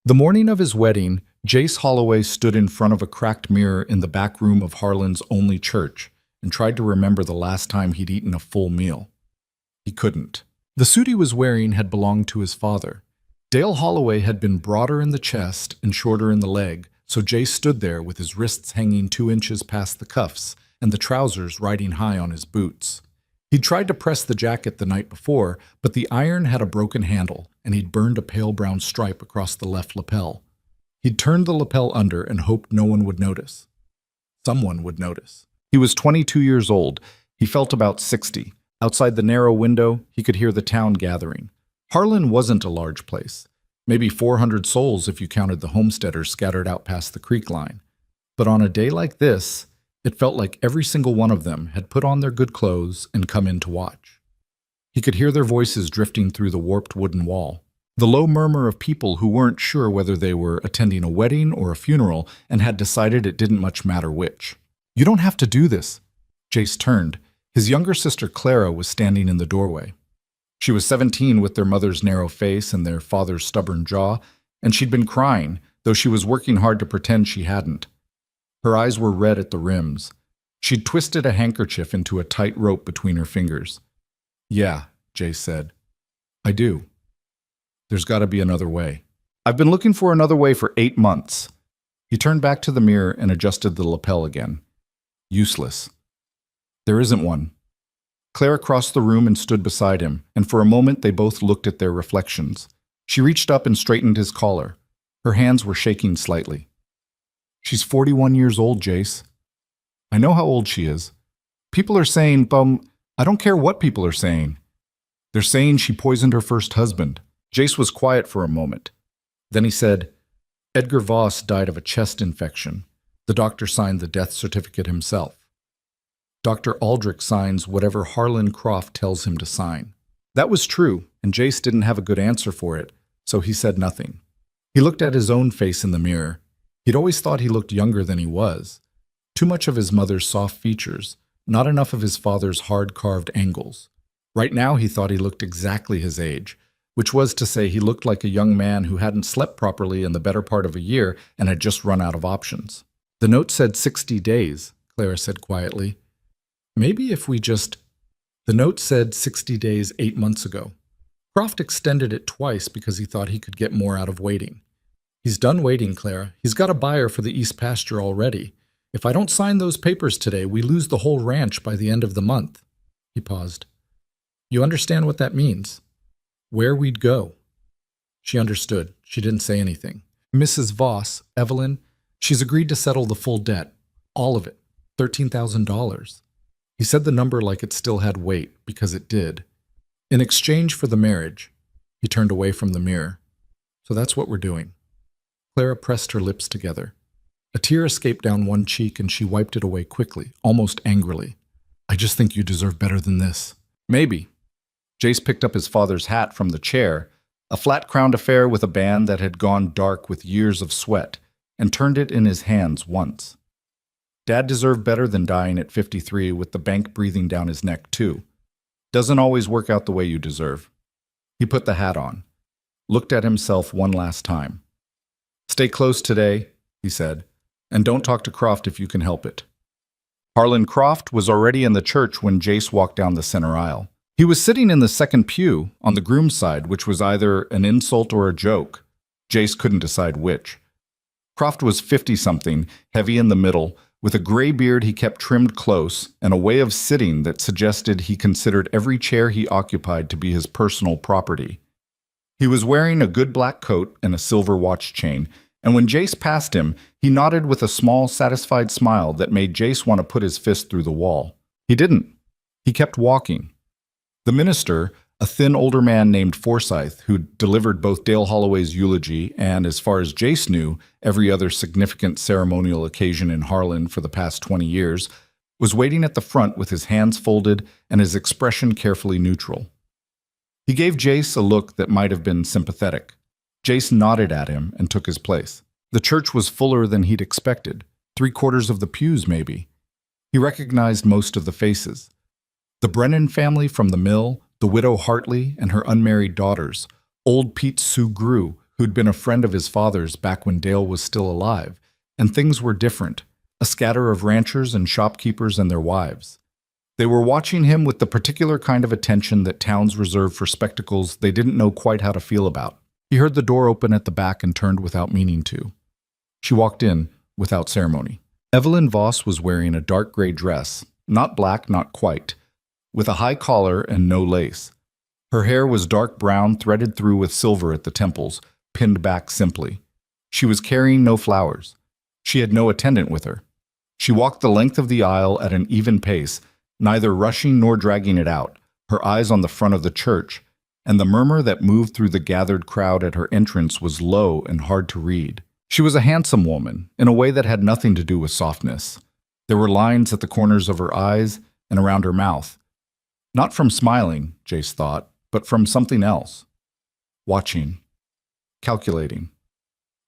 The morning of his wedding, Jace Holloway stood in front of a cracked mirror in the back room of Harlan's only church and tried to remember the last time he'd eaten a full meal. He couldn't. The suit he was wearing had belonged to his father. Dale Holloway had been broader in the chest and shorter in the leg, so Jace stood there with his wrists hanging 2 inches past the cuffs and the trousers riding high on his boots. He'd tried to press the jacket the night before, but the iron had a broken handle, and he'd burned a pale brown stripe across the left lapel. He'd turned the lapel under and hoped no one would notice. Someone would notice. He was 22 years old. He felt about 60. Outside the narrow window, he could hear the town gathering. Harlan wasn't a large place. Maybe 400 souls if you counted the homesteaders scattered out past the creek line. But on a day like this, it felt like every single one of them had put on their good clothes and come in to watch. He could hear their voices drifting through the warped wooden wall. The low murmur of people who weren't sure whether they were attending a wedding or a funeral and had decided it didn't much matter which. "You don't have to do this." Jace turned. His younger sister Clara was standing in the doorway. She was 17 with their mother's narrow face and their father's stubborn jaw, and she'd been crying, though she was working hard to pretend she hadn't. Her eyes were red at the rims. She'd twisted a handkerchief into a tight rope between her fingers. "Yeah," Jace said. "I do. There's got to be another way. I've been looking for another way for 8 months." He turned back to the mirror and adjusted the lapel again. Useless. "There isn't one." Clara crossed the room and stood beside him, and for a moment they both looked at their reflections. She reached up and straightened his collar. Her hands were shaking slightly. "She's 41 years old, Jace." "I know how old she is. People are saying, I don't care what people are saying. They're saying she poisoned her first husband." Jace was quiet for a moment. Then he said, "Edgar Voss died of a chest infection. The doctor signed the death certificate himself. Dr. Aldrich signs whatever Harlan Croft tells him to sign." That was true, and Jace didn't have a good answer for it, so he said nothing. He looked at his own face in the mirror. He'd always thought he looked younger than he was. Too much of his mother's soft features, not enough of his father's hard-carved angles. Right now he thought he looked exactly his age, which was to say he looked like a young man who hadn't slept properly in the better part of a year and had just run out of options. "The note said 60 days, Clara said quietly. "Maybe if we just—" The note said 60 days 8 months ago. Croft extended it twice because he thought he could get more out of waiting. "He's done waiting, Clara. He's got a buyer for the east pasture already. If I don't sign those papers today, we lose the whole ranch by the end of the month." He paused. "You understand what that means? Where we'd go." She understood. She didn't say anything. "Mrs. Voss, Evelyn, she's agreed to settle the full debt. All of it. $13,000. He said the number like it still had weight, because it did. "In exchange for the marriage." He turned away from the mirror. "So that's what we're doing." Clara pressed her lips together. A tear escaped down one cheek and she wiped it away quickly, almost angrily. "I just think you deserve better than this." "Maybe." Jace picked up his father's hat from the chair, a flat-crowned affair with a band that had gone dark with years of sweat, and turned it in his hands once. Dad deserved better than dying at 53 with the bank breathing down his neck, too. Doesn't always work out the way you deserve. He put the hat on, looked at himself one last time. "Stay close today," he said, "and don't talk to Croft if you can help it." Harlan Croft was already in the church when Jace walked down the center aisle. He was sitting in the second pew, on the groom's side, which was either an insult or a joke. Jace couldn't decide which. Croft was 50-something, heavy in the middle, with a gray beard he kept trimmed close, and a way of sitting that suggested he considered every chair he occupied to be his personal property. He was wearing a good black coat and a silver watch chain, and when Jace passed him, he nodded with a small, satisfied smile that made Jace want to put his fist through the wall. He didn't. He kept walking. The minister, a thin older man named Forsyth, who delivered both Dale Holloway's eulogy and, as far as Jace knew, every other significant ceremonial occasion in Harlan for the past 20 years, was waiting at the front with his hands folded and his expression carefully neutral. He gave Jace a look that might have been sympathetic. Jace nodded at him and took his place. The church was fuller than he'd expected, 3/4 of the pews maybe. He recognized most of the faces. The Brennan family from the mill, the widow Hartley and her unmarried daughters, old Pete Sue Grew, who'd been a friend of his father's back when Dale was still alive, and things were different, a scatter of ranchers and shopkeepers and their wives. They were watching him with the particular kind of attention that towns reserve for spectacles they didn't know quite how to feel about. He heard the door open at the back and turned without meaning to. She walked in, without ceremony. Evelyn Voss was wearing a dark gray dress, not black, not quite, with a high collar and no lace. Her hair was dark brown, threaded through with silver at the temples, pinned back simply. She was carrying no flowers. She had no attendant with her. She walked the length of the aisle at an even pace, neither rushing nor dragging it out, her eyes on the front of the church, and the murmur that moved through the gathered crowd at her entrance was low and hard to read. She was a handsome woman, in a way that had nothing to do with softness. There were lines at the corners of her eyes and around her mouth. Not from smiling, Jace thought, but from something else. Watching. Calculating.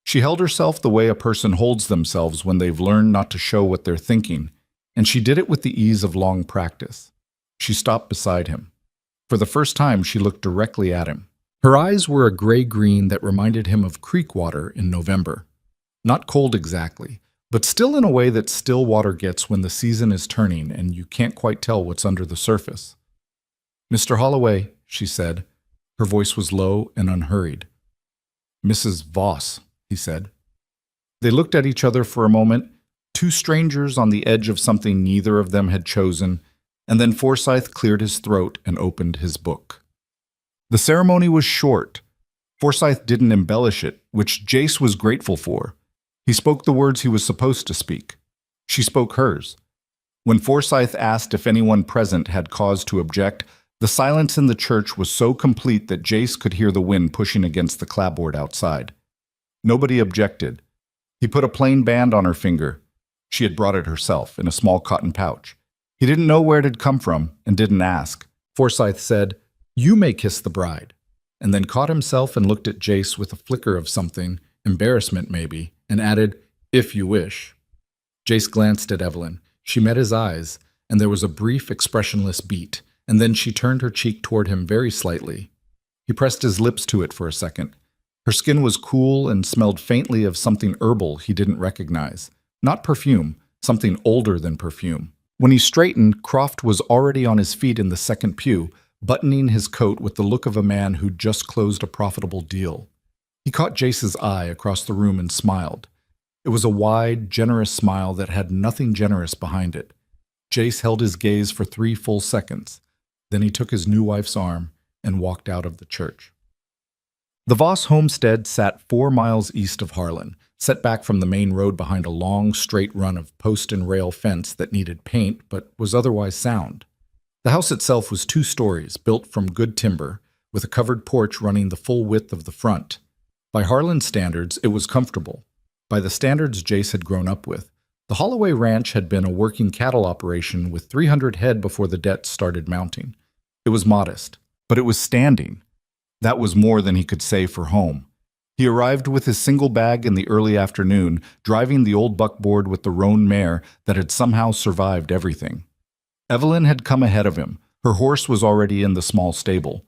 She held herself the way a person holds themselves when they've learned not to show what they're thinking, and she did it with the ease of long practice. She stopped beside him. For the first time, she looked directly at him. Her eyes were a gray-green that reminded him of creek water in November. Not cold exactly, but still in a way that still water gets when the season is turning and you can't quite tell what's under the surface. "Mr. Holloway," she said. Her voice was low and unhurried. "Mrs. Voss," he said. They looked at each other for a moment, two strangers on the edge of something neither of them had chosen, and then Forsyth cleared his throat and opened his book. The ceremony was short. Forsyth didn't embellish it, which Jace was grateful for. He spoke the words he was supposed to speak. She spoke hers. When Forsyth asked if anyone present had cause to object, the silence in the church was so complete that Jace could hear the wind pushing against the clapboard outside. Nobody objected. He put a plain band on her finger. She had brought it herself, in a small cotton pouch. He didn't know where it had come from, and didn't ask. Forsyth said, "You may kiss the bride," and then caught himself and looked at Jace with a flicker of something, embarrassment maybe, and added, "If you wish." Jace glanced at Evelyn. She met his eyes, and there was a brief, expressionless beat, and then she turned her cheek toward him very slightly. He pressed his lips to it for a second. Her skin was cool and smelled faintly of something herbal he didn't recognize. Not perfume, something older than perfume. When he straightened, Croft was already on his feet in the second pew, buttoning his coat with the look of a man who'd just closed a profitable deal. He caught Jace's eye across the room and smiled. It was a wide, generous smile that had nothing generous behind it. Jace held his gaze for 3 full seconds. Then he took his new wife's arm and walked out of the church. The Voss homestead sat 4 miles east of Harlan, set back from the main road behind a long, straight run of post and rail fence that needed paint but was otherwise sound. The house itself was 2 stories, built from good timber, with a covered porch running the full width of the front. By Harlan standards, it was comfortable. By the standards Jace had grown up with, the Holloway Ranch had been a working cattle operation with 300 head before the debts started mounting. It was modest, but it was standing. That was more than he could say for home. He arrived with his single bag in the early afternoon, driving the old buckboard with the roan mare that had somehow survived everything. Evelyn had come ahead of him. Her horse was already in the small stable.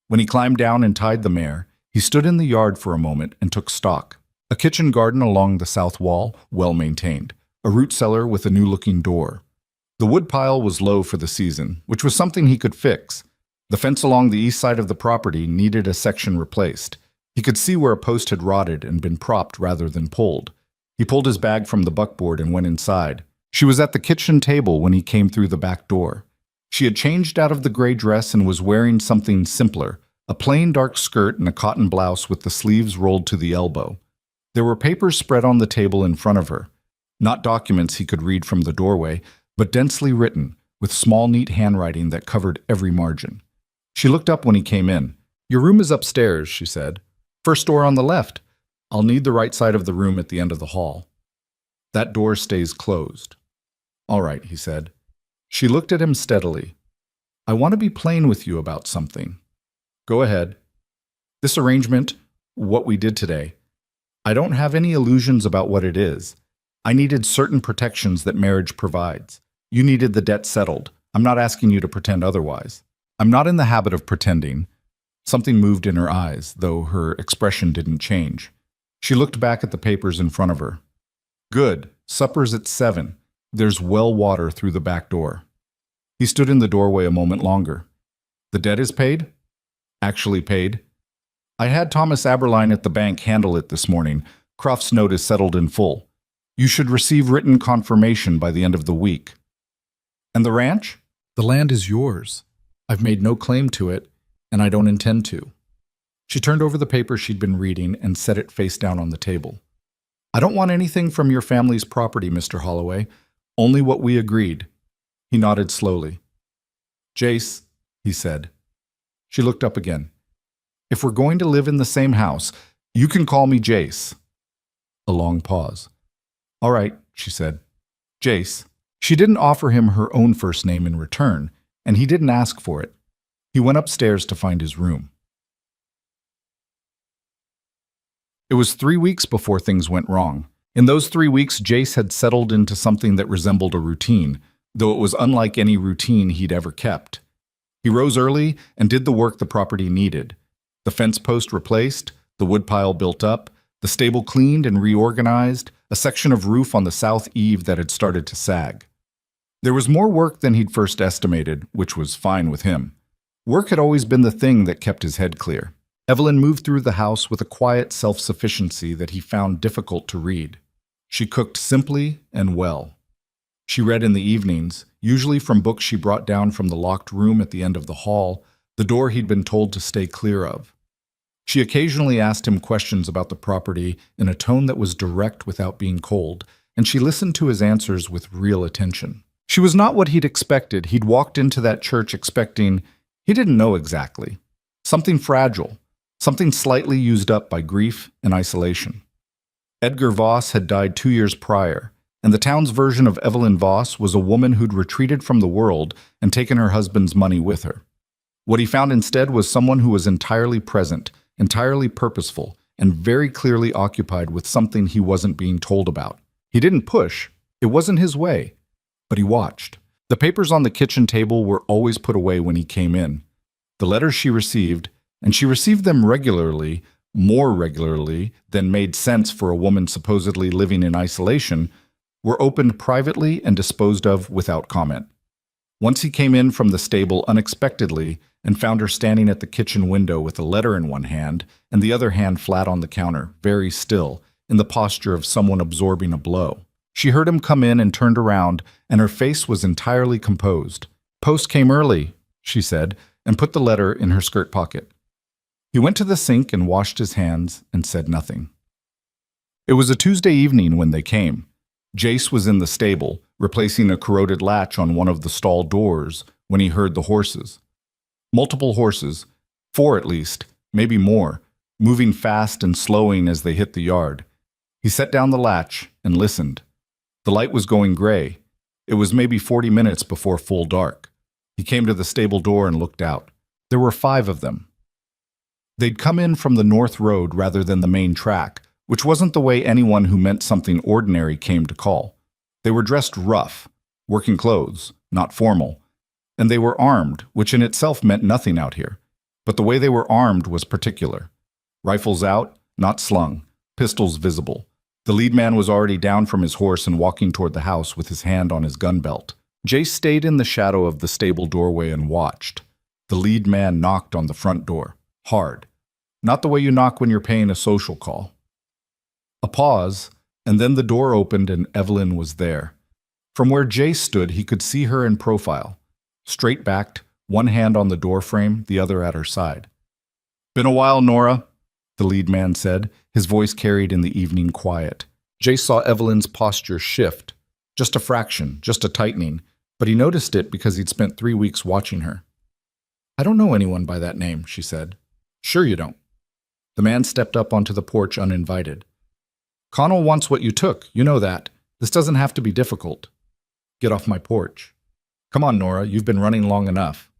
When he climbed down and tied the mare, he stood in the yard for a moment and took stock. A kitchen garden along the south wall, well maintained. A root cellar with a new-looking door. The woodpile was low for the season, which was something he could fix. The fence along the east side of the property needed a section replaced. He could see where a post had rotted and been propped rather than pulled. He pulled his bag from the buckboard and went inside. She was at the kitchen table when he came through the back door. She had changed out of the gray dress and was wearing something simpler, a plain dark skirt and a cotton blouse with the sleeves rolled to the elbow. There were papers spread on the table in front of her. Not documents he could read from the doorway, but densely written, with small, neat handwriting that covered every margin. She looked up when he came in. "Your room is upstairs," she said. "First door on the left. I'll need the right side of the room at the end of the hall." "That door stays closed." "All right," he said. She looked at him steadily. "I want to be plain with you about something." "Go ahead." "This arrangement, what we did today, I don't have any illusions about what it is. I needed certain protections that marriage provides. You needed the debt settled. I'm not asking you to pretend otherwise. I'm not in the habit of pretending. Something moved in her eyes, though her expression didn't change. She looked back at the papers in front of her. Good. Supper's at 7. There's well water through the back door. He stood in the doorway a moment longer. The debt is paid? Actually paid. I had Thomas Aberline at the bank handle it this morning. Croft's note is settled in full. You should receive written confirmation by the end of the week. And the ranch? The land is yours. I've made no claim to it, and I don't intend to. She turned over the paper she'd been reading and set it face down on the table. I don't want anything from your family's property, Mr. Holloway. Only what we agreed. He nodded slowly. Jace, he said. She looked up again. If we're going to live in the same house, you can call me Jace. A long pause. All right, she said. Jace. She didn't offer him her own first name in return, and he didn't ask for it. He went upstairs to find his room. It was 3 weeks before things went wrong. In those 3 weeks, Jace had settled into something that resembled a routine, though it was unlike any routine he'd ever kept. He rose early and did the work the property needed. The fence post replaced, the woodpile built up, the stable cleaned and reorganized, a section of roof on the south eave that had started to sag. There was more work than he'd first estimated, which was fine with him. Work had always been the thing that kept his head clear. Evelyn moved through the house with a quiet self-sufficiency that he found difficult to read. She cooked simply and well. She read in the evenings, usually from books she brought down from the locked room at the end of the hall, the door he'd been told to stay clear of. She occasionally asked him questions about the property in a tone that was direct without being cold, and she listened to his answers with real attention. She was not what he'd expected. He'd walked into that church expecting, he didn't know exactly, something fragile, something slightly used up by grief and isolation. Edgar Voss had died 2 years prior, and the town's version of Evelyn Voss was a woman who'd retreated from the world and taken her husband's money with her. What he found instead was someone who was entirely present, entirely purposeful, and very clearly occupied with something he wasn't being told about. He didn't push. It wasn't his way. But he watched. The papers on the kitchen table were always put away when he came in. The letters she received, and she received them regularly, more regularly than made sense for a woman supposedly living in isolation, were opened privately and disposed of without comment. Once he came in from the stable unexpectedly and found her standing at the kitchen window with a letter in one hand and the other hand flat on the counter, very still, in the posture of someone absorbing a blow. She heard him come in and turned around, and her face was entirely composed. Post came early, she said, and put the letter in her skirt pocket. He went to the sink and washed his hands and said nothing. It was a Tuesday evening when they came. Jace was in the stable, replacing a corroded latch on one of the stall doors when he heard the horses. Multiple horses, 4 at least, maybe more, moving fast and slowing as they hit the yard. He set down the latch and listened. The light was going gray. It was maybe 40 minutes before full dark. He came to the stable door and looked out. There were 5 of them. They'd come in from the north road rather than the main track, which wasn't the way anyone who meant something ordinary came to call. They were dressed rough, working clothes, not formal, and they were armed, which in itself meant nothing out here. But the way they were armed was particular. Rifles out, not slung, pistols visible. The lead man was already down from his horse and walking toward the house with his hand on his gun belt. Jace stayed in the shadow of the stable doorway and watched. The lead man knocked on the front door, hard. Not the way you knock when you're paying a social call. A pause, and then the door opened and Evelyn was there. From where Jace stood, he could see her in profile. Straight-backed, one hand on the doorframe, the other at her side. "Been a while, Nora," the lead man said, his voice carried in the evening quiet. Jace saw Evelyn's posture shift. Just a fraction, just a tightening, but he noticed it because he'd spent 3 weeks watching her. "I don't know anyone by that name," she said. "Sure you don't." The man stepped up onto the porch uninvited. "Connell wants what you took, you know that. This doesn't have to be difficult." "Get off my porch." "Come on, Nora, you've been running long enough."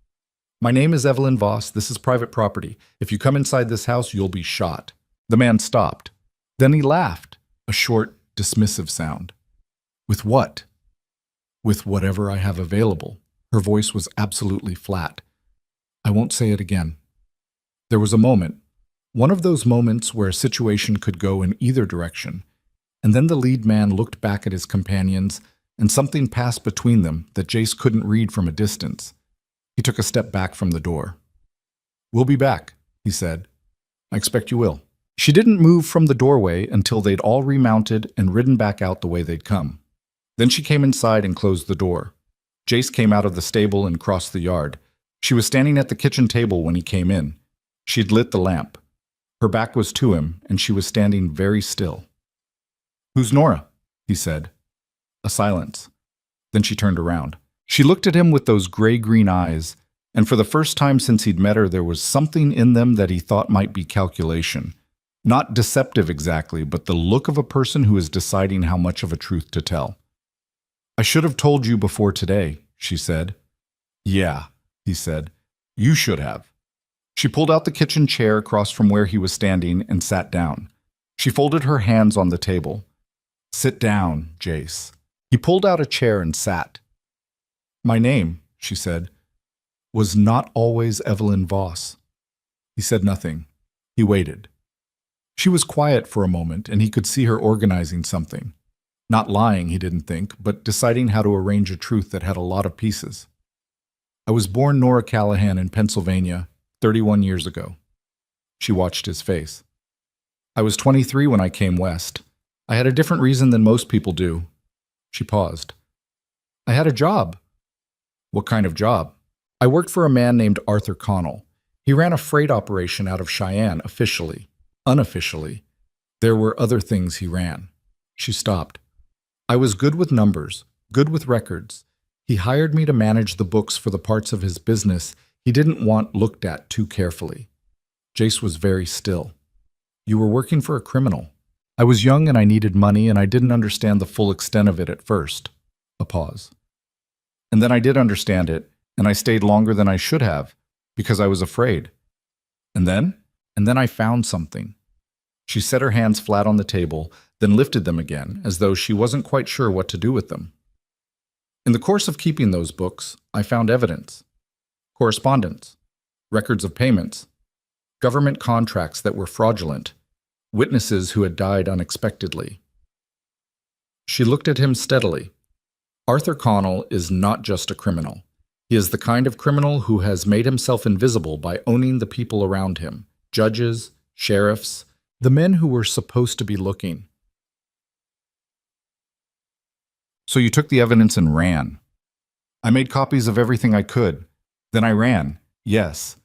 "My name is Evelyn Voss. This is private property. If you come inside this house, you'll be shot." The man stopped. Then he laughed, a short, dismissive sound. "With what?" "With whatever I have available." Her voice was absolutely flat. "I won't say it again." There was a moment, one of those moments where a situation could go in either direction, and then the lead man looked back at his companions, and something passed between them that Jace couldn't read from a distance. He took a step back from the door. "We'll be back," he said. "I expect you will." She didn't move from the doorway until they'd all remounted and ridden back out the way they'd come. Then she came inside and closed the door. Jace came out of the stable and crossed the yard. She was standing at the kitchen table when he came in. She'd lit the lamp. Her back was to him, and she was standing very still. "Who's Nora?" he said. A silence. Then she turned around. She looked at him with those gray-green eyes, and for the first time since he'd met her, there was something in them that he thought might be calculation. Not deceptive exactly, but the look of a person who is deciding how much of a truth to tell. "I should have told you before today," she said. "Yeah," he said. "You should have." She pulled out the kitchen chair across from where he was standing and sat down. She folded her hands on the table. "Sit down, Jace." He pulled out a chair and sat. "My name," she said, "was not always Evelyn Voss." He said nothing. He waited. She was quiet for a moment, and he could see her organizing something. Not lying, he didn't think, but deciding how to arrange a truth that had a lot of pieces. "I was born Nora Callahan in Pennsylvania 31 years ago." She watched his face. "I was 23 when I came west. I had a different reason than most people do." She paused. "I had a job." "What kind of job?" "I worked for a man named Arthur Connell. He ran a freight operation out of Cheyenne officially. Unofficially, there were other things he ran." She stopped. "I was good with numbers, good with records. He hired me to manage the books for the parts of his business he didn't want looked at too carefully." Jace was very still. "You were working for a criminal." "I was young and I needed money, and I didn't understand the full extent of it at first." A pause. "And then I did understand it, and I stayed longer than I should have, because I was afraid. And then I found something." She set her hands flat on the table, then lifted them again, as though she wasn't quite sure what to do with them. "In the course of keeping those books, I found evidence. Correspondence, records of payments, government contracts that were fraudulent, witnesses who had died unexpectedly." She looked at him steadily. "Arthur Connell is not just a criminal. He is the kind of criminal who has made himself invisible by owning the people around him, judges, sheriffs, the men who were supposed to be looking." "So you took the evidence and ran?" "I made copies of everything I could. Then I ran, yes."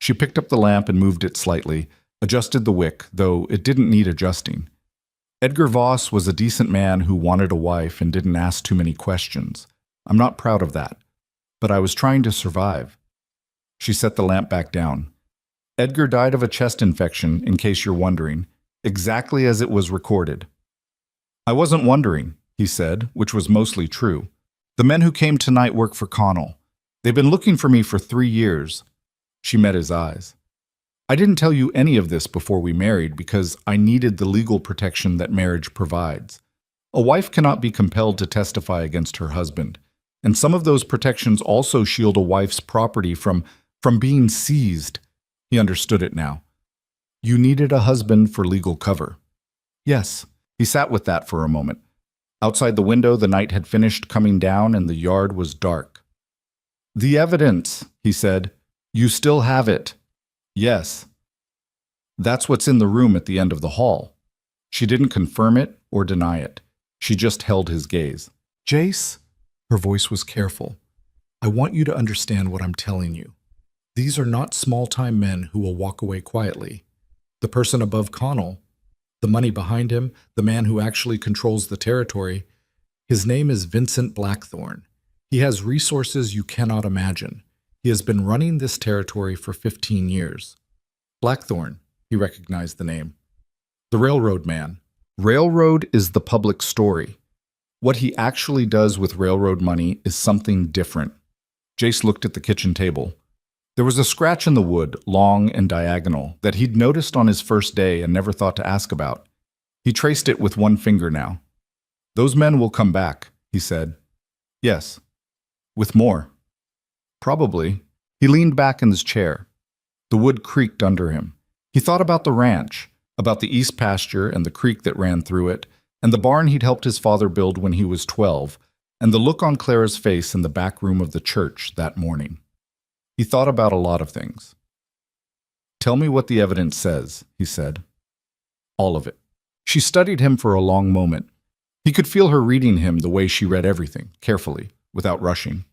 She picked up the lamp and moved it slightly, adjusted the wick, though it didn't need adjusting. "Edgar Voss was a decent man who wanted a wife and didn't ask too many questions. I'm not proud of that. But I was trying to survive." She set the lamp back down. "Edgar died of a chest infection, in case you're wondering, exactly as it was recorded." "I wasn't wondering," he said, which was mostly true. "The men who came tonight work for Connell. They've been looking for me for 3 years. She met his eyes. "I didn't tell you any of this before we married because I needed the legal protection that marriage provides. A wife cannot be compelled to testify against her husband, and some of those protections also shield a wife's property from being seized." He understood it now. "You needed a husband for legal cover." "Yes." He sat with that for a moment. Outside the window, the night had finished coming down and the yard was dark. "The evidence," he said. "You still have it." "Yes." "That's what's in the room at the end of the hall." She didn't confirm it or deny it. She just held his gaze. "Jace," her voice was careful, "I want you to understand what I'm telling you. These are not small-time men who will walk away quietly. The person above Connell, the money behind him, the man who actually controls the territory, his name is Vincent Blackthorne. He has resources you cannot imagine. He has been running this territory for 15 years. Blackthorne," he recognized the name. "The railroad man. Railroad is the public story. What he actually does with railroad money is something different." Jace looked at the kitchen table. There was a scratch in the wood, long and diagonal, that he'd noticed on his first day and never thought to ask about. He traced it with one finger now. "Those men will come back," he said. "Yes." "With more." "Probably." He leaned back in his chair. The wood creaked under him. He thought about the ranch, about the east pasture and the creek that ran through it, and the barn he'd helped his father build when he was 12, and the look on Clara's face in the back room of the church that morning. He thought about a lot of things. "Tell me what the evidence says," he said. "All of it." She studied him for a long moment. He could feel her reading him the way she read everything, carefully, without rushing.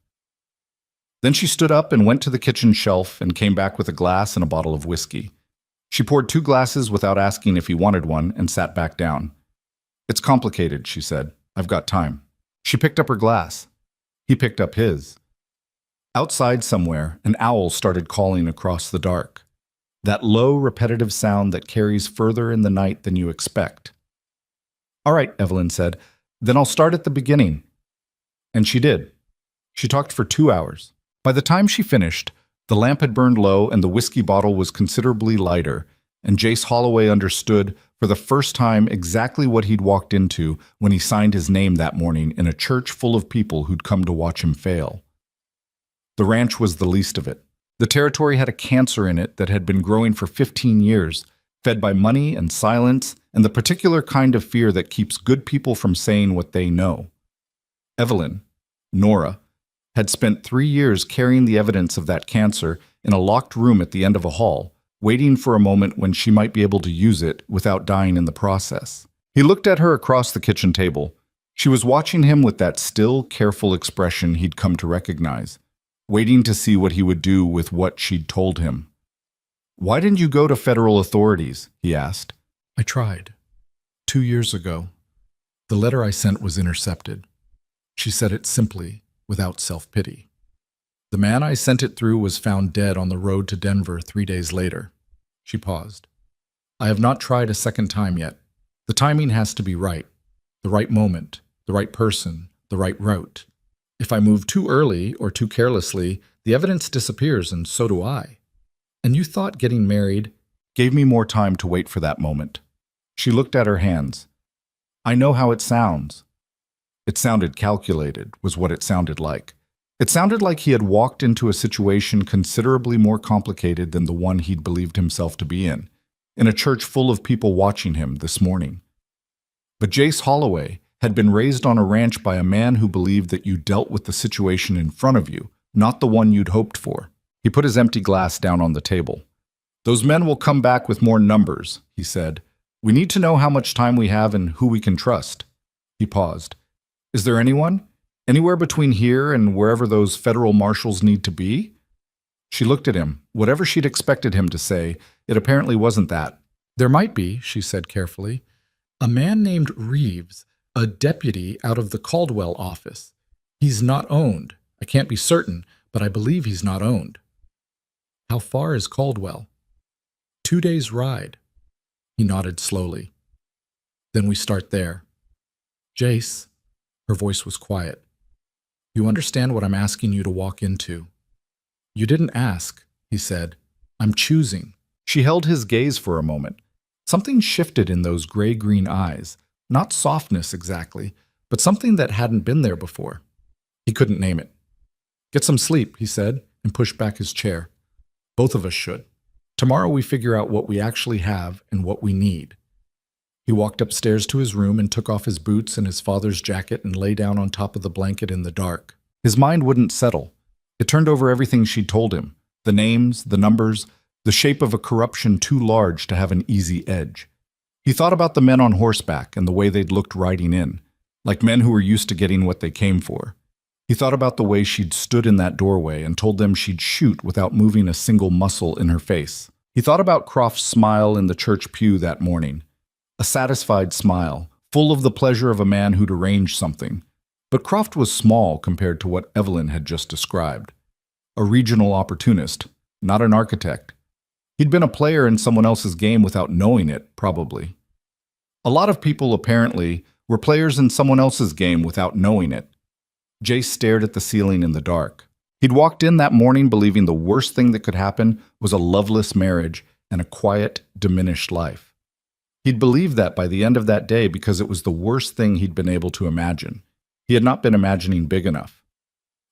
Then she stood up and went to the kitchen shelf and came back with a glass and a bottle of whiskey. She poured 2 glasses without asking if he wanted one and sat back down. "It's complicated," she said. "I've got time." She picked up her glass. He picked up his. Outside somewhere, an owl started calling across the dark. That low, repetitive sound that carries further in the night than you expect. "All right," Evelyn said. "Then I'll start at the beginning." And she did. She talked for 2 hours. By the time she finished, the lamp had burned low and the whiskey bottle was considerably lighter, and Jace Holloway understood for the first time exactly what he'd walked into when he signed his name that morning in a church full of people who'd come to watch him fail. The ranch was the least of it. The territory had a cancer in it that had been growing for 15 years, fed by money and silence and the particular kind of fear that keeps good people from saying what they know. Evelyn, Nora, had spent 3 years carrying the evidence of that cancer in a locked room at the end of a hall, waiting for a moment when she might be able to use it without dying in the process. He looked at her across the kitchen table. She was watching him with that still, careful expression he'd come to recognize, waiting to see what he would do with what she'd told him. "Why didn't you go to federal authorities?" he asked. "I tried. 2 years ago. The letter I sent was intercepted." She said it simply, without self-pity. "The man I sent it through was found dead on the road to Denver 3 days later." She paused. "I have not tried a second time yet. The timing has to be right. The right moment, the right person, the right route. If I move too early or too carelessly, the evidence disappears and so do I. And you thought getting married gave me more time to wait for that moment." She looked at her hands. "I know how it sounds." It sounded calculated, was what it sounded like. It sounded like he had walked into a situation considerably more complicated than the one he'd believed himself to be in a church full of people watching him this morning. But Jace Holloway had been raised on a ranch by a man who believed that you dealt with the situation in front of you, not the one you'd hoped for. He put his empty glass down on the table. "Those men will come back with more numbers," he said. "We need to know how much time we have and who we can trust." He paused. "Is there anyone? Anywhere between here and wherever those federal marshals need to be?" She looked at him. Whatever she'd expected him to say, it apparently wasn't that. "There might be," she said carefully. "A man named Reeves, a deputy out of the Caldwell office. He's not owned. I can't be certain, but I believe he's not owned." "How far is Caldwell?" 2 days' ride." He nodded slowly. "Then we start there." "Jace," her voice was quiet, "you understand what I'm asking you to walk into?" "You didn't ask," he said. "I'm choosing." She held his gaze for a moment. Something shifted in those gray-green eyes. Not softness exactly, but something that hadn't been there before. He couldn't name it. "Get some sleep," he said, and pushed back his chair. "Both of us should. Tomorrow we figure out what we actually have and what we need." He walked upstairs to his room and took off his boots and his father's jacket and lay down on top of the blanket in the dark. His mind wouldn't settle. It turned over everything she'd told him. The names, the numbers, the shape of a corruption too large to have an easy edge. He thought about the men on horseback and the way they'd looked riding in, like men who were used to getting what they came for. He thought about the way she'd stood in that doorway and told them she'd shoot without moving a single muscle in her face. He thought about Croft's smile in the church pew that morning. A satisfied smile, full of the pleasure of a man who'd arranged something. But Croft was small compared to what Evelyn had just described. A regional opportunist, not an architect. He'd been a player in someone else's game without knowing it, probably. A lot of people, apparently, were players in someone else's game without knowing it. Jace stared at the ceiling in the dark. He'd walked in that morning believing the worst thing that could happen was a loveless marriage and a quiet, diminished life. He'd believed that by the end of that day because it was the worst thing he'd been able to imagine. He had not been imagining big enough.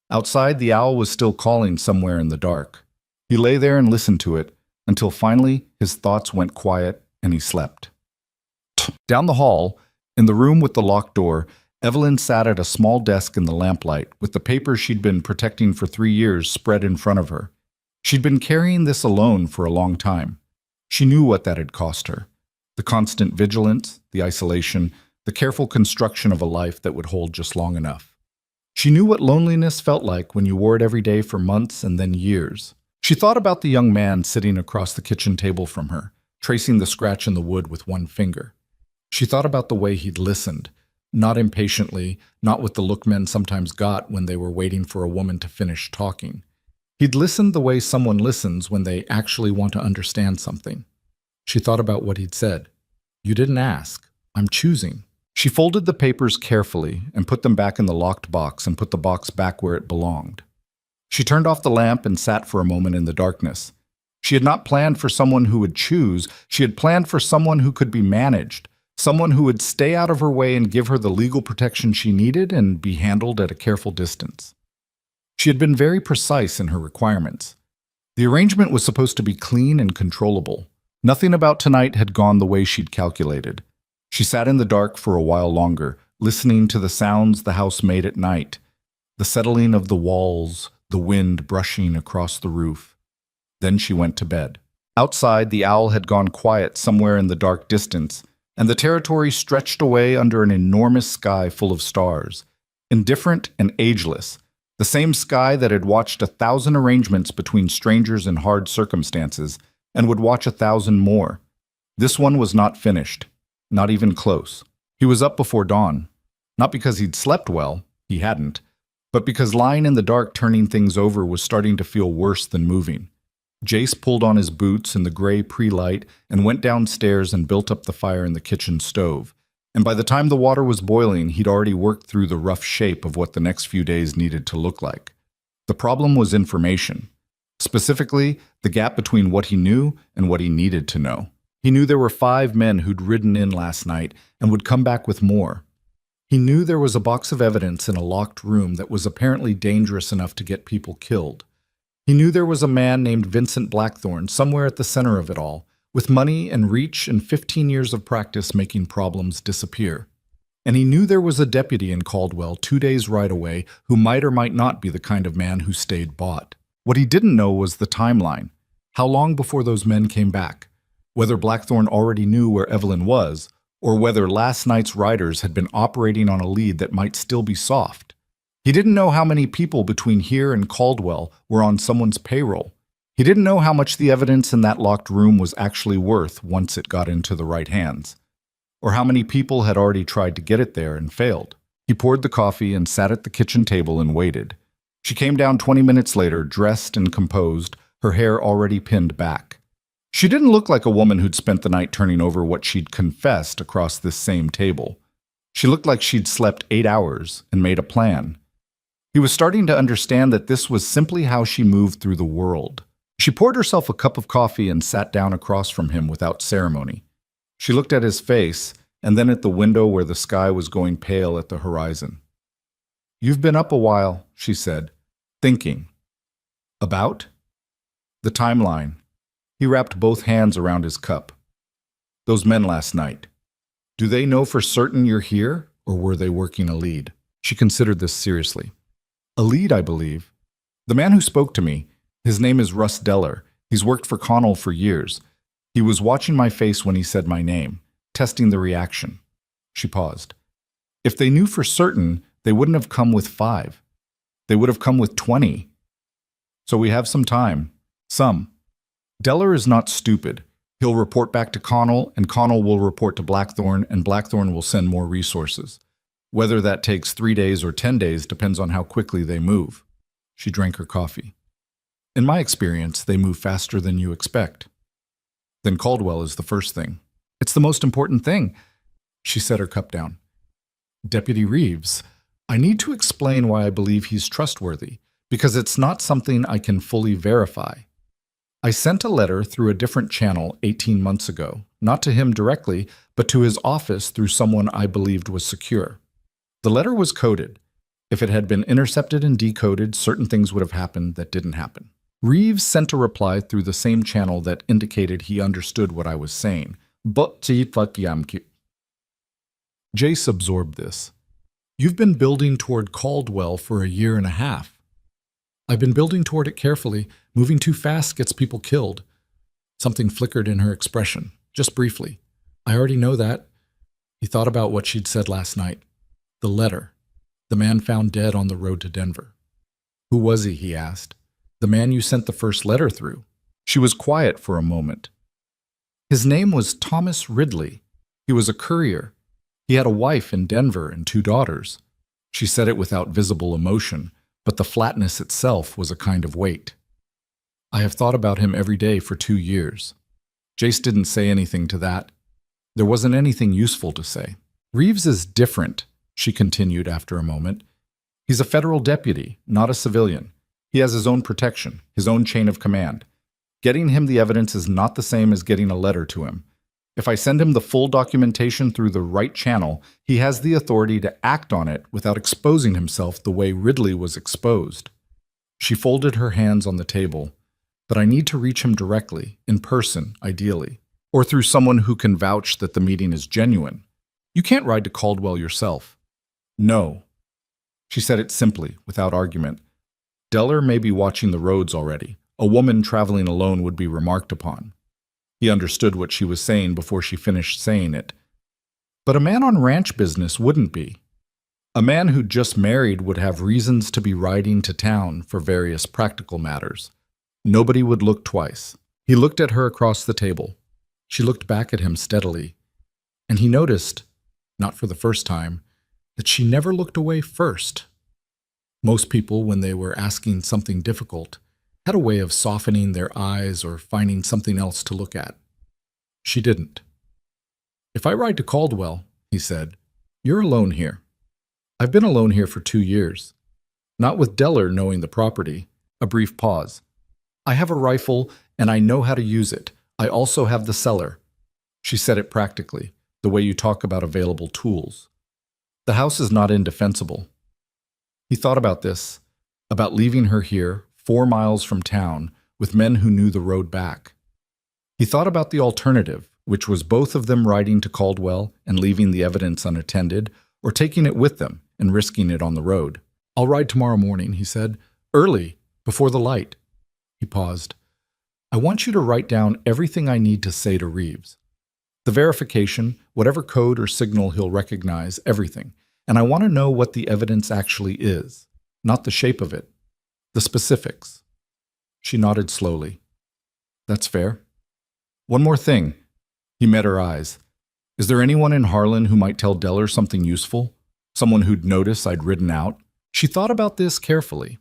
Outside, the owl was still calling somewhere in the dark. He lay there and listened to it, until finally his thoughts went quiet and he slept. Down the hall, in the room with the locked door, Evelyn sat at a small desk in the lamplight with the papers she'd been protecting for 3 years spread in front of her. She'd been carrying this alone for a long time. She knew what that had cost her. The constant vigilance, the isolation, the careful construction of a life that would hold just long enough. She knew what loneliness felt like when you wore it every day for months and then years. She thought about the young man sitting across the kitchen table from her, tracing the scratch in the wood with one finger. She thought about the way he'd listened, not impatiently, not with the look men sometimes got when they were waiting for a woman to finish talking. He'd listened the way someone listens when they actually want to understand something. She thought about what he'd said. "You didn't ask. I'm choosing." She folded the papers carefully and put them back in the locked box and put the box back where it belonged. She turned off the lamp and sat for a moment in the darkness. She had not planned for someone who would choose. She had planned for someone who could be managed, someone who would stay out of her way and give her the legal protection she needed and be handled at a careful distance. She had been very precise in her requirements. The arrangement was supposed to be clean and controllable. Nothing about tonight had gone the way she'd calculated. She sat in the dark for a while longer, listening to the sounds the house made at night, the settling of the walls, the wind brushing across the roof. Then she went to bed. Outside, the owl had gone quiet somewhere in the dark distance, and the territory stretched away under an enormous sky full of stars, indifferent and ageless, the same sky that had watched 1,000 arrangements between strangers in hard circumstances and would watch 1,000 more. This one was not finished, not even close. He was up before dawn, not because he'd slept well, he hadn't, but because lying in the dark turning things over was starting to feel worse than moving. Jace pulled on his boots in the gray pre-light and went downstairs and built up the fire in the kitchen stove. And by the time the water was boiling, he'd already worked through the rough shape of what the next few days needed to look like. The problem was information. Specifically, the gap between what he knew and what he needed to know. He knew there were 5 men who'd ridden in last night and would come back with more. He knew there was a box of evidence in a locked room that was apparently dangerous enough to get people killed. He knew there was a man named Vincent Blackthorne somewhere at the center of it all, with money and reach and 15 years of practice making problems disappear. And he knew there was a deputy in Caldwell 2 days right away who might or might not be the kind of man who stayed bought. What he didn't know was the timeline. How long before those men came back? Whether Blackthorne already knew where Evelyn was, or whether last night's riders had been operating on a lead that might still be soft. He didn't know how many people between here and Caldwell were on someone's payroll. He didn't know how much the evidence in that locked room was actually worth once it got into the right hands, or how many people had already tried to get it there and failed. He poured the coffee and sat at the kitchen table and waited. She came down 20 minutes later, dressed and composed, her hair already pinned back. She didn't look like a woman who'd spent the night turning over what she'd confessed across this same table. She looked like she'd slept 8 hours and made a plan. He was starting to understand that this was simply how she moved through the world. She poured herself a cup of coffee and sat down across from him without ceremony. She looked at his face and then at the window where the sky was going pale at the horizon. "You've been up a while," she said, thinking. "About?" "The timeline." He wrapped both hands around his cup. "Those men last night. Do they know for certain you're here, or were they working a lead?" She considered this seriously. "A lead, I believe. The man who spoke to me, his name is Russ Deller. He's worked for Connell for years. He was watching my face when he said my name, testing the reaction." She paused. "If they knew for certain, they wouldn't have come with 5. They would have come with 20. So we have some time. Some. Deller is not stupid. He'll report back to Connell, and Connell will report to Blackthorne, and Blackthorne will send more resources. Whether that takes 3 days or 10 days depends on how quickly they move." She drank her coffee. "In my experience, they move faster than you expect." "Then Caldwell is the first thing." "It's the most important thing." She set her cup down. "Deputy Reeves, I need to explain why I believe he's trustworthy, because it's not something I can fully verify. I sent a letter through a different channel 18 months ago, not to him directly, but to his office through someone I believed was secure. The letter was coded. If it had been intercepted and decoded, certain things would have happened that didn't happen. Reeves sent a reply through the same channel that indicated he understood what I was saying. But Jace absorbed this. You've been building toward Caldwell for a year and a half. I've been building toward it carefully. Moving too fast gets people killed. Something flickered in her expression, just briefly. I already know that. He thought about what she'd said last night. The letter. The man found dead on the road to Denver. Who was he asked. The man you sent the first letter through. She was quiet for a moment. His name was Thomas Ridley. He was a courier. He had a wife in Denver and 2 daughters. She said it without visible emotion, but the flatness itself was a kind of weight. I have thought about him every day for 2 years. Jace didn't say anything to that. There wasn't anything useful to say. Reeves is different, she continued after a moment. He's a federal deputy, not a civilian. He has his own protection, his own chain of command. Getting him the evidence is not the same as getting a letter to him. If I send him the full documentation through the right channel, he has the authority to act on it without exposing himself the way Ridley was exposed. She folded her hands on the table. But I need to reach him directly, in person, ideally, or through someone who can vouch that the meeting is genuine. You can't ride to Caldwell yourself. No. She said it simply, without argument. Deller may be watching the roads already. A woman traveling alone would be remarked upon. He understood what she was saying before she finished saying it. But a man on ranch business wouldn't be. A man who'd just married would have reasons to be riding to town for various practical matters. Nobody would look twice. He looked at her across the table. She looked back at him steadily. And he noticed, not for the first time, that she never looked away first. Most people, when they were asking something difficult, had a way of softening their eyes or finding something else to look at. She didn't. If I ride to Caldwell, he said, you're alone here. I've been alone here for 2 years. Not with Deller knowing the property. A brief pause. I have a rifle, and I know how to use it. I also have the cellar. She said it practically, the way you talk about available tools. The house is not indefensible. He thought about this, about leaving her here, 4 miles from town, with men who knew the road back. He thought about the alternative, which was both of them riding to Caldwell and leaving the evidence unattended, or taking it with them and risking it on the road. I'll ride tomorrow morning, he said, early, before the light. He paused. I want you to write down everything I need to say to Reeves. The verification, whatever code or signal he'll recognize, everything. And I want to know what the evidence actually is, not the shape of it, the specifics. She nodded slowly. That's fair. One more thing. He met her eyes. Is there anyone in Harlan who might tell Deller something useful? Someone who'd notice I'd ridden out? She thought about this carefully.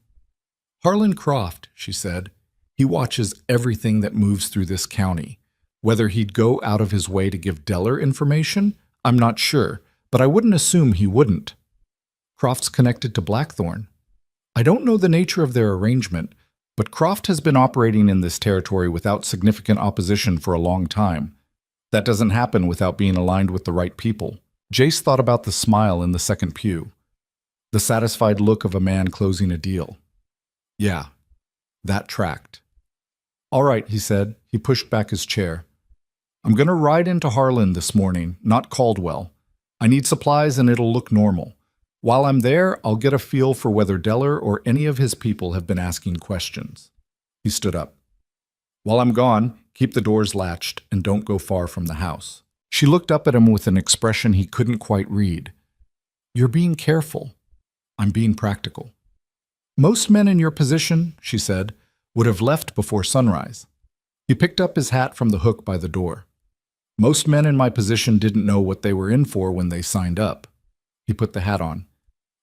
Harlan Croft, she said. He watches everything that moves through this county. Whether he'd go out of his way to give Deller information, I'm not sure, but I wouldn't assume he wouldn't. Croft's connected to Blackthorn. I don't know the nature of their arrangement, but Croft has been operating in this territory without significant opposition for a long time. That doesn't happen without being aligned with the right people. Jace thought about the smile in the second pew, the satisfied look of a man closing a deal. Yeah, that tracked. All right, he said. He pushed back his chair. I'm going to ride into Harlan this morning, not Caldwell. I need supplies and it'll look normal. While I'm there, I'll get a feel for whether Deller or any of his people have been asking questions. He stood up. While I'm gone, keep the doors latched and don't go far from the house. She looked up at him with an expression he couldn't quite read. You're being careful. I'm being practical. Most men in your position, she said, would have left before sunrise. He picked up his hat from the hook by the door. Most men in my position didn't know what they were in for when they signed up. He put the hat on.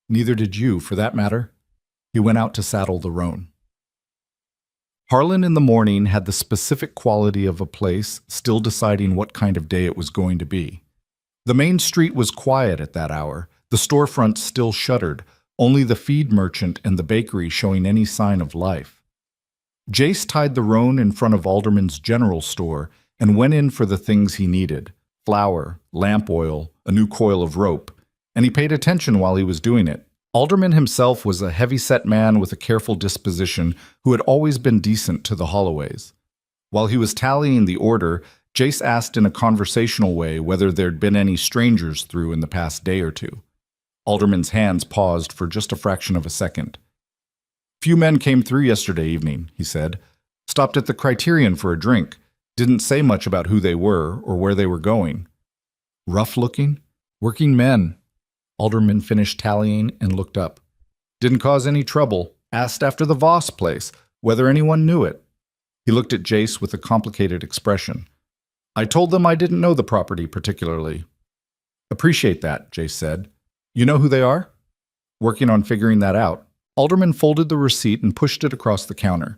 Neither did you, for that matter. He went out to saddle the roan. Harlan in the morning had the specific quality of a place still deciding what kind of day it was going to be. The main street was quiet at that hour, the storefronts still shuttered, only the feed merchant and the bakery showing any sign of life. Jace tied the roan in front of Alderman's general store and went in for the things he needed, flour, lamp oil, a new coil of rope, and he paid attention while he was doing it. Alderman himself was a heavy-set man with a careful disposition who had always been decent to the Holloways. While he was tallying the order, Jace asked in a conversational way whether there'd been any strangers through in the past day or two. Alderman's hands paused for just a fraction of a second. "Few men came through yesterday evening," he said. "Stopped at the Criterion for a drink. Didn't say much about who they were or where they were going." "Rough-looking? Working men." Alderman finished tallying and looked up. "Didn't cause any trouble. Asked after the Voss place, whether anyone knew it." He looked at Jace with a complicated expression. "I told them I didn't know the property particularly." "Appreciate that," Jace said. "You know who they are?" "Working on figuring that out." Alderman folded the receipt and pushed it across the counter.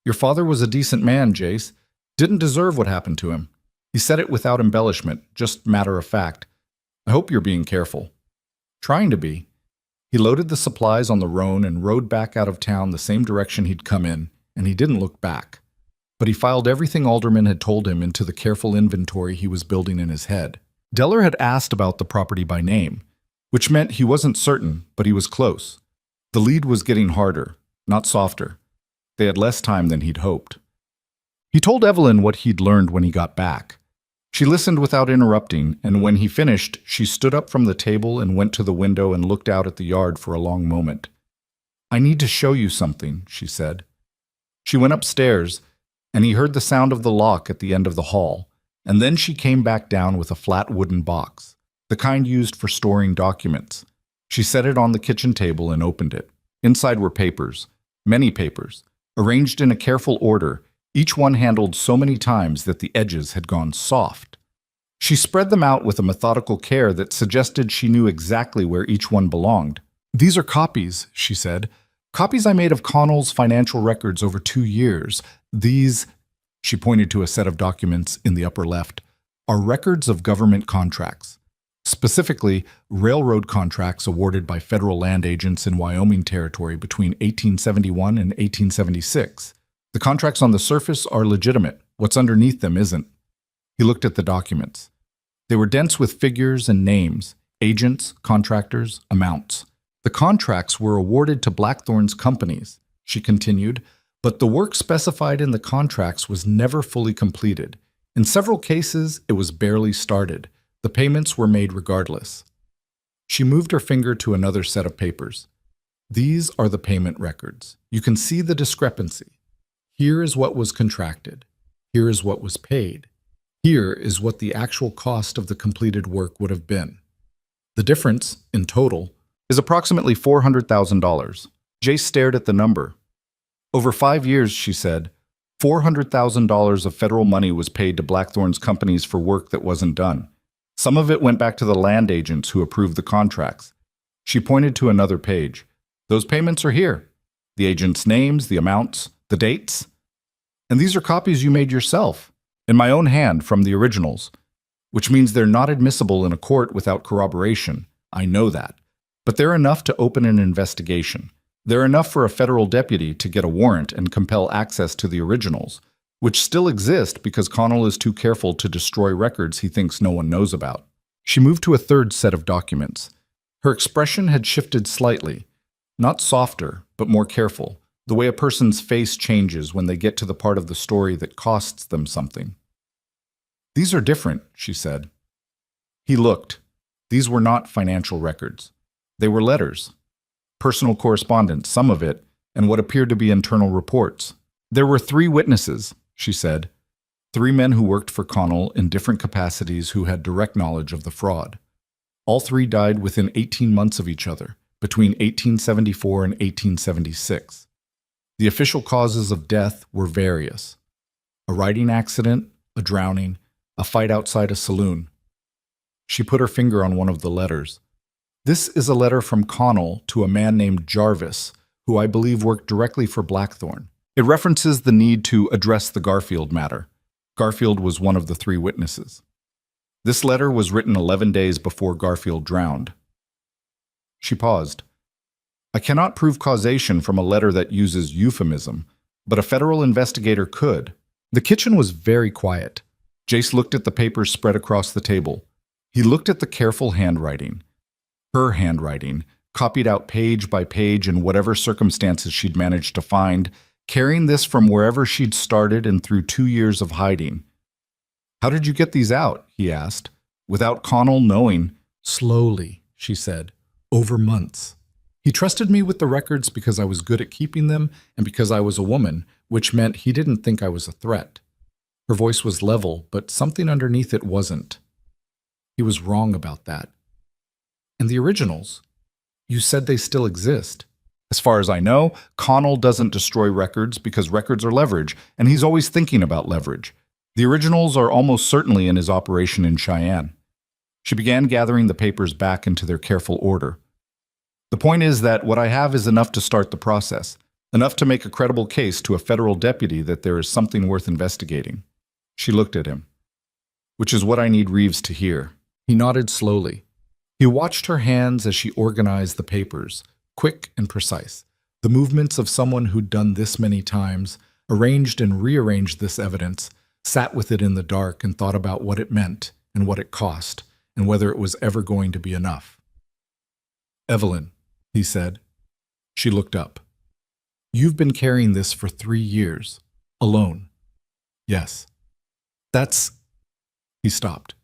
"Your father was a decent man, Jace. Didn't deserve what happened to him." He said it without embellishment, just matter of fact. "I hope you're being careful." "Trying to be." He loaded the supplies on the roan and rode back out of town the same direction he'd come in, and he didn't look back. But he filed everything Alderman had told him into the careful inventory he was building in his head. Deller had asked about the property by name, which meant he wasn't certain, but he was close. The lead was getting harder, not softer. They had less time than he'd hoped. He told Evelyn what he'd learned when he got back. She listened without interrupting, and when he finished, she stood up from the table and went to the window and looked out at the yard for a long moment. "I need to show you something," she said. She went upstairs, and he heard the sound of the lock at the end of the hall, and then she came back down with a flat wooden box, the kind used for storing documents. She set it on the kitchen table and opened it. Inside were papers, many papers, arranged in a careful order, each one handled so many times that the edges had gone soft. She spread them out with a methodical care that suggested she knew exactly where each one belonged. "These are copies," she said. "Copies I made of Connell's financial records over 2 years. These," she pointed to a set of documents in the upper left, "are records of government contracts. Specifically, railroad contracts awarded by federal land agents in Wyoming Territory between 1871 and 1876. The contracts on the surface are legitimate. What's underneath them isn't." He looked at the documents. They were dense with figures and names, agents, contractors, amounts. "The contracts were awarded to Blackthorn's companies," she continued, "but the work specified in the contracts was never fully completed. In several cases, it was barely started. The payments were made regardless." She moved her finger to another set of papers. "These are the payment records. You can see the discrepancy. Here is what was contracted. Here is what was paid. Here is what the actual cost of the completed work would have been. The difference, in total, is approximately $400,000. Jace stared at the number. "Over 5 years," she said, $400,000 of federal money was paid to Blackthorn's companies for work that wasn't done. Some of it went back to the land agents who approved the contracts." She pointed to another page. "Those payments are here. The agents' names, the amounts, the dates. And these are copies you made yourself, in my own hand from the originals, which means they're not admissible in a court without corroboration. I know that. But they're enough to open an investigation. They're enough for a federal deputy to get a warrant and compel access to the originals, which still exist because Connell is too careful to destroy records he thinks no one knows about." She moved to a third set of documents. Her expression had shifted slightly, not softer, but more careful, the way a person's face changes when they get to the part of the story that costs them something. "These are different," she said. He looked. These were not financial records. They were letters. Personal correspondence, some of it, and what appeared to be internal reports. "There were 3 witnesses," she said. 3 men who worked for Connell in different capacities who had direct knowledge of the fraud. All 3 died within 18 months of each other, between 1874 and 1876. The official causes of death were various. A riding accident, a drowning, a fight outside a saloon. She put her finger on one of the letters. "This is a letter from Connell to a man named Jarvis, who I believe worked directly for Blackthorn. It references the need to address the Garfield matter. Garfield was one of the 3 witnesses. This letter was written 11 days before Garfield drowned." She paused. "I cannot prove causation from a letter that uses euphemism, but a federal investigator could." The kitchen was very quiet. Jace looked at the papers spread across the table. He looked at the careful handwriting. Her handwriting, copied out page by page in whatever circumstances she'd managed to find, carrying this from wherever she'd started and through 2 years of hiding. "How did you get these out?" he asked, without Connell knowing. "Slowly," she said, "over months. He trusted me with the records because I was good at keeping them and because I was a woman, which meant he didn't think I was a threat." Her voice was level, but something underneath it wasn't. He was wrong about that. "And the originals? You said they still exist." "As far as I know, Connell doesn't destroy records because records are leverage, and he's always thinking about leverage. The originals are almost certainly in his operation in Cheyenne." She began gathering the papers back into their careful order. "The point is that what I have is enough to start the process, enough to make a credible case to a federal deputy that there is something worth investigating." She looked at him. "Which is what I need Reeves to hear." He nodded slowly. He watched her hands as she organized the papers, quick and precise, the movements of someone who'd done this many times, arranged and rearranged this evidence, sat with it in the dark and thought about what it meant and what it cost and whether it was ever going to be enough. "Evelyn," he said. She looked up. "You've been carrying this for 3 years, alone." "Yes." "That's—" He stopped.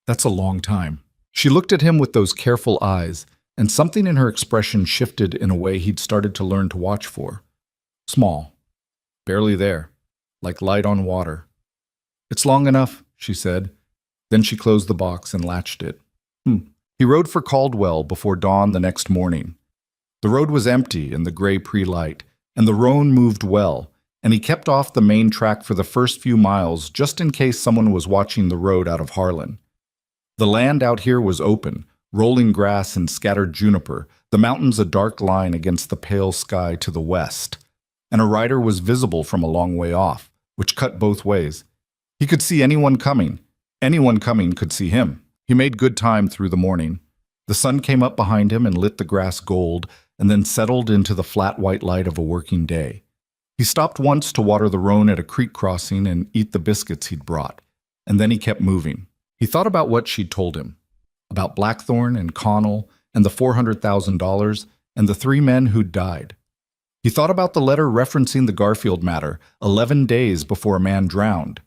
"That's a long time." She looked at him with those careful eyes, and something in her expression shifted in a way he'd started to learn to watch for. Small. Barely there. Like light on water. "It's long enough," she said. Then she closed the box and latched it. He rode for Caldwell before dawn the next morning. The road was empty in the gray pre-light, and the roan moved well, and he kept off the main track for the first few miles just in case someone was watching the road out of Harlan. The land out here was open, rolling grass and scattered juniper, the mountains a dark line against the pale sky to the west. And a rider was visible from a long way off, which cut both ways. He could see anyone coming. Anyone coming could see him. He made good time through the morning. The sun came up behind him and lit the grass gold, and then settled into the flat white light of a working day. He stopped once to water the roan at a creek crossing and eat the biscuits he'd brought, and then he kept moving. He thought about what she'd told him, about Blackthorne and Connell and the $400,000 and the 3 men who'd died. He thought about the letter referencing the Garfield matter 11 days before a man drowned.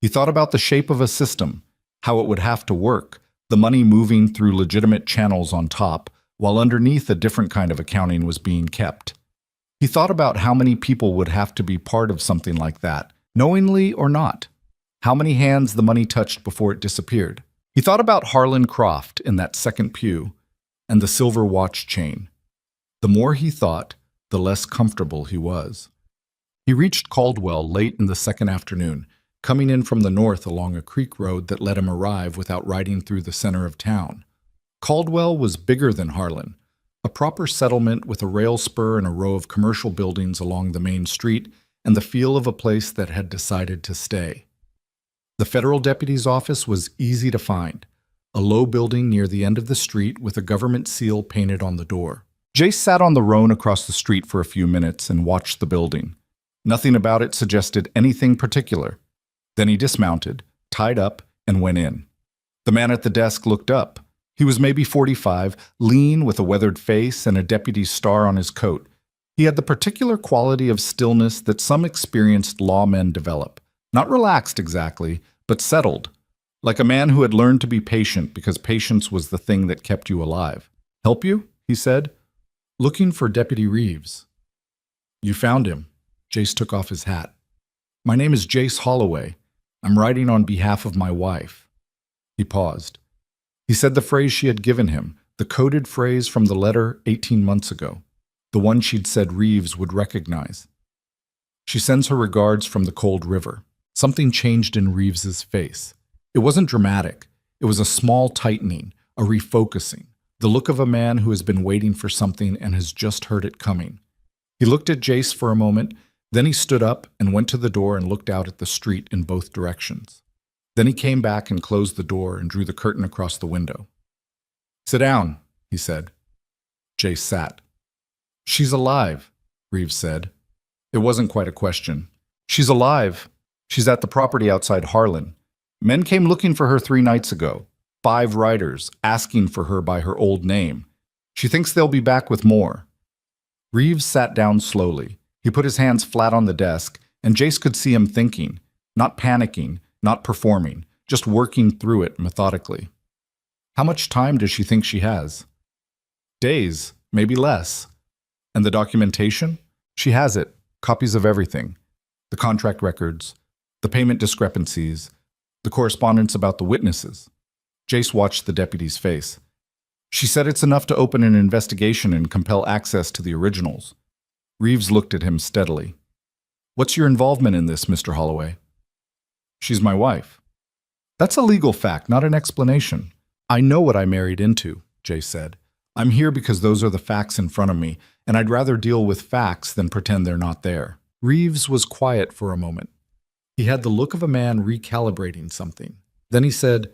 He thought about the shape of a system, how it would have to work, the money moving through legitimate channels on top, while underneath a different kind of accounting was being kept. He thought about how many people would have to be part of something like that, knowingly or not. How many hands the money touched before it disappeared. He thought about Harlan Croft in that second pew, and the silver watch chain. The more he thought, the less comfortable he was. He reached Caldwell late in the second afternoon, coming in from the north along a creek road that let him arrive without riding through the center of town. Caldwell was bigger than Harlan, a proper settlement with a rail spur and a row of commercial buildings along the main street and the feel of a place that had decided to stay. The federal deputy's office was easy to find, a low building near the end of the street with a government seal painted on the door. Jace sat on the roan across the street for a few minutes and watched the building. Nothing about it suggested anything particular. Then he dismounted, tied up, and went in. The man at the desk looked up. He was maybe 45, lean with a weathered face and a deputy's star on his coat. He had the particular quality of stillness that some experienced lawmen develop. Not relaxed exactly, but settled. Like a man who had learned to be patient because patience was the thing that kept you alive. "Help you?" he said. "Looking for Deputy Reeves." "You found him." Jace took off his hat. "My name is Jace Holloway. I'm writing on behalf of my wife." He paused. He said the phrase she had given him, the coded phrase from the letter 18 months ago, the one she'd said Reeves would recognize. "She sends her regards from the cold river." Something changed in Reeves's face. It wasn't dramatic. It was a small tightening, a refocusing, the look of a man who has been waiting for something and has just heard it coming. He looked at Jace for a moment, then he stood up and went to the door and looked out at the street in both directions. Then he came back and closed the door and drew the curtain across the window. "Sit down," he said. Jace sat. "She's alive," Reeves said. It wasn't quite a question. "She's alive. She's at the property outside Harlan. Men came looking for her 3 nights ago. 5 riders, asking for her by her old name. She thinks they'll be back with more. Reeves sat down slowly. He put his hands flat on the desk, and Jace could see him thinking, not panicking, not performing, just working through it methodically. How much time does she think she has? Days, maybe less. And the documentation? She has it, copies of everything. The contract records, the payment discrepancies, the correspondence about the witnesses. Jace watched the deputy's face. She said it's enough to open an investigation and compel access to the originals. Reeves looked at him steadily. What's your involvement in this, Mr. Holloway? She's my wife. That's a legal fact, not an explanation. I know what I married into, Jace said. I'm here because those are the facts in front of me, and I'd rather deal with facts than pretend they're not there. Reeves was quiet for a moment. He had the look of a man recalibrating something. Then he said,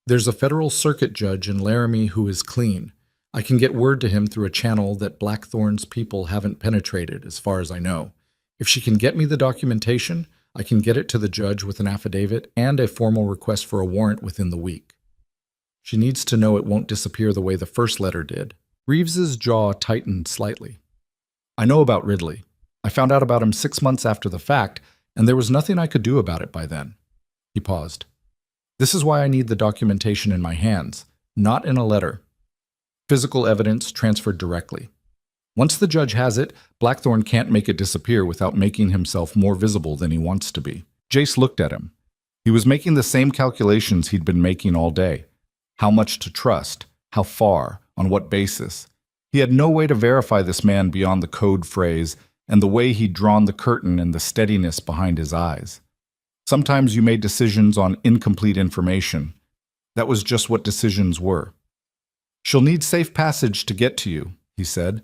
There's a federal circuit judge in Laramie who is clean. I can get word to him through a channel that Blackthorn's people haven't penetrated, as far as I know. If she can get me the documentation, I can get it to the judge with an affidavit and a formal request for a warrant within the week. She needs to know it won't disappear the way the first letter did. Reeves's jaw tightened slightly. I know about Ridley. I found out about him 6 months after the fact, and there was nothing I could do about it by then. He paused. This is why I need the documentation in my hands, not in a letter. Physical evidence transferred directly. Once the judge has it, Blackthorn can't make it disappear without making himself more visible than he wants to be. Jace looked at him. He was making the same calculations he'd been making all day. How much to trust? How far? On what basis? He had no way to verify this man beyond the code phrase and the way he'd drawn the curtain and the steadiness behind his eyes. Sometimes you made decisions on incomplete information. That was just what decisions were. She'll need safe passage to get to you, he said,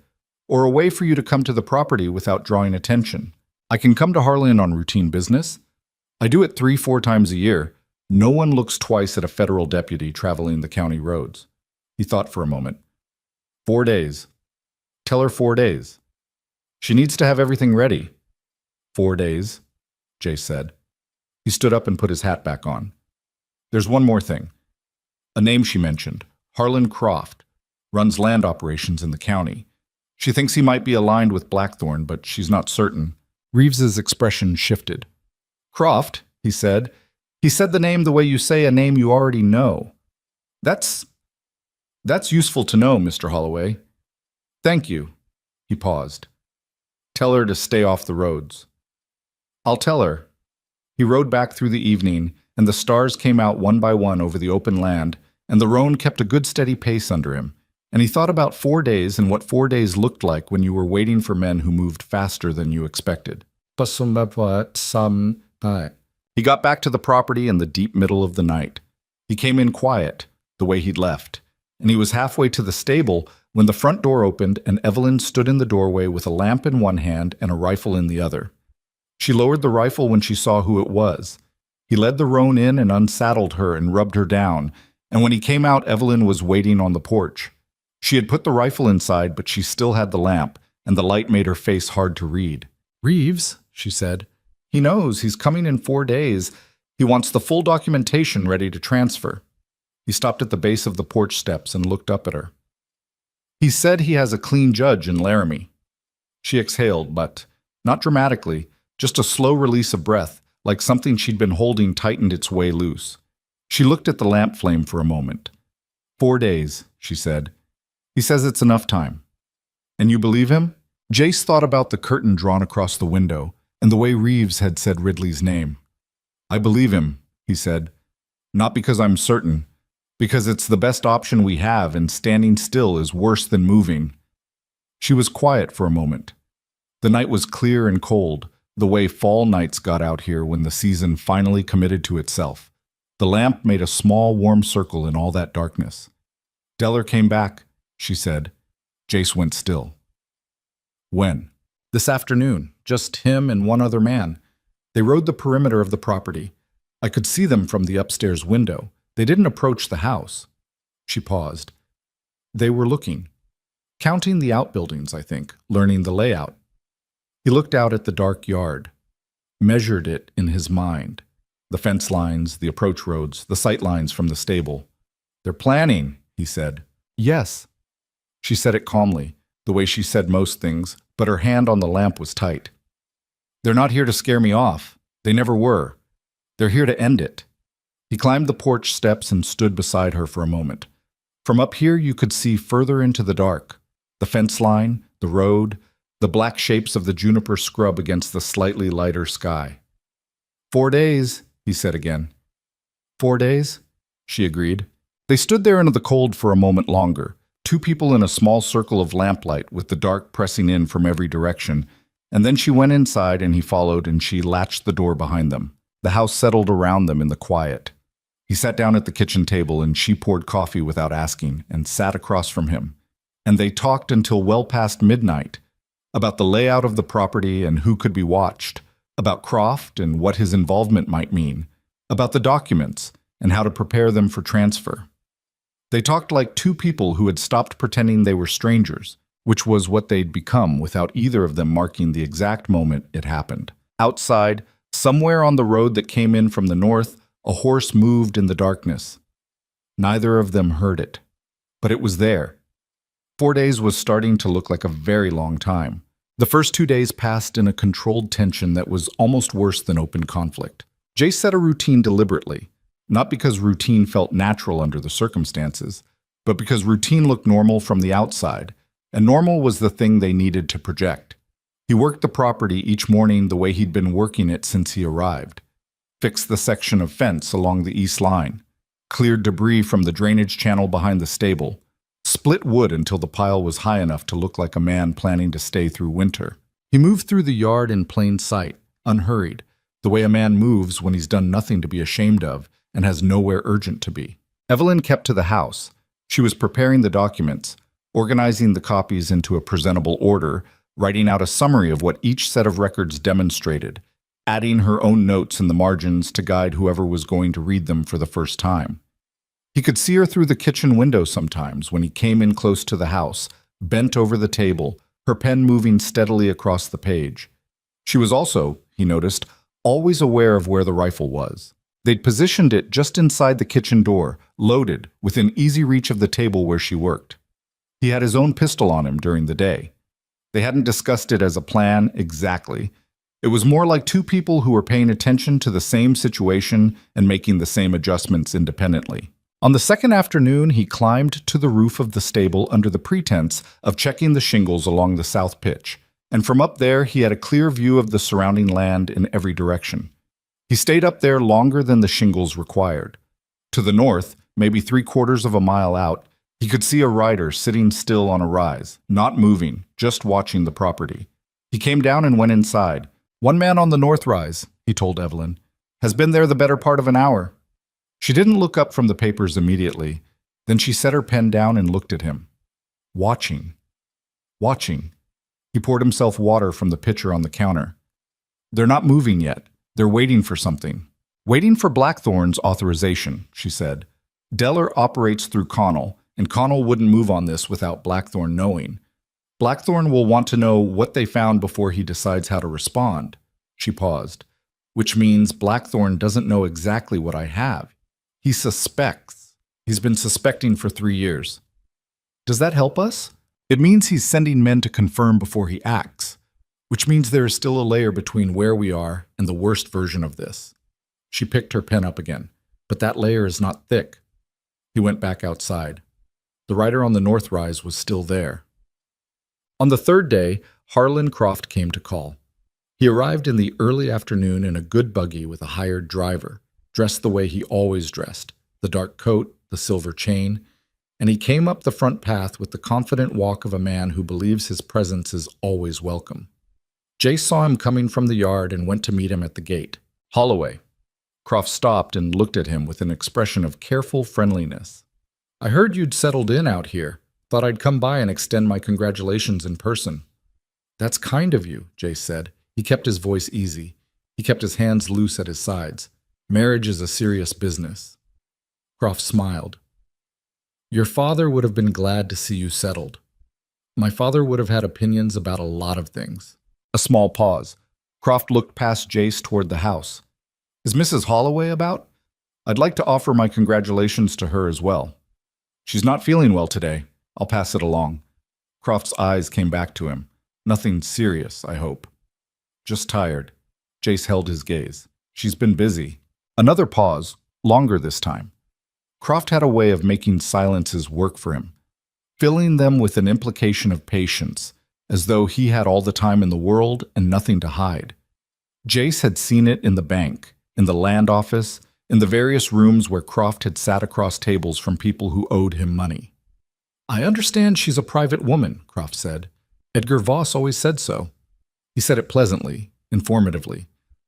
or a way for you to come to the property without drawing attention. I can come to Harlan on routine business. I do it 3-4 times a year. No one looks twice at a federal deputy traveling the county roads. He thought for a moment. 4 days. Tell her 4 days. She needs to have everything ready. 4 days, Jace said. He stood up and put his hat back on. There's one more thing. A name she mentioned, Harlan Croft, runs land operations in the county. She thinks he might be aligned with Blackthorn, but she's not certain. Reeves's expression shifted. Croft, he said. He said the name the way you say a name you already know. That's useful to know, Mr. Holloway. Thank you. He paused. Tell her to stay off the roads. I'll tell her. He rode back through the evening, and the stars came out one by one over the open land, and the roan kept a good steady pace under him. And he thought about 4 days and what 4 days looked like when you were waiting for men who moved faster than you expected. He got back to the property in the deep middle of the night. He came in quiet, the way he'd left, and he was halfway to the stable when the front door opened and Evelyn stood in the doorway with a lamp in one hand and a rifle in the other. She lowered the rifle when she saw who it was. He led the roan in and unsaddled her and rubbed her down, and when he came out, Evelyn was waiting on the porch. She had put the rifle inside, but she still had the lamp, and the light made her face hard to read. Reeves, she said. He knows he's coming in 4 days. He wants the full documentation ready to transfer. He stopped at the base of the porch steps and looked up at her. He said he has a clean judge in Laramie. She exhaled, but not dramatically, just a slow release of breath, like something she'd been holding tightened its way loose. She looked at the lamp flame for a moment. 4 days, she said. He says it's enough time. And you believe him? Jace thought about the curtain drawn across the window and the way Reeves had said Ridley's name. I believe him, he said. Not because I'm certain, because it's the best option we have and standing still is worse than moving. She was quiet for a moment. The night was clear and cold, the way fall nights got out here when the season finally committed to itself. The lamp made a small, warm circle in all that darkness. Deller came back, she said. Jace went still. When? This afternoon, just him and one other man. They rode the perimeter of the property. I could see them from the upstairs window. They didn't approach the house. She paused. They were looking. Counting the outbuildings, I think, learning the layout. He looked out at the dark yard, measured it in his mind. The fence lines, the approach roads, the sight lines from the stable. They're planning, he said. Yes. She said it calmly, the way she said most things, but her hand on the lamp was tight. "They're not here to scare me off. They never were. They're here to end it." He climbed the porch steps and stood beside her for a moment. From up here you could see further into the dark. The fence line, the road, the black shapes of the juniper scrub against the slightly lighter sky. 4 days, he said again. 4 days, she agreed. They stood there in the cold for a moment longer, two people in a small circle of lamplight with the dark pressing in from every direction, and then she went inside and he followed and she latched the door behind them. The house settled around them in the quiet. He sat down at the kitchen table and she poured coffee without asking and sat across from him. And they talked until well past midnight about the layout of the property and who could be watched, about Croft and what his involvement might mean, about the documents and how to prepare them for transfer. They talked like two people who had stopped pretending they were strangers, which was what they'd become without either of them marking the exact moment it happened. Outside, somewhere on the road that came in from the north, a horse moved in the darkness. Neither of them heard it, but it was there. 4 days was starting to look like a very long time. The first 2 days passed in a controlled tension that was almost worse than open conflict. Jace set a routine deliberately, not because routine felt natural under the circumstances, but because routine looked normal from the outside, and normal was the thing they needed to project. He worked the property each morning the way he'd been working it since he arrived. Fixed the section of fence along the east line, cleared debris from the drainage channel behind the stable, split wood until the pile was high enough to look like a man planning to stay through winter. He moved through the yard in plain sight, unhurried, the way a man moves when he's done nothing to be ashamed of and has nowhere urgent to be. Evelyn kept to the house. She was preparing the documents, organizing the copies into a presentable order, writing out a summary of what each set of records demonstrated, adding her own notes in the margins to guide whoever was going to read them for the first time. He could see her through the kitchen window sometimes when he came in close to the house, bent over the table, her pen moving steadily across the page. She was also, he noticed, always aware of where the rifle was. They'd positioned it just inside the kitchen door, loaded, within easy reach of the table where she worked. He had his own pistol on him during the day. They hadn't discussed it as a plan exactly. It was more like two people who were paying attention to the same situation and making the same adjustments independently. On the second afternoon, he climbed to the roof of the stable under the pretense of checking the shingles along the south pitch, and from up there he had a clear view of the surrounding land in every direction. He stayed up there longer than the shingles required. To the north, maybe 3/4 of a mile out, he could see a rider sitting still on a rise, not moving, just watching the property. He came down and went inside. "One man on the north rise," he told Evelyn, "has been there the better part of an hour." She didn't look up from the papers immediately. Then she set her pen down and looked at him. Watching. Watching. He poured himself water from the pitcher on the counter. "They're not moving yet. They're waiting for something." "Waiting for Blackthorn's authorization," she said. "Deller operates through Connell, and Connell wouldn't move on this without Blackthorn knowing. Blackthorn will want to know what they found before he decides how to respond." She paused. "Which means Blackthorn doesn't know exactly what I have. He suspects. He's been suspecting for 3 years. Does that help us? It means he's sending men to confirm before he acts, which means there is still a layer between where we are and the worst version of this." She picked her pen up again. "But that layer is not thick." He went back outside. The rider on the north rise was still there. On the third day, Harlan Croft came to call. He arrived in the early afternoon in a good buggy with a hired driver, dressed the way he always dressed, the dark coat, the silver chain, and he came up the front path with the confident walk of a man who believes his presence is always welcome. Jace saw him coming from the yard and went to meet him at the gate. "Holloway." Croft stopped and looked at him with an expression of careful friendliness. "I heard you'd settled in out here. Thought I'd come by and extend my congratulations in person." "That's kind of you," Jace said. He kept his voice easy. He kept his hands loose at his sides. "Marriage is a serious business." Croft smiled. "Your father would have been glad to see you settled. My father would have had opinions about a lot of things." A small pause. Croft looked past Jace toward the house. "Is Mrs. Holloway about? I'd like to offer my congratulations to her as well. She's not feeling well today. I'll pass it along. Croft's eyes came back to him. Nothing serious, I hope. Just tired. Jace held his gaze. She's been busy. Another pause, longer this time. Croft had a way of making silences work for him, filling them with an implication of patience, as though he had all the time in the world and nothing to hide. Jace had seen it in the bank, in the land office, in the various rooms where Croft had sat across tables from people who owed him money. I understand she's a private woman, Croft said. Edgar Voss always said so. He said it pleasantly, informatively,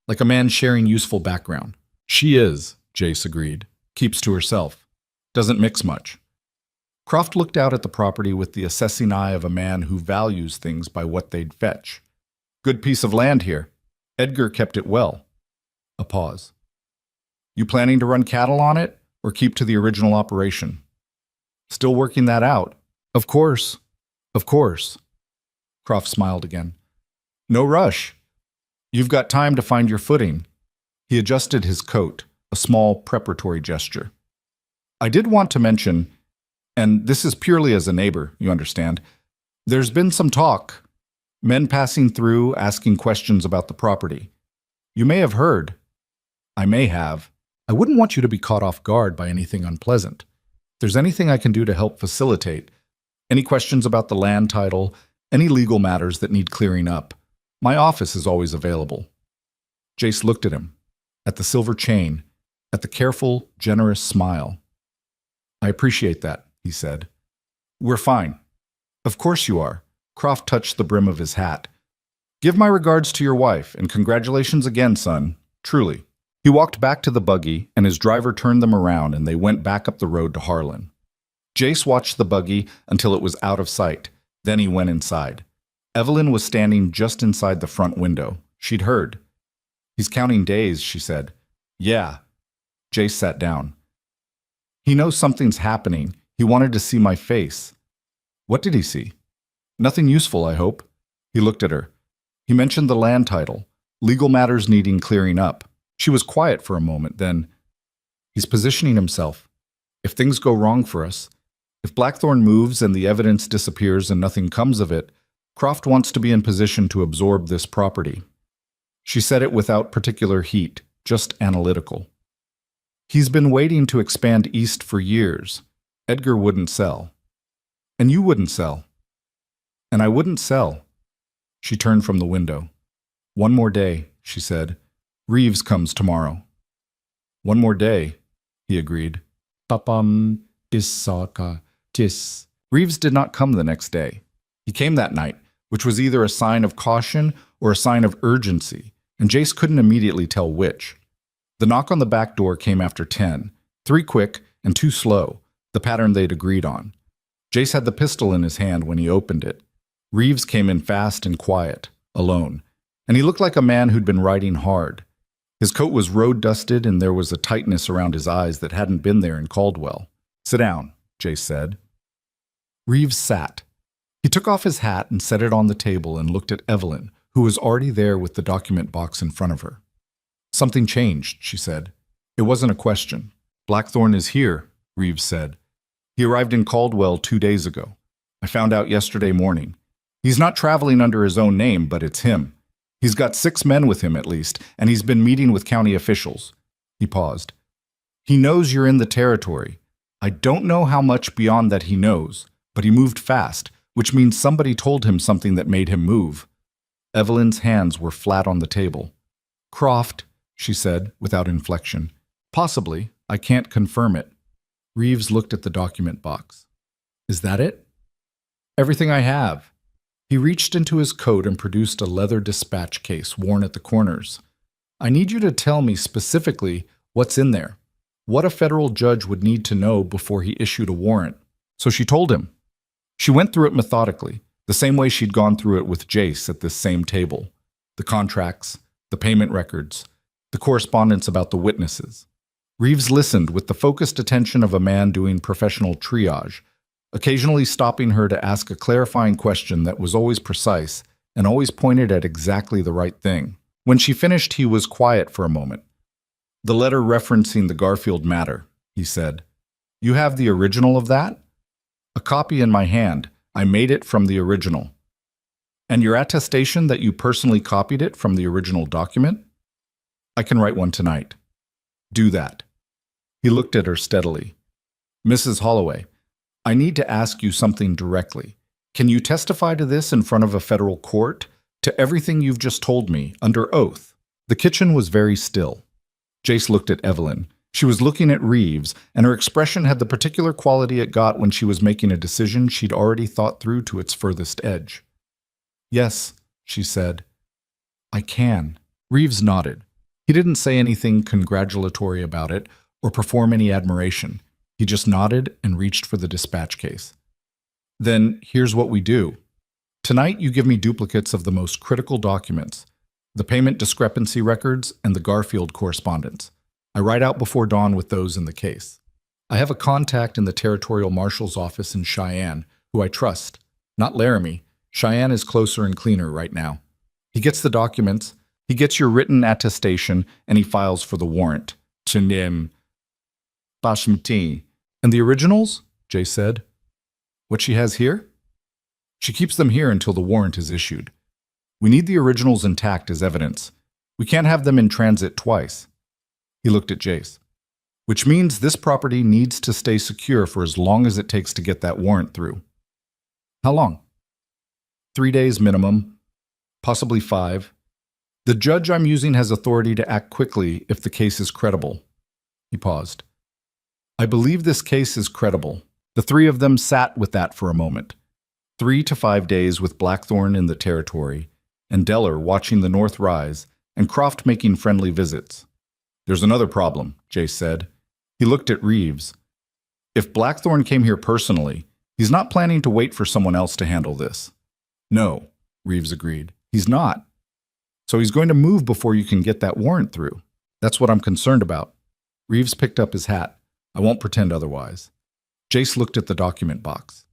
like a man sharing useful background. She is, Jace agreed. Keeps to herself. Doesn't mix much. Croft looked out at the property with the assessing eye of a man who values things by what they'd fetch. Good piece of land here. Edgar kept it well. A pause. You planning to run cattle on it, or keep to the original operation? Still working that out. Of course. Of course. Croft smiled again. No rush. You've got time to find your footing. He adjusted his coat, a small preparatory gesture. I did want to mention, and this is purely as a neighbor, you understand, there's been some talk. Men passing through, asking questions about the property. You may have heard. I may have. I wouldn't want you to be caught off guard by anything unpleasant. If there's anything I can do to help facilitate, any questions about the land title, any legal matters that need clearing up, my office is always available. Jace looked at him, at the silver chain, at the careful, generous smile. I appreciate that, he said. We're fine. Of course you are. Croft touched the brim of his hat. Give my regards to your wife, and congratulations again, son. Truly. He walked back to the buggy, and his driver turned them around, and they went back up the road to Harlan. Jace watched the buggy until it was out of sight. Then he went inside. Evelyn was standing just inside the front window. She'd heard. He's counting days, she said. Yeah. Jace sat down. He knows something's happening. He wanted to see my face. What did he see? Nothing useful, I hope. He looked at her. He mentioned the land title, legal matters needing clearing up. She was quiet for a moment, then, he's positioning himself. If things go wrong for us, if Blackthorn moves and the evidence disappears and nothing comes of it, Croft wants to be in position to absorb this property. She said it without particular heat, just analytical. He's been waiting to expand east for years. Edgar wouldn't sell. And you wouldn't sell. And I wouldn't sell. She turned from the window. One more day, she said. Reeves comes tomorrow. One more day, he agreed. Papam disaka tis. Reeves did not come the next day. He came that night, which was either a sign of caution or a sign of urgency, and Jace couldn't immediately tell which. The knock on the back door came after 10, 3 quick and 2 slow, the pattern they'd agreed on. Jace had the pistol in his hand when he opened it. Reeves came in fast and quiet, alone, and he looked like a man who'd been riding hard. His coat was road-dusted, and there was a tightness around his eyes that hadn't been there in Caldwell. Sit down, Jace said. Reeves sat. He took off his hat and set it on the table and looked at Evelyn, who was already there with the document box in front of her. Something changed, she said. It wasn't a question. Blackthorn is here, Reeves said. He arrived in Caldwell 2 days ago. I found out yesterday morning. He's not traveling under his own name, but it's him. He's got 6 men with him at least, and he's been meeting with county officials. He paused. He knows you're in the territory. I don't know how much beyond that he knows, but he moved fast, which means somebody told him something that made him move. Evelyn's hands were flat on the table. Croft, she said, without inflection. Possibly. I can't confirm it. Reeves looked at the document box. Is that it? Everything I have. He reached into his coat and produced a leather dispatch case worn at the corners. I need you to tell me specifically what's in there, what a federal judge would need to know before he issued a warrant. So she told him. She went through it methodically, the same way she'd gone through it with Jace at this same table. The contracts, the payment records, the correspondence about the witnesses. Reeves listened with the focused attention of a man doing professional triage, occasionally stopping her to ask a clarifying question that was always precise and always pointed at exactly the right thing. When she finished, he was quiet for a moment. The letter referencing the Garfield matter, he said. You have the original of that? A copy in my hand. I made it from the original. And your attestation that you personally copied it from the original document? I can write one tonight. Do that. He looked at her steadily. Mrs. Holloway, I need to ask you something directly. Can you testify to this in front of a federal court? To everything you've just told me, under oath? The kitchen was very still. Jace looked at Evelyn. She was looking at Reeves, and her expression had the particular quality it got when she was making a decision she'd already thought through to its furthest edge. Yes, she said. I can. Reeves nodded. He didn't say anything congratulatory about it or perform any admiration. He just nodded and reached for the dispatch case. Then here's what we do. Tonight you give me duplicates of the most critical documents, the payment discrepancy records and the Garfield correspondence. I ride out before dawn with those in the case. I have a contact in the Territorial Marshal's office in Cheyenne, who I trust. Not Laramie. Cheyenne is closer and cleaner right now. He gets the documents, he gets your written attestation, and he files for the warrant. Chinim Bashmati. And the originals? Jay said. What she has here? She keeps them here until the warrant is issued. We need the originals intact as evidence. We can't have them in transit twice. He looked at Jace. Which means this property needs to stay secure for as long as it takes to get that warrant through. How long? 3 days minimum, possibly 5. The judge I'm using has authority to act quickly if the case is credible. He paused. I believe this case is credible. The three of them sat with that for a moment. 3 to 5 days with Blackthorn in the territory, and Deller watching the north rise, and Croft making friendly visits. There's another problem, Jace said. He looked at Reeves. If Blackthorn came here personally, he's not planning to wait for someone else to handle this. No, Reeves agreed. He's not. So he's going to move before you can get that warrant through. That's what I'm concerned about. Reeves picked up his hat. I won't pretend otherwise. Jace looked at the document box.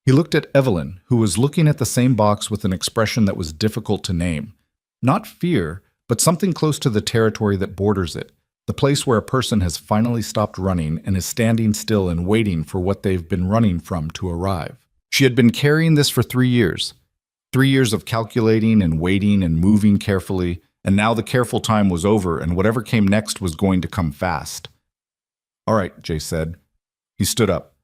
He looked at Evelyn, who was looking at the same box with an expression that was difficult to name. Not fear, but something close to the territory that borders it, the place where a person has finally stopped running and is standing still and waiting for what they've been running from to arrive. She had been carrying this for 3 years. 3 years of calculating and waiting and moving carefully, and now the careful time was over and whatever came next was going to come fast. All right, Jay said. He stood up.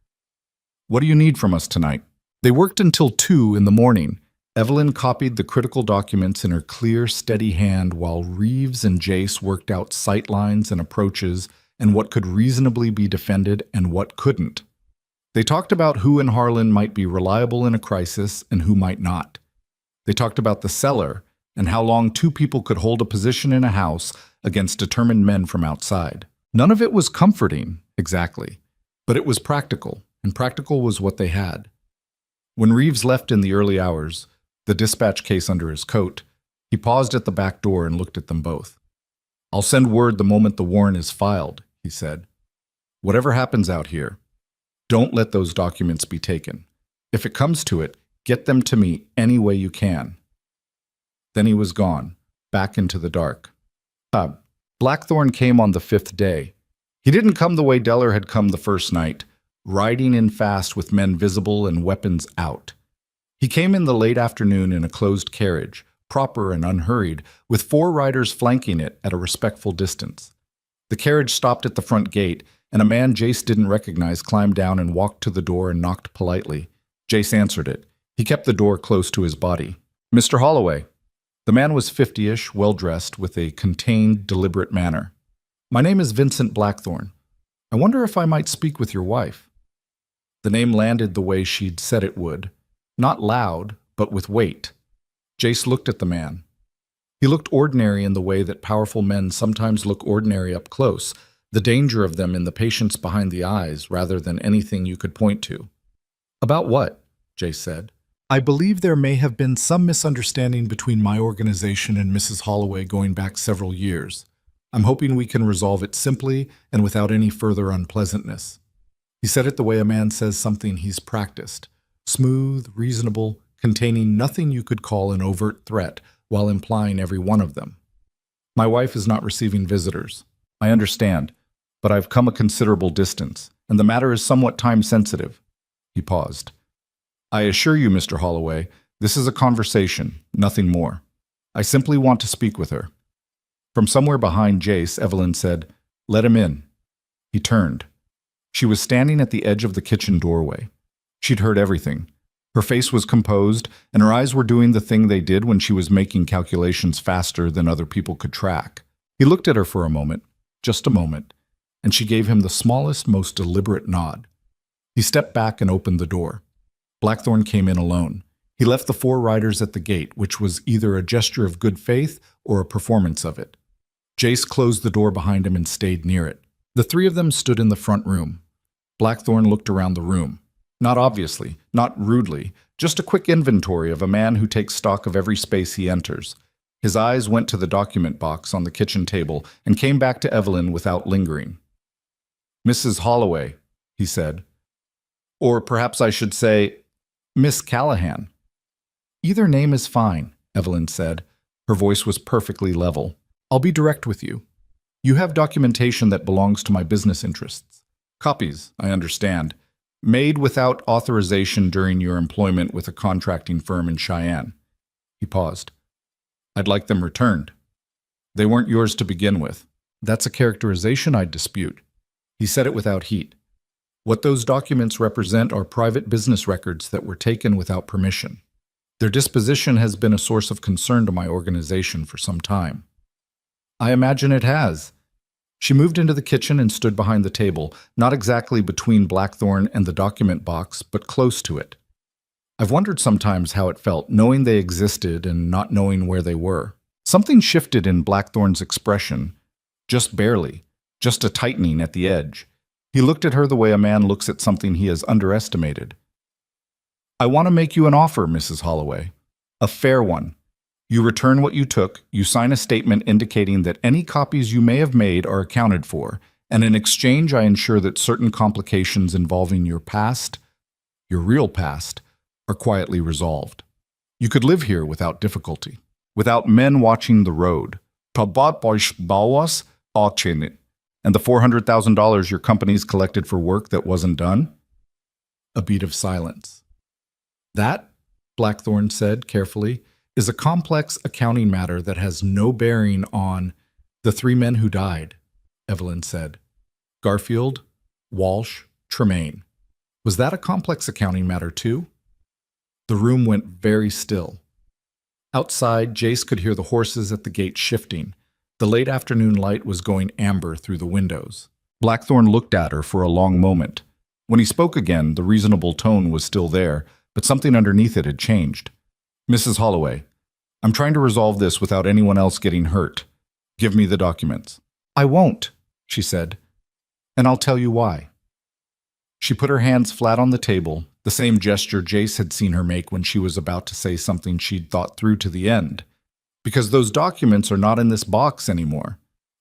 What do you need from us tonight? They worked until 2 in the morning. Evelyn copied the critical documents in her clear, steady hand while Reeves and Jace worked out sightlines and approaches and what could reasonably be defended and what couldn't. They talked about who in Harlan might be reliable in a crisis and who might not. They talked about the cellar and how long 2 people could hold a position in a house against determined men from outside. None of it was comforting, exactly, but it was practical, and practical was what they had. When Reeves left in the early hours, the dispatch case under his coat, he paused at the back door and looked at them both. I'll send word the moment the warrant is filed, he said. Whatever happens out here, don't let those documents be taken. If it comes to it, get them to me any way you can. Then he was gone, back into the dark. Blackthorn came on the 5th day. He didn't come the way Deller had come the first night, riding in fast with men visible and weapons out. He came in the late afternoon in a closed carriage, proper and unhurried, with 4 riders flanking it at a respectful distance. The carriage stopped at the front gate, and a man Jace didn't recognize climbed down and walked to the door and knocked politely. Jace answered it. He kept the door close to his body. Mr. Holloway. The man was 50-ish, well-dressed, with a contained, deliberate manner. My name is Vincent Blackthorn. I wonder if I might speak with your wife. The name landed the way she'd said it would. Not loud, but with weight. Jace looked at the man. He looked ordinary in the way that powerful men sometimes look ordinary up close, the danger of them in the patience behind the eyes rather than anything you could point to. About what? Jace said. I believe there may have been some misunderstanding between my organization and Mrs. Holloway going back several years. I'm hoping we can resolve it simply and without any further unpleasantness. He said it the way a man says something he's practiced. Smooth, reasonable, containing nothing you could call an overt threat, while implying every one of them. My wife is not receiving visitors. I understand, but I've come a considerable distance, and the matter is somewhat time-sensitive. He paused. I assure you, Mr. Holloway, this is a conversation, nothing more. I simply want to speak with her. From somewhere behind Jace, Evelyn said, "Let him in." He turned. She was standing at the edge of the kitchen doorway. She'd heard everything. Her face was composed, and her eyes were doing the thing they did when she was making calculations faster than other people could track. He looked at her for a moment, just a moment, and she gave him the smallest, most deliberate nod. He stepped back and opened the door. Blackthorn came in alone. He left the 4 riders at the gate, which was either a gesture of good faith or a performance of it. Jace closed the door behind him and stayed near it. The 3 of them stood in the front room. Blackthorn looked around the room. Not obviously, not rudely, just a quick inventory of a man who takes stock of every space he enters. His eyes went to the document box on the kitchen table and came back to Evelyn without lingering. "Mrs. Holloway," he said. "Or perhaps I should say, Miss Callahan." "Either name is fine," Evelyn said. Her voice was perfectly level. "I'll be direct with you. You have documentation that belongs to my business interests. Copies, I understand, made without authorization during your employment with a contracting firm in Cheyenne." He paused. "I'd like them returned. They weren't yours to begin with." "That's a characterization I'd dispute." He said it without heat. "What those documents represent are private business records that were taken without permission. Their disposition has been a source of concern to my organization for some time." "I imagine it has." She moved into the kitchen and stood behind the table, not exactly between Blackthorn and the document box, but close to it. "I've wondered sometimes how it felt, knowing they existed and not knowing where they were." Something shifted in Blackthorn's expression, just barely, just a tightening at the edge. He looked at her the way a man looks at something he has underestimated. "I want to make you an offer, Mrs. Holloway. A fair one. You return what you took, you sign a statement indicating that any copies you may have made are accounted for, and in exchange I ensure that certain complications involving your past, your real past, are quietly resolved. You could live here without difficulty, without men watching the road. And the $400,000 your companies collected for work that wasn't done?" A beat of silence. "That," Blackthorn said carefully, "is a complex accounting matter that has no bearing on the 3 men who died," Evelyn said. "Garfield, Walsh, Tremaine. Was that a complex accounting matter too?" The room went very still. Outside, Jace could hear the horses at the gate shifting. The late afternoon light was going amber through the windows. Blackthorn looked at her for a long moment. When he spoke again, the reasonable tone was still there, but something underneath it had changed. "Mrs. Holloway, I'm trying to resolve this without anyone else getting hurt. Give me the documents." "I won't," she said, "and I'll tell you why." She put her hands flat on the table, the same gesture Jace had seen her make when she was about to say something she'd thought through to the end. "Because those documents are not in this box anymore.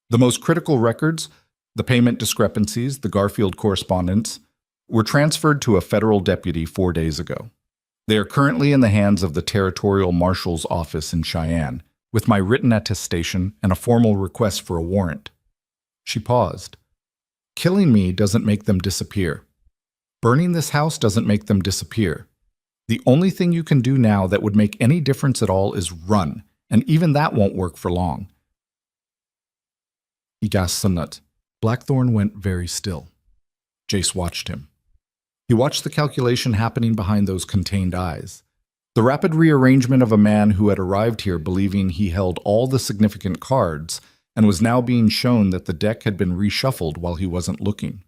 The most critical records, the payment discrepancies, the Garfield correspondence, were transferred to a federal deputy 4 days ago. They are currently in the hands of the Territorial Marshal's office in Cheyenne, with my written attestation and a formal request for a warrant." She paused. "Killing me doesn't make them disappear. Burning this house doesn't make them disappear. The only thing you can do now that would make any difference at all is run, and even that won't work for long." He gasped some nut. Blackthorn went very still. Jace watched him. He watched the calculation happening behind those contained eyes. The rapid rearrangement of a man who had arrived here believing he held all the significant cards and was now being shown that the deck had been reshuffled while he wasn't looking.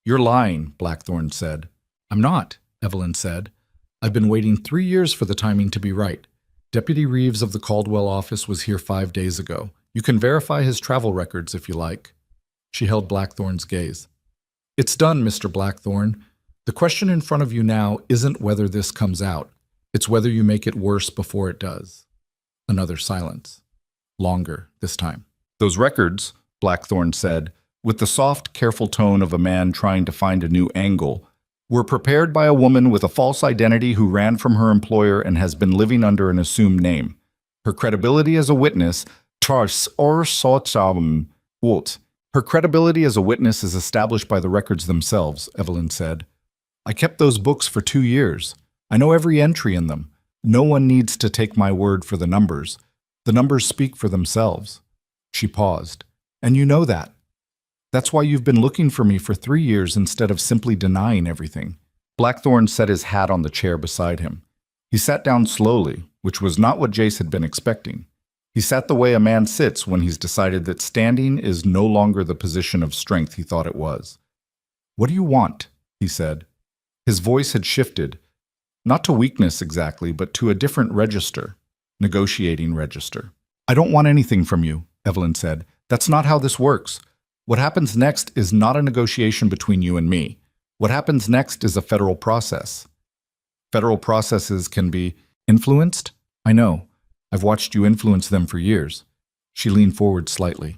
"You're lying," Blackthorn said. "I'm not," Evelyn said. "I've been waiting 3 years for the timing to be right. Deputy Reeves of the Caldwell office was here 5 days ago. You can verify his travel records if you like." She held Blackthorn's gaze. "It's done, Mr. Blackthorn. The question in front of you now isn't whether this comes out. It's whether you make it worse before it does." Another silence. Longer this time. "Those records," Blackthorn said, with the soft, careful tone of a man trying to find a new angle, "were prepared by a woman with a false identity who ran from her employer and has been living under an assumed name. Her credibility as a witness, her credibility as a witness is established by the records themselves," Evelyn said. "I kept those books for 2 years. I know every entry in them. No one needs to take my word for the numbers. The numbers speak for themselves." She paused. "And you know that. That's why you've been looking for me for 3 years instead of simply denying everything." Blackthorn set his hat on the chair beside him. He sat down slowly, which was not what Jace had been expecting. He sat the way a man sits when he's decided that standing is no longer the position of strength he thought it was. "What do you want?" he said. His voice had shifted, not to weakness exactly, but to a different register, negotiating register. "I don't want anything from you," Evelyn said. "That's not how this works. What happens next is not a negotiation between you and me. What happens next is a federal process. Federal processes can be influenced. I know. I've watched you influence them for years." She leaned forward slightly.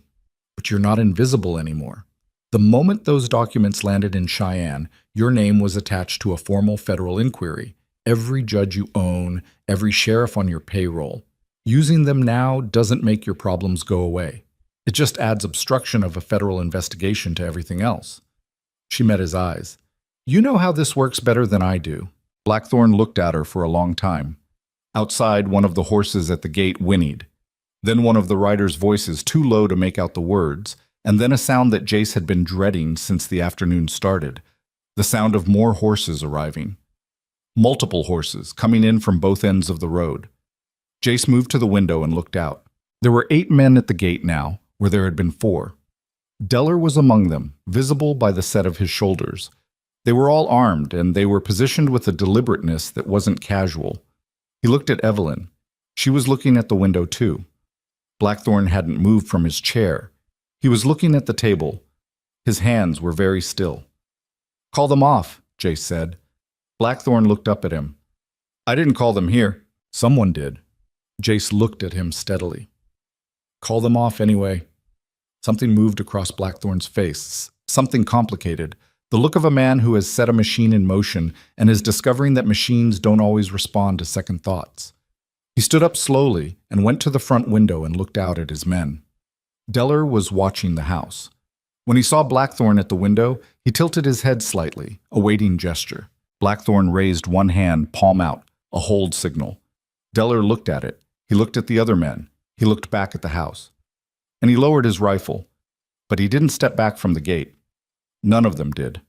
"But you're not invisible anymore. The moment those documents landed in Cheyenne, your name was attached to a formal federal inquiry. Every judge you own, every sheriff on your payroll. Using them now doesn't make your problems go away. It just adds obstruction of a federal investigation to everything else." She met his eyes. "You know how this works better than I do." Blackthorn looked at her for a long time. Outside, one of the horses at the gate whinnied. Then one of the riders' voices too low to make out the words, and then a sound that Jace had been dreading since the afternoon started. The sound of more horses arriving. Multiple horses, coming in from both ends of the road. Jace moved to the window and looked out. There were 8 men at the gate now, where there had been 4. Deller was among them, visible by the set of his shoulders. They were all armed, and they were positioned with a deliberateness that wasn't casual. He looked at Evelyn. She was looking at the window too. Blackthorn hadn't moved from his chair. He was looking at the table. His hands were very still. "Call them off," Jace said. Blackthorn looked up at him. "I didn't call them here." "Someone did." Jace looked at him steadily. "Call them off anyway." Something moved across Blackthorn's face, something complicated, the look of a man who has set a machine in motion and is discovering that machines don't always respond to second thoughts. He stood up slowly and went to the front window and looked out at his men. Deller was watching the house. When he saw Blackthorn at the window, he tilted his head slightly, a waiting gesture. Blackthorn raised one hand, palm out, a hold signal. Deller looked at it. He looked at the other men. He looked back at the house. And he lowered his rifle. But he didn't step back from the gate. None of them did.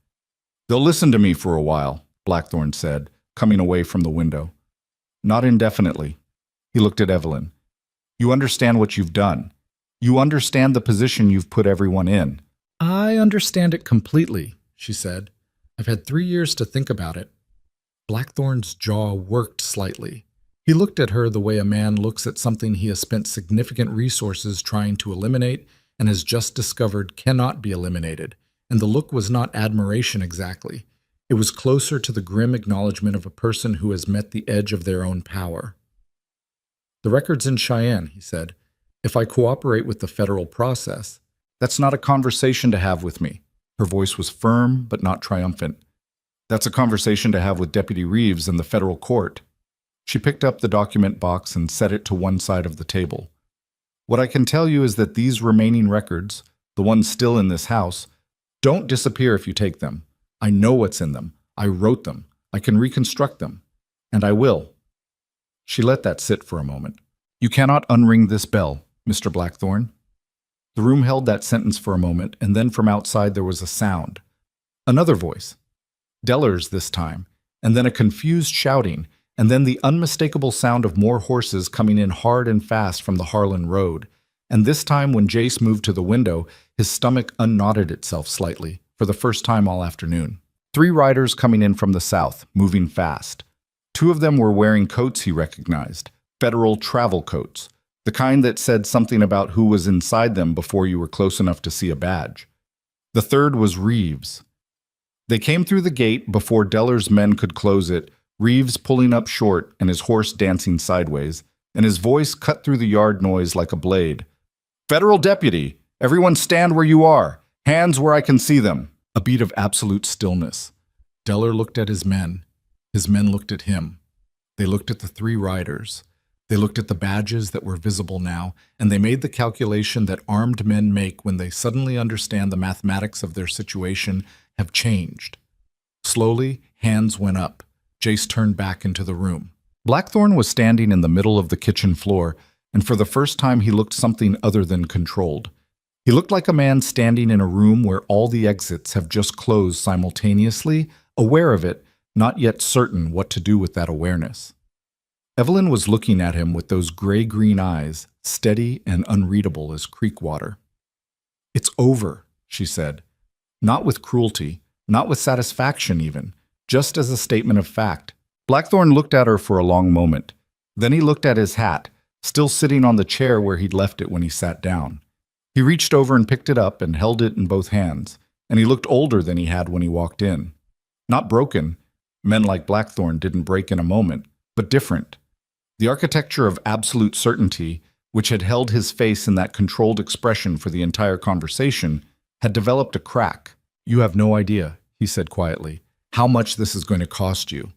"They'll listen to me for a while," Blackthorn said, coming away from the window. "Not indefinitely." He looked at Evelyn. "You understand what you've done. You understand the position you've put everyone in." "I understand it completely," she said. "I've had 3 years to think about it." Blackthorn's jaw worked slightly. He looked at her the way a man looks at something he has spent significant resources trying to eliminate and has just discovered cannot be eliminated. And the look was not admiration exactly. It was closer to the grim acknowledgement of a person who has met the edge of their own power. "The record's in Cheyenne," he said. "If I cooperate with the federal process, that's not a conversation to have with me." Her voice was firm but not triumphant. "That's a conversation to have with Deputy Reeves and the federal court." She picked up the document box and set it to one side of the table. "What I can tell you is that these remaining records, the ones still in this house, don't disappear if you take them. I know what's in them. I wrote them. I can reconstruct them. And I will." She let that sit for a moment. "You cannot unring this bell, Mr. Blackthorn." The room held that sentence for a moment, and then from outside there was a sound. Another voice. Deller's this time, and then a confused shouting, and then the unmistakable sound of more horses coming in hard and fast from the Harlan Road. And this time when Jace moved to the window, his stomach unknotted itself slightly, for the first time all afternoon. 3 riders coming in from the south, moving fast. 2 of them were wearing coats he recognized, federal travel coats, the kind that said something about who was inside them before you were close enough to see a badge. The third was Reeves. They came through the gate before Deller's men could close it, Reeves pulling up short and his horse dancing sideways, and his voice cut through the yard noise like a blade. "Federal deputy! Everyone stand where you are! Hands where I can see them!" A beat of absolute stillness. Deller looked at his men. His men looked at him. They looked at the 3 riders. They looked at the badges that were visible now, and they made the calculation that armed men make when they suddenly understand the mathematics of their situation have changed. Slowly, hands went up. Jace turned back into the room. Blackthorn was standing in the middle of the kitchen floor, and for the first time he looked something other than controlled. He looked like a man standing in a room where all the exits have just closed simultaneously, aware of it, not yet certain what to do with that awareness. Evelyn was looking at him with those gray-green eyes, steady and unreadable as creek water. "It's over," she said. Not with cruelty, not with satisfaction even, just as a statement of fact. Blackthorn looked at her for a long moment. Then he looked at his hat, still sitting on the chair where he'd left it when he sat down. He reached over and picked it up and held it in both hands, and he looked older than he had when he walked in. Not broken. Men like Blackthorn didn't break in a moment, but different. The architecture of absolute certainty, which had held his face in that controlled expression for the entire conversation, had developed a crack. "You have no idea," he said quietly, "how much this is going to cost you."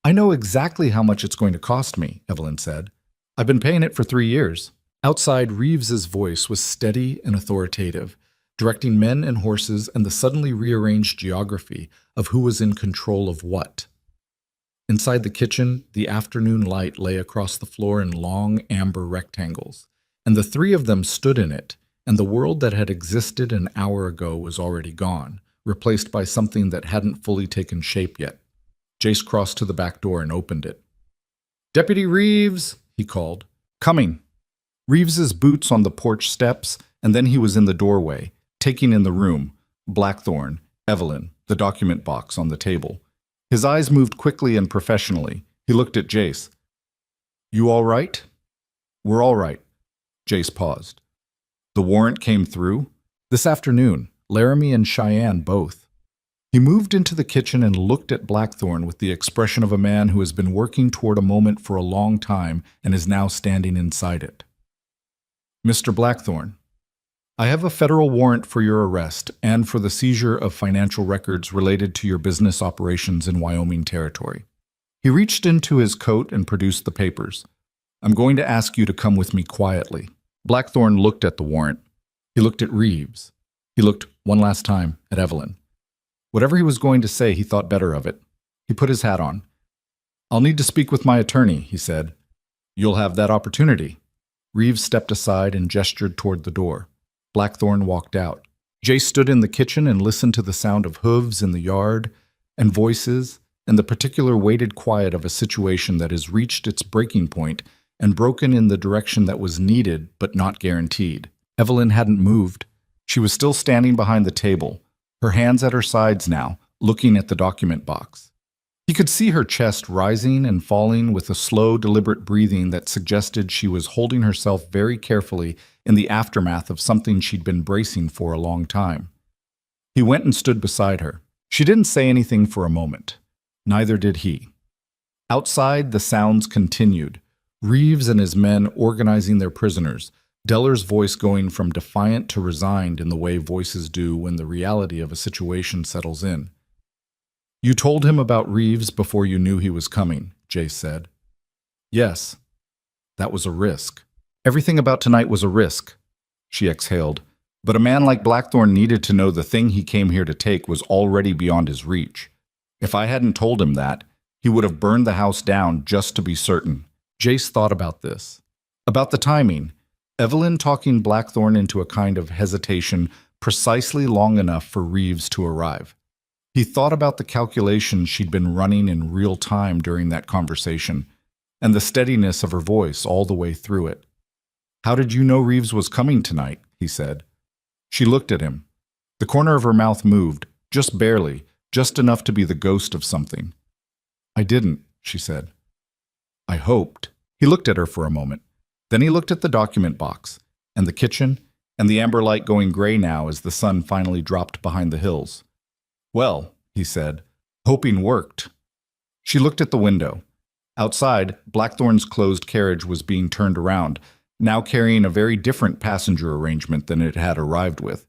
"I know exactly how much it's going to cost me," Evelyn said. "I've been paying it for 3 years. Outside, Reeves's voice was steady and authoritative, directing men and horses and the suddenly rearranged geography of who was in control of what. Inside the kitchen, the afternoon light lay across the floor in long amber rectangles, and the three of them stood in it, and the world that had existed an hour ago was already gone, replaced by something that hadn't fully taken shape yet. Jace crossed to the back door and opened it. "Deputy Reeves," he called. "Coming." Reeves's boots on the porch steps, and then he was in the doorway, taking in the room, Blackthorn, Evelyn, the document box on the table. His eyes moved quickly and professionally. He looked at Jace. "You all right?" "We're all right." Jace paused. "The warrant came through?" "This afternoon. Laramie and Cheyenne both." He moved into the kitchen and looked at Blackthorn with the expression of a man who has been working toward a moment for a long time and is now standing inside it. "Mr. Blackthorn, I have a federal warrant for your arrest and for the seizure of financial records related to your business operations in Wyoming Territory." He reached into his coat and produced the papers. "I'm going to ask you to come with me quietly." Blackthorn looked at the warrant. He looked at Reeves. He looked one last time at Evelyn. Whatever he was going to say, he thought better of it. He put his hat on. "I'll need to speak with my attorney," he said. "You'll have that opportunity." Reeves stepped aside and gestured toward the door. Blackthorn walked out. Jace stood in the kitchen and listened to the sound of hooves in the yard, and voices, and the particular weighted quiet of a situation that has reached its breaking point and broken in the direction that was needed but not guaranteed. Evelyn hadn't moved. She was still standing behind the table, her hands at her sides now, looking at the document box. He could see her chest rising and falling with a slow, deliberate breathing that suggested she was holding herself very carefully in the aftermath of something she'd been bracing for a long time. He went and stood beside her. She didn't say anything for a moment. Neither did he. Outside, the sounds continued. Reeves and his men organizing their prisoners, Deller's voice going from defiant to resigned in the way voices do when the reality of a situation settles in. "You told him about Reeves before you knew he was coming," Jace said. "Yes. That was a risk. Everything about tonight was a risk," she exhaled. "But a man like Blackthorn needed to know the thing he came here to take was already beyond his reach. If I hadn't told him that, he would have burned the house down just to be certain." Jace thought about this. About the timing. Evelyn talking Blackthorn into a kind of hesitation precisely long enough for Reeves to arrive. He thought about the calculations she'd been running in real time during that conversation, and the steadiness of her voice all the way through it. "How did you know Reeves was coming tonight?" he said. She looked at him. The corner of her mouth moved, just barely, just enough to be the ghost of something. "I didn't," she said. "I hoped." He looked at her for a moment. Then he looked at the document box, and the kitchen, and the amber light going gray now as the sun finally dropped behind the hills. "Well," he said, "hoping worked." She looked at the window. Outside, Blackthorn's closed carriage was being turned around, now carrying a very different passenger arrangement than it had arrived with.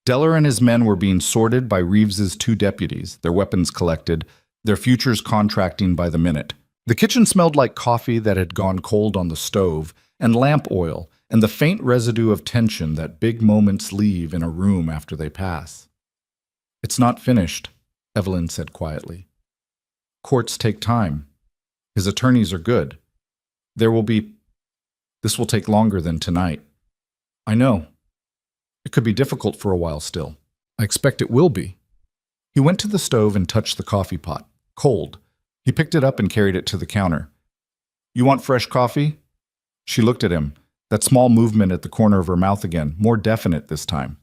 Deller and his men were being sorted by Reeves's 2 deputies, their weapons collected, their futures contracting by the minute. The kitchen smelled like coffee that had gone cold on the stove, and lamp oil, and the faint residue of tension that big moments leave in a room after they pass. "It's not finished," Evelyn said quietly. Courts take time. His attorneys are good. This will take longer than tonight. I know. It could be difficult for a while still. I expect it will be. He went to the stove and touched the coffee pot. Cold. He picked it up and carried it to the counter. You want fresh coffee? She looked at him, that small movement at the corner of her mouth again, more definite this time.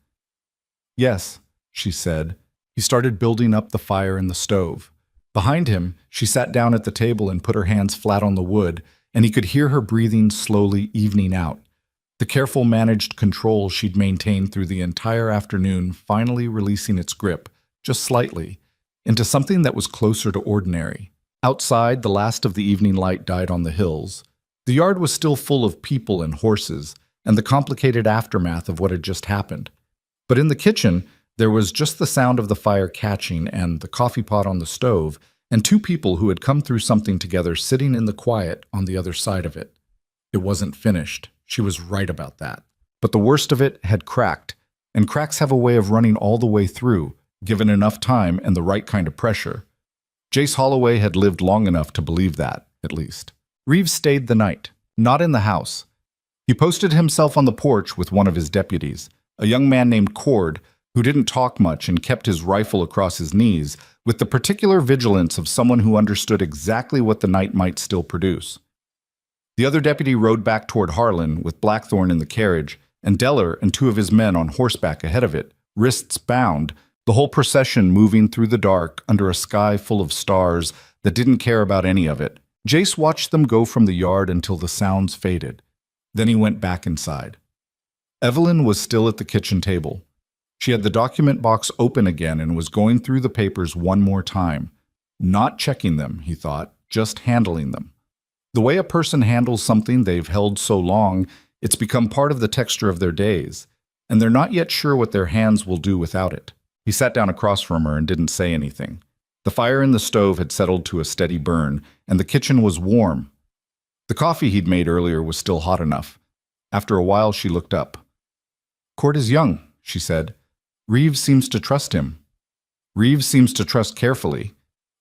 Yes, she said. He started building up the fire in the stove. Behind him, she sat down at the table and put her hands flat on the wood, and he could hear her breathing slowly evening out. The careful managed control she'd maintained through the entire afternoon finally releasing its grip, just slightly, into something that was closer to ordinary. Outside, the last of the evening light died on the hills. The yard was still full of people and horses, and the complicated aftermath of what had just happened. But in the kitchen, there was just the sound of the fire catching and the coffee pot on the stove, and two people who had come through something together sitting in the quiet on the other side of it. It wasn't finished. She was right about that. But the worst of it had cracked, and cracks have a way of running all the way through, given enough time and the right kind of pressure. Jace Holloway had lived long enough to believe that, at least. Reeves stayed the night, not in the house. He posted himself on the porch with one of his deputies, a young man named Cord, who didn't talk much and kept his rifle across his knees, with the particular vigilance of someone who understood exactly what the night might still produce. The other deputy rode back toward Harlan, with Blackthorn in the carriage, and Deller and two of his men on horseback ahead of it, wrists bound, the whole procession moving through the dark under a sky full of stars that didn't care about any of it. Jace watched them go from the yard until the sounds faded. Then he went back inside. Evelyn was still at the kitchen table. She had the document box open again and was going through the papers one more time. Not checking them, he thought, just handling them. The way a person handles something they've held so long, it's become part of the texture of their days, and they're not yet sure what their hands will do without it. He sat down across from her and didn't say anything. The fire in the stove had settled to a steady burn, and the kitchen was warm. The coffee he'd made earlier was still hot enough. After a while, she looked up. Cord is young, she said. Reeves seems to trust him. Reeves seems to trust carefully.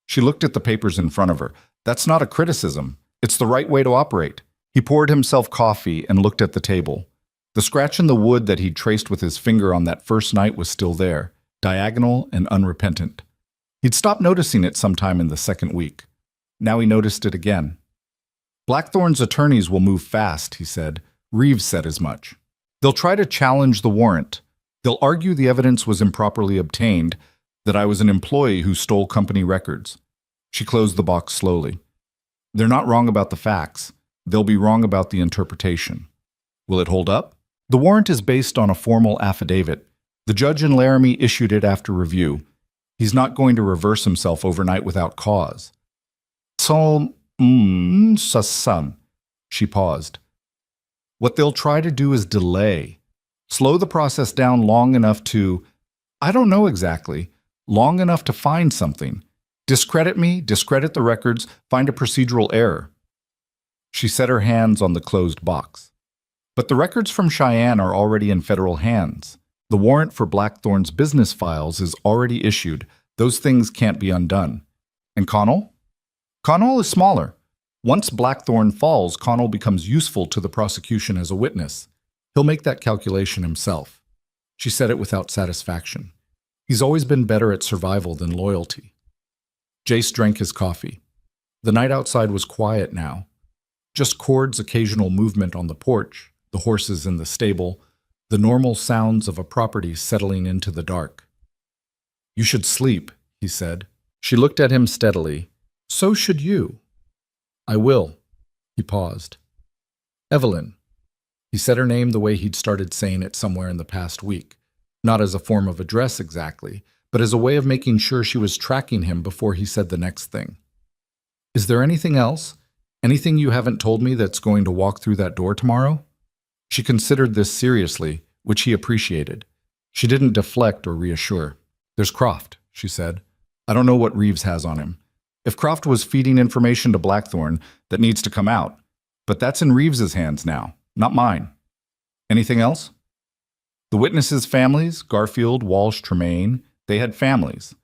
She looked at the papers in front of her. That's not a criticism. It's the right way to operate. He poured himself coffee and looked at the table. The scratch in the wood that he'd traced with his finger on that first night was still there, diagonal and unrepentant. He'd stopped noticing it sometime in the second week. Now he noticed it again. Blackthorn's attorneys will move fast, he said. Reeves said as much. They'll try to challenge the warrant. They'll argue the evidence was improperly obtained, that I was an employee who stole company records. She closed the box slowly. They're not wrong about the facts. They'll be wrong about the interpretation. Will it hold up? The warrant is based on a formal affidavit. The judge in Laramie issued it after review. He's not going to reverse himself overnight without cause. So, son. She paused. What they'll try to do is delay. Slow the process down long enough to, I don't know exactly, long enough to find something. Discredit me, discredit the records, find a procedural error. She set her hands on the closed box. But the records from Cheyenne are already in federal hands. The warrant for Blackthorn's business files is already issued. Those things can't be undone. And Connell? Connell is smaller. Once Blackthorn falls, Connell becomes useful to the prosecution as a witness. He'll make that calculation himself. She said it without satisfaction. He's always been better at survival than loyalty. Jace drank his coffee. The night outside was quiet now. Just Cord's occasional movement on the porch, the horses in the stable, the normal sounds of a property settling into the dark. You should sleep, he said. She looked at him steadily. So should you. I will. He paused. Evelyn. He said her name the way he'd started saying it somewhere in the past week, not as a form of address exactly, but as a way of making sure she was tracking him before he said the next thing. Is there anything else? Anything you haven't told me that's going to walk through that door tomorrow? She considered this seriously, which he appreciated. She didn't deflect or reassure. There's Croft, she said. I don't know what Reeves has on him. If Croft was feeding information to Blackthorn, that needs to come out. But that's in Reeves's hands now, not mine. Anything else? The witnesses' families, Garfield, Walsh, Tremaine, they had families.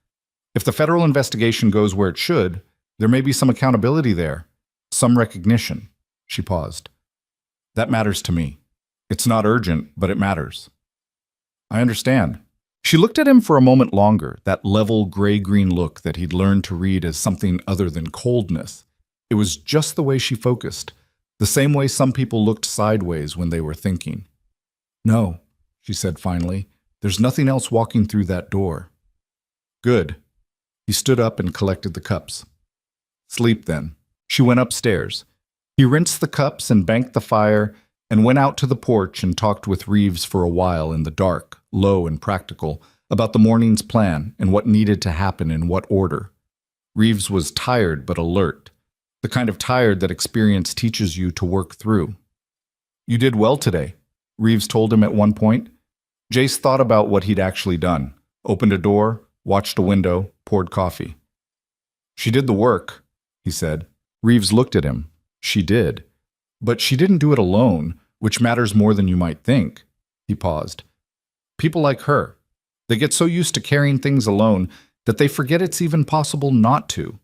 If the federal investigation goes where it should, There may be some accountability there, some recognition. She paused. That matters to me. It's not urgent, but it matters. I understand. She looked at him for a moment longer, that level gray-green look that he'd learned to read as something other than coldness. It was just the way she focused, the same way some people looked sideways when they were thinking. No, she said finally, there's nothing else walking through that door. Good. He stood up and collected the cups. Sleep then. She went upstairs. He rinsed the cups and banked the fire and went out to the porch and talked with Reeves for a while in the dark, low and practical, about the morning's plan and what needed to happen in what order. Reeves was tired but alert, the kind of tired that experience teaches you to work through. You did well today, Reeves told him at one point. Jace thought about what he'd actually done, opened a door, watched a window, poured coffee. She did the work, he said. Reeves looked at him. She did. But she didn't do it alone, which matters more than you might think. He paused. People like her. They get so used to carrying things alone that they forget it's even possible not to.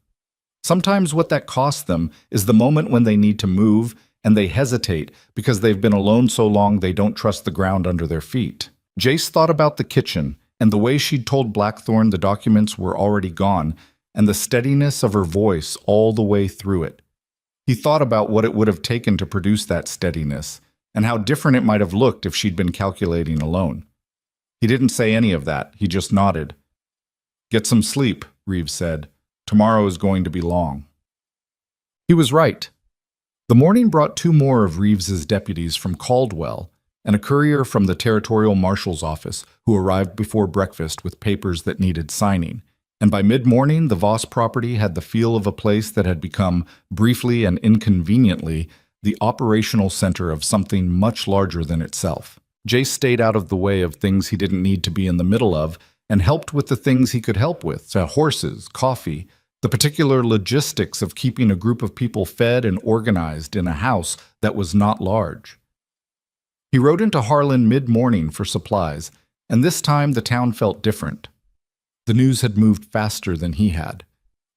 Sometimes what that costs them is the moment when they need to move and they hesitate because they've been alone so long they don't trust the ground under their feet. Jace thought about the kitchen and the way she'd told Blackthorne the documents were already gone and the steadiness of her voice all the way through it. He thought about what it would have taken to produce that steadiness and how different it might have looked if she'd been calculating alone. He didn't say any of that. He just nodded. Get some sleep, Reeves said. Tomorrow is going to be long. He was right. The morning brought two more of Reeves's deputies from Caldwell and a courier from the Territorial Marshal's office who arrived before breakfast with papers that needed signing. And by mid-morning, the Voss property had the feel of a place that had become, briefly and inconveniently, the operational center of something much larger than itself. Jace stayed out of the way of things he didn't need to be in the middle of and helped with the things he could help with, horses, coffee, the particular logistics of keeping a group of people fed and organized in a house that was not large. He rode into Harlan mid-morning for supplies, and this time the town felt different. The news had moved faster than he had.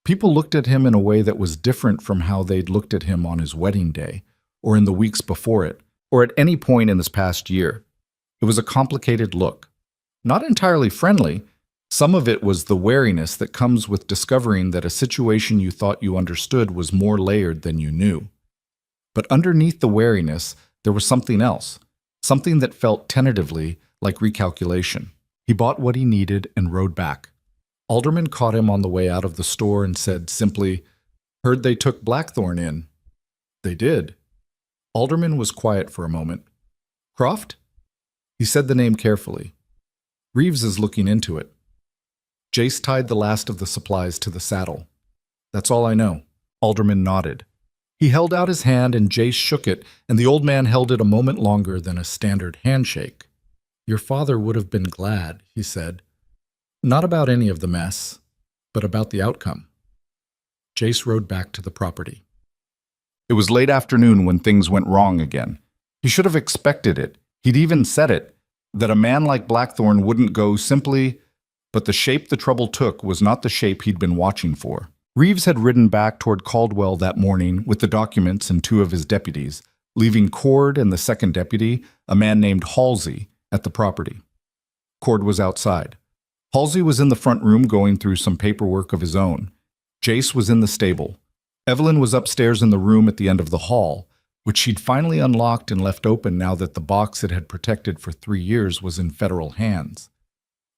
People looked at him in a way that was different from how they'd looked at him on his wedding day, or in the weeks before it, or at any point in this past year. It was a complicated look. Not entirely friendly. Some of it was the wariness that comes with discovering that a situation you thought you understood was more layered than you knew. But underneath the wariness, there was something else, something that felt tentatively like recalculation. He bought what he needed and rode back. Alderman caught him on the way out of the store and said simply, "Heard they took Blackthorne in." "They did." Alderman was quiet for a moment. "Croft?" He said the name carefully. "Reeves is looking into it." Jace tied the last of the supplies to the saddle. "That's all I know." Alderman nodded. He held out his hand and Jace shook it, and the old man held it a moment longer than a standard handshake. "Your father would have been glad," he said. "Not about any of the mess, but about the outcome." Jace rode back to the property. It was late afternoon when things went wrong again. He should have expected it. He'd even said it, that a man like Blackthorne wouldn't go simply, but the shape the trouble took was not the shape he'd been watching for. Reeves had ridden back toward Caldwell that morning with the documents and two of his deputies, leaving Cord and the second deputy, a man named Halsey, at the property. Cord was outside. Halsey was in the front room going through some paperwork of his own. Jace was in the stable. Evelyn was upstairs in the room at the end of the hall, which she'd finally unlocked and left open now that the box it had protected for 3 years was in federal hands.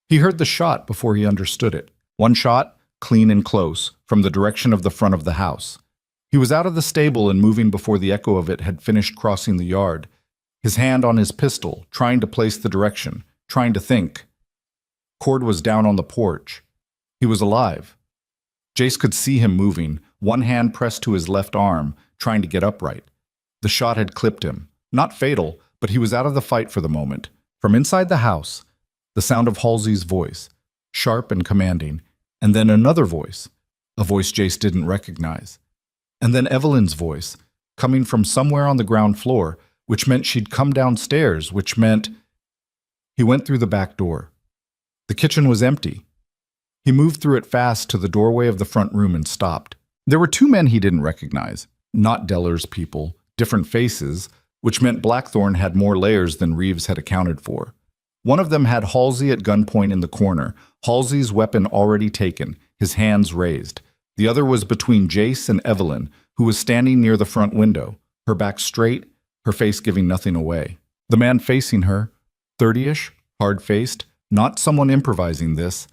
He heard the shot before he understood it. One shot, clean and close, from the direction of the front of the house. He was out of the stable and moving before the echo of it had finished crossing the yard, his hand on his pistol, trying to place the direction, trying to think. Cord was down on the porch. He was alive. Jace could see him moving, one hand pressed to his left arm, trying to get upright. The shot had clipped him. Not fatal, but he was out of the fight for the moment. From inside the house, the sound of Halsey's voice, sharp and commanding, and then another voice, a voice Jace didn't recognize. And then Evelyn's voice, coming from somewhere on the ground floor, which meant she'd come downstairs, which meant... He went through the back door. The kitchen was empty. He moved through it fast to the doorway of the front room and stopped. There were two men he didn't recognize, not Deller's people, different faces, which meant Blackthorne had more layers than Reeves had accounted for. One of them had Halsey at gunpoint in the corner, Halsey's weapon already taken, his hands raised. The other was between Jace and Evelyn, who was standing near the front window, her back straight, her face giving nothing away. The man facing her, 30-ish, hard-faced, not someone improvising this,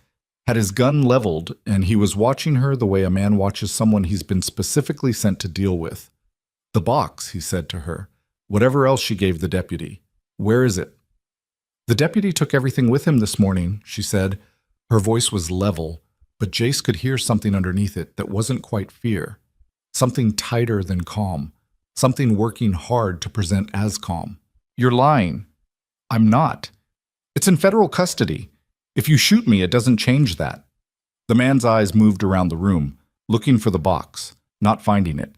had his gun leveled, and he was watching her the way a man watches someone he's been specifically sent to deal with. "The box," he said to her. Whatever else she gave the deputy. "Where is it?" "The deputy took everything with him this morning," she said. Her voice was level, but Jace could hear something underneath it that wasn't quite fear. Something tighter than calm. Something working hard to present as calm. "You're lying." "I'm not. It's in federal custody. If you shoot me, it doesn't change that." The man's eyes moved around the room, looking for the box, not finding it.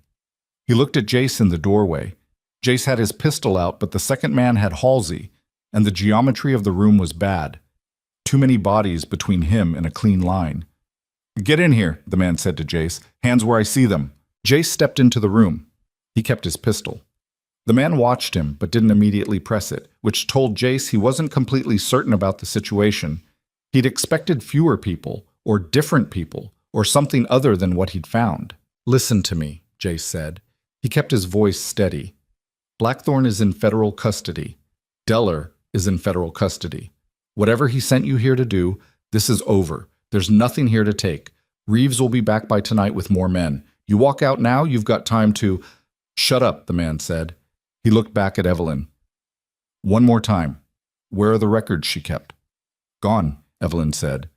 He looked at Jace in the doorway. Jace had his pistol out, but the second man had Halsey, and the geometry of the room was bad. Too many bodies between him and a clean line. "Get in here," the man said to Jace. "Hands where I see them." Jace stepped into the room. He kept his pistol. The man watched him, but didn't immediately press it, which told Jace he wasn't completely certain about the situation. He'd expected fewer people, or different people, or something other than what he'd found. "Listen to me," Jace said. He kept his voice steady. "Blackthorne is in federal custody. Deller is in federal custody. Whatever he sent you here to do, this is over. There's nothing here to take. Reeves will be back by tonight with more men. You walk out now, you've got time to—" "Shut up," the man said. He looked back at Evelyn. "One more time. Where are the records she kept?" "Gone," Evelyn said.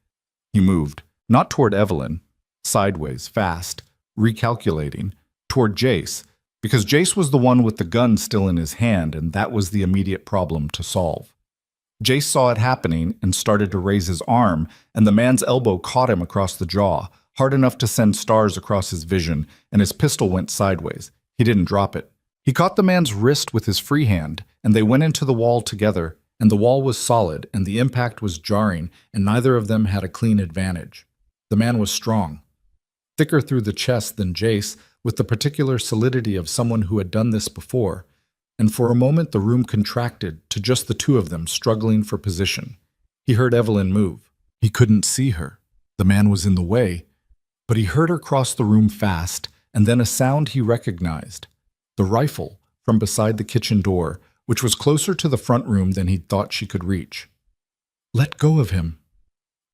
He moved, not toward Evelyn, sideways, fast, recalculating, toward Jace, because Jace was the one with the gun still in his hand, and that was the immediate problem to solve. Jace saw it happening and started to raise his arm, and the man's elbow caught him across the jaw, hard enough to send stars across his vision, and his pistol went sideways. He didn't drop it. He caught the man's wrist with his free hand, and they went into the wall together, and the wall was solid, and the impact was jarring, and neither of them had a clean advantage. The man was strong, thicker through the chest than Jace, with the particular solidity of someone who had done this before, and for a moment the room contracted to just the two of them struggling for position. He heard Evelyn move. He couldn't see her. The man was in the way, but he heard her cross the room fast, and then a sound he recognized. The rifle from beside the kitchen door, which was closer to the front room than he'd thought she could reach. "Let go of him."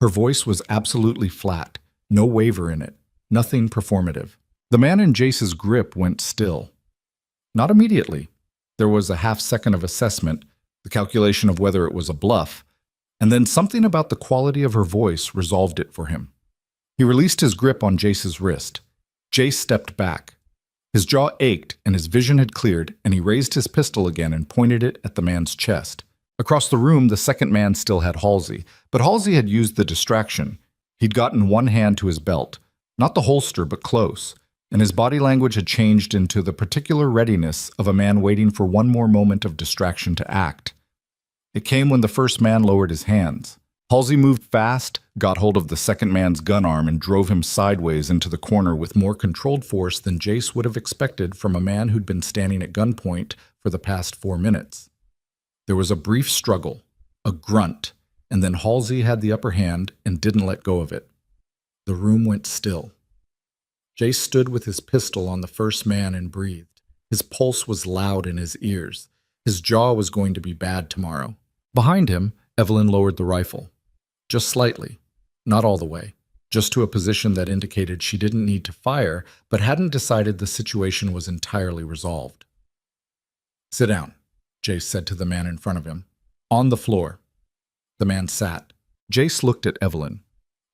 Her voice was absolutely flat, no waver in it, nothing performative. The man in Jace's grip went still. Not immediately. There was a half-second of assessment, the calculation of whether it was a bluff, and then something about the quality of her voice resolved it for him. He released his grip on Jace's wrist. Jace stepped back. His jaw ached and his vision had cleared, and he raised his pistol again and pointed it at the man's chest. Across the room, the second man still had Halsey, but Halsey had used the distraction. He'd gotten one hand to his belt, not the holster but close, and his body language had changed into the particular readiness of a man waiting for one more moment of distraction to act. It came when the first man lowered his hands. Halsey moved fast, got hold of the second man's gun arm, and drove him sideways into the corner with more controlled force than Jace would have expected from a man who'd been standing at gunpoint for the past 4 minutes. There was a brief struggle, a grunt, and then Halsey had the upper hand and didn't let go of it. The room went still. Jace stood with his pistol on the first man and breathed. His pulse was loud in his ears. His jaw was going to be bad tomorrow. Behind him, Evelyn lowered the rifle. Just slightly, not all the way, just to a position that indicated she didn't need to fire, but hadn't decided the situation was entirely resolved. "Sit down," Jace said to the man in front of him. "On the floor." The man sat. Jace looked at Evelyn.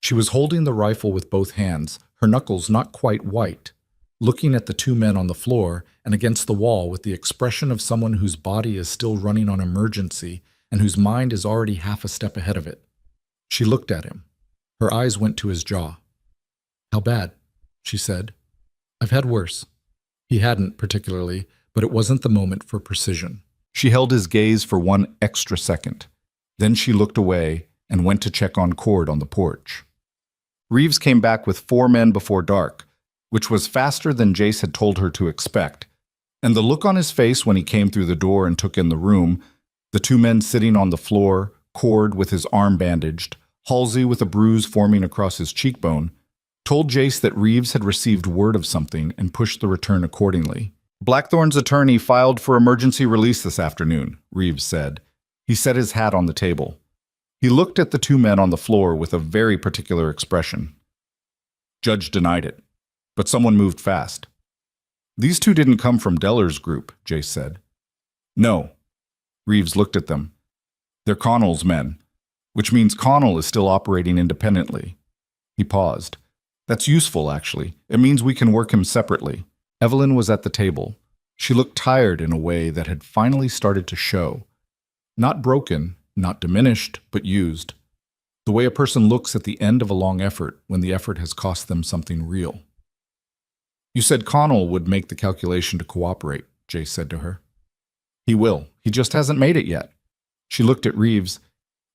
She was holding the rifle with both hands, her knuckles not quite white, looking at the two men on the floor and against the wall with the expression of someone whose body is still running on emergency and whose mind is already half a step ahead of it. She looked at him. Her eyes went to his jaw. "How bad?" she said. "I've had worse." He hadn't particularly, but it wasn't the moment for precision. She held his gaze for one extra second. Then she looked away and went to check on Cord on the porch. Reeves came back with 4 men before dark. which was faster than Jace had told her to expect, and the look on his face when he came through the door and took in the room, the two men sitting on the floor, Cord with his arm bandaged, Halsey with a bruise forming across his cheekbone, told Jace that Reeves had received word of something and pushed the return accordingly. Blackthorn's attorney filed for emergency release this afternoon, Reeves said. He set his hat on the table. He looked at the two men on the floor with a very particular expression. Judge denied it, but someone moved fast. These two didn't come from Deller's group, Jace said. No. Reeves looked at them. They're Connell's men, which means Connell is still operating independently. He paused. That's useful, actually. It means we can work him separately. Evelyn was at the table. She looked tired in a way that had finally started to show. Not broken, not diminished, but used. The way a person looks at the end of a long effort when the effort has cost them something real. You said Connell would make the calculation to cooperate, Jace said to her. He will. He just hasn't made it yet. She looked at Reeves.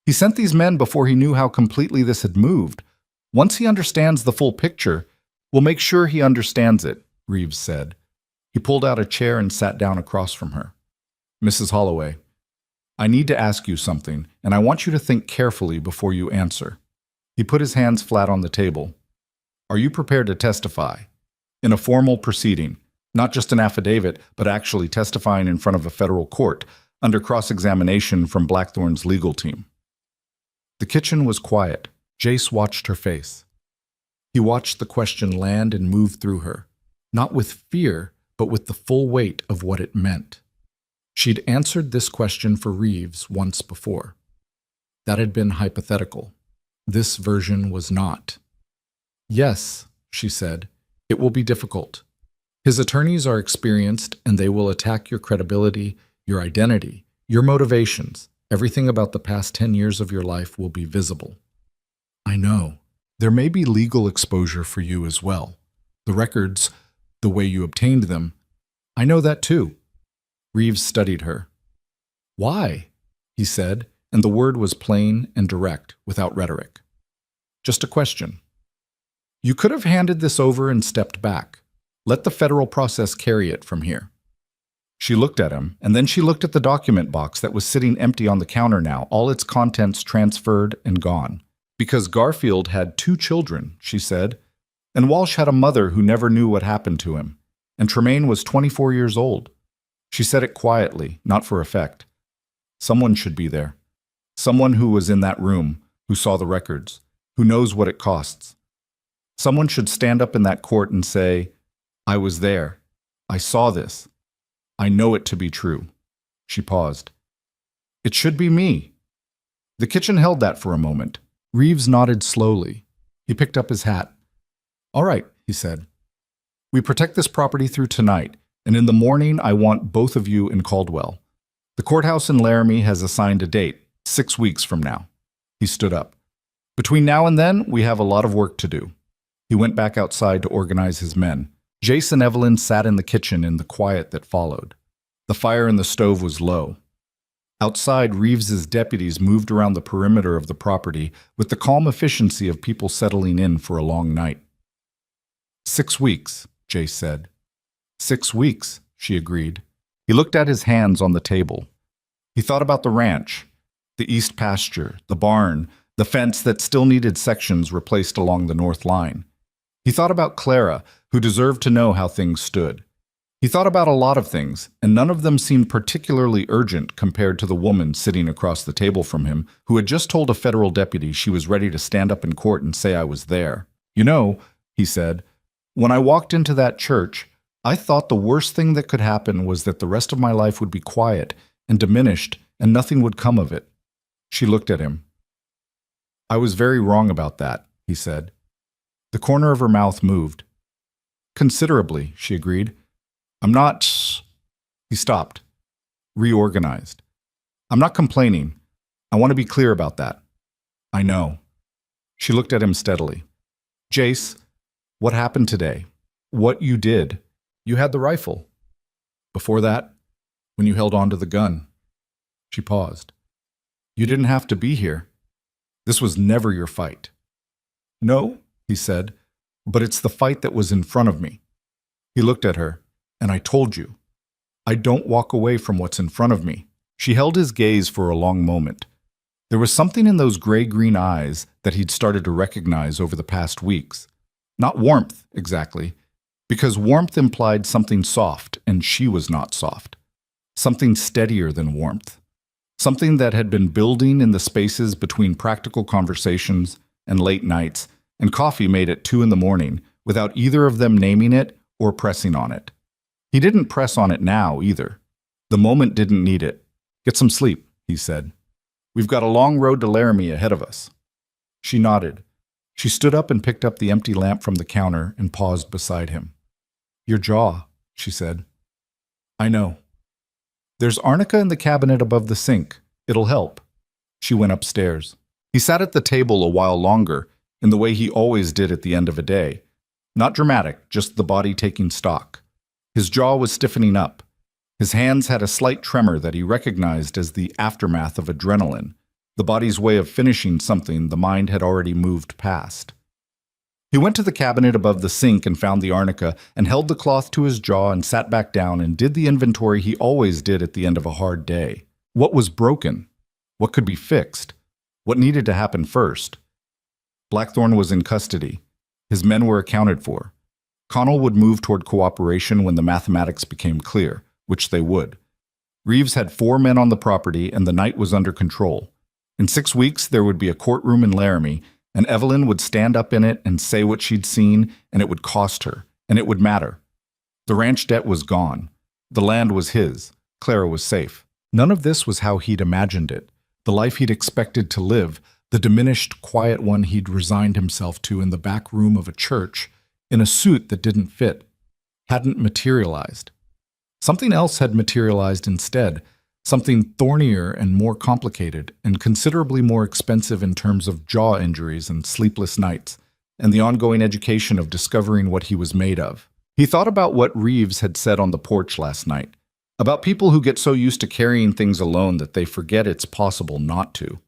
He sent these men before he knew how completely this had moved. Once he understands the full picture, we'll make sure he understands it, Reeves said. He pulled out a chair and sat down across from her. Mrs. Holloway, I need to ask you something, and I want you to think carefully before you answer. He put his hands flat on the table. Are you prepared to testify? In a formal proceeding, not just an affidavit, but actually testifying in front of a federal court, under cross-examination from Blackthorn's legal team. The kitchen was quiet. Jace watched her face. He watched the question land and move through her, not with fear, but with the full weight of what it meant. She'd answered this question for Reeves once before. That had been hypothetical. This version was not. Yes, she said, it will be difficult. His attorneys are experienced and they will attack your credibility, your identity, your motivations. Everything about the past 10 years of your life will be visible. I know. There may be legal exposure for you as well. The records, the way you obtained them. I know that too. Reeves studied her. Why? He said, and the word was plain and direct, without rhetoric. Just a question. You could have handed this over and stepped back. Let the federal process carry it from here. She looked at him, and then she looked at the document box that was sitting empty on the counter now, all its contents transferred and gone. Because Garfield had 2 children, she said, and Walsh had a mother who never knew what happened to him, and Tremaine was 24 years old. She said it quietly, not for effect. Someone should be there. Someone who was in that room, who saw the records, who knows what it costs. Someone should stand up in that court and say, I was there. I saw this. I know it to be true. She paused. It should be me. The kitchen held that for a moment. Reeves nodded slowly. He picked up his hat. All right, he said. We protect this property through tonight, and in the morning I want both of you in Caldwell. The courthouse in Laramie has assigned a date, 6 weeks from now. He stood up. Between now and then, we have a lot of work to do. He went back outside to organize his men. Jace and Evelyn sat in the kitchen in the quiet that followed. The fire in the stove was low. Outside, Reeves's deputies moved around the perimeter of the property with the calm efficiency of people settling in for a long night. 6 weeks, Jace said. 6 weeks, she agreed. He looked at his hands on the table. He thought about the ranch, the east pasture, the barn, the fence that still needed sections replaced along the north line. He thought about Clara, who deserved to know how things stood. He thought about a lot of things, and none of them seemed particularly urgent compared to the woman sitting across the table from him, who had just told a federal deputy she was ready to stand up in court and say I was there. You know, he said, when I walked into that church, I thought the worst thing that could happen was that the rest of my life would be quiet and diminished and nothing would come of it. She looked at him. I was very wrong about that, he said. The corner of her mouth moved. Considerably, she agreed. I'm not... He stopped. Reorganized. I'm not complaining. I want to be clear about that. I know. She looked at him steadily. Jace, what happened today? What you did? You had the rifle. Before that, when you held on to the gun. She paused. You didn't have to be here. This was never your fight. No, he said, But it's the fight that was in front of me. He looked at her, and I told you. I don't walk away from what's in front of me. She held his gaze for a long moment. There was something in those gray-green eyes that he'd started to recognize over the past weeks. Not warmth, exactly, because warmth implied something soft, and she was not soft. Something steadier than warmth. Something that had been building in the spaces between practical conversations and late nights and coffee made at 2 in the morning without either of them naming it or pressing on it. He didn't press on it now, either. The moment didn't need it. Get some sleep, he said. We've got a long road to Laramie ahead of us. She nodded. She stood up and picked up the empty lamp from the counter and paused beside him. Your jaw, she said. I know. There's arnica in the cabinet above the sink. It'll help. She went upstairs. He sat at the table a while longer, in the way he always did at the end of a day. Not dramatic, just the body taking stock. His jaw was stiffening up. His hands had a slight tremor that he recognized as the aftermath of adrenaline, the body's way of finishing something the mind had already moved past. He went to the cabinet above the sink and found the arnica and held the cloth to his jaw and sat back down and did the inventory he always did at the end of a hard day. What was broken? What could be fixed? What needed to happen first? Blackthorne was in custody. His men were accounted for. Connell would move toward cooperation when the mathematics became clear, which they would. Reeves had 4 men on the property and the night was under control. In 6 weeks, there would be a courtroom in Laramie, and Evelyn would stand up in it and say what she'd seen, and it would cost her, and it would matter. The ranch debt was gone. The land was his. Clara was safe. None of this was how he'd imagined it, the life he'd expected to live, the diminished, quiet one he'd resigned himself to in the back room of a church, in a suit that didn't fit, hadn't materialized. Something else had materialized instead, something thornier and more complicated, and considerably more expensive in terms of jaw injuries and sleepless nights, and the ongoing education of discovering what he was made of. He thought about what Reeves had said on the porch last night, about people who get so used to carrying things alone that they forget it's possible not to.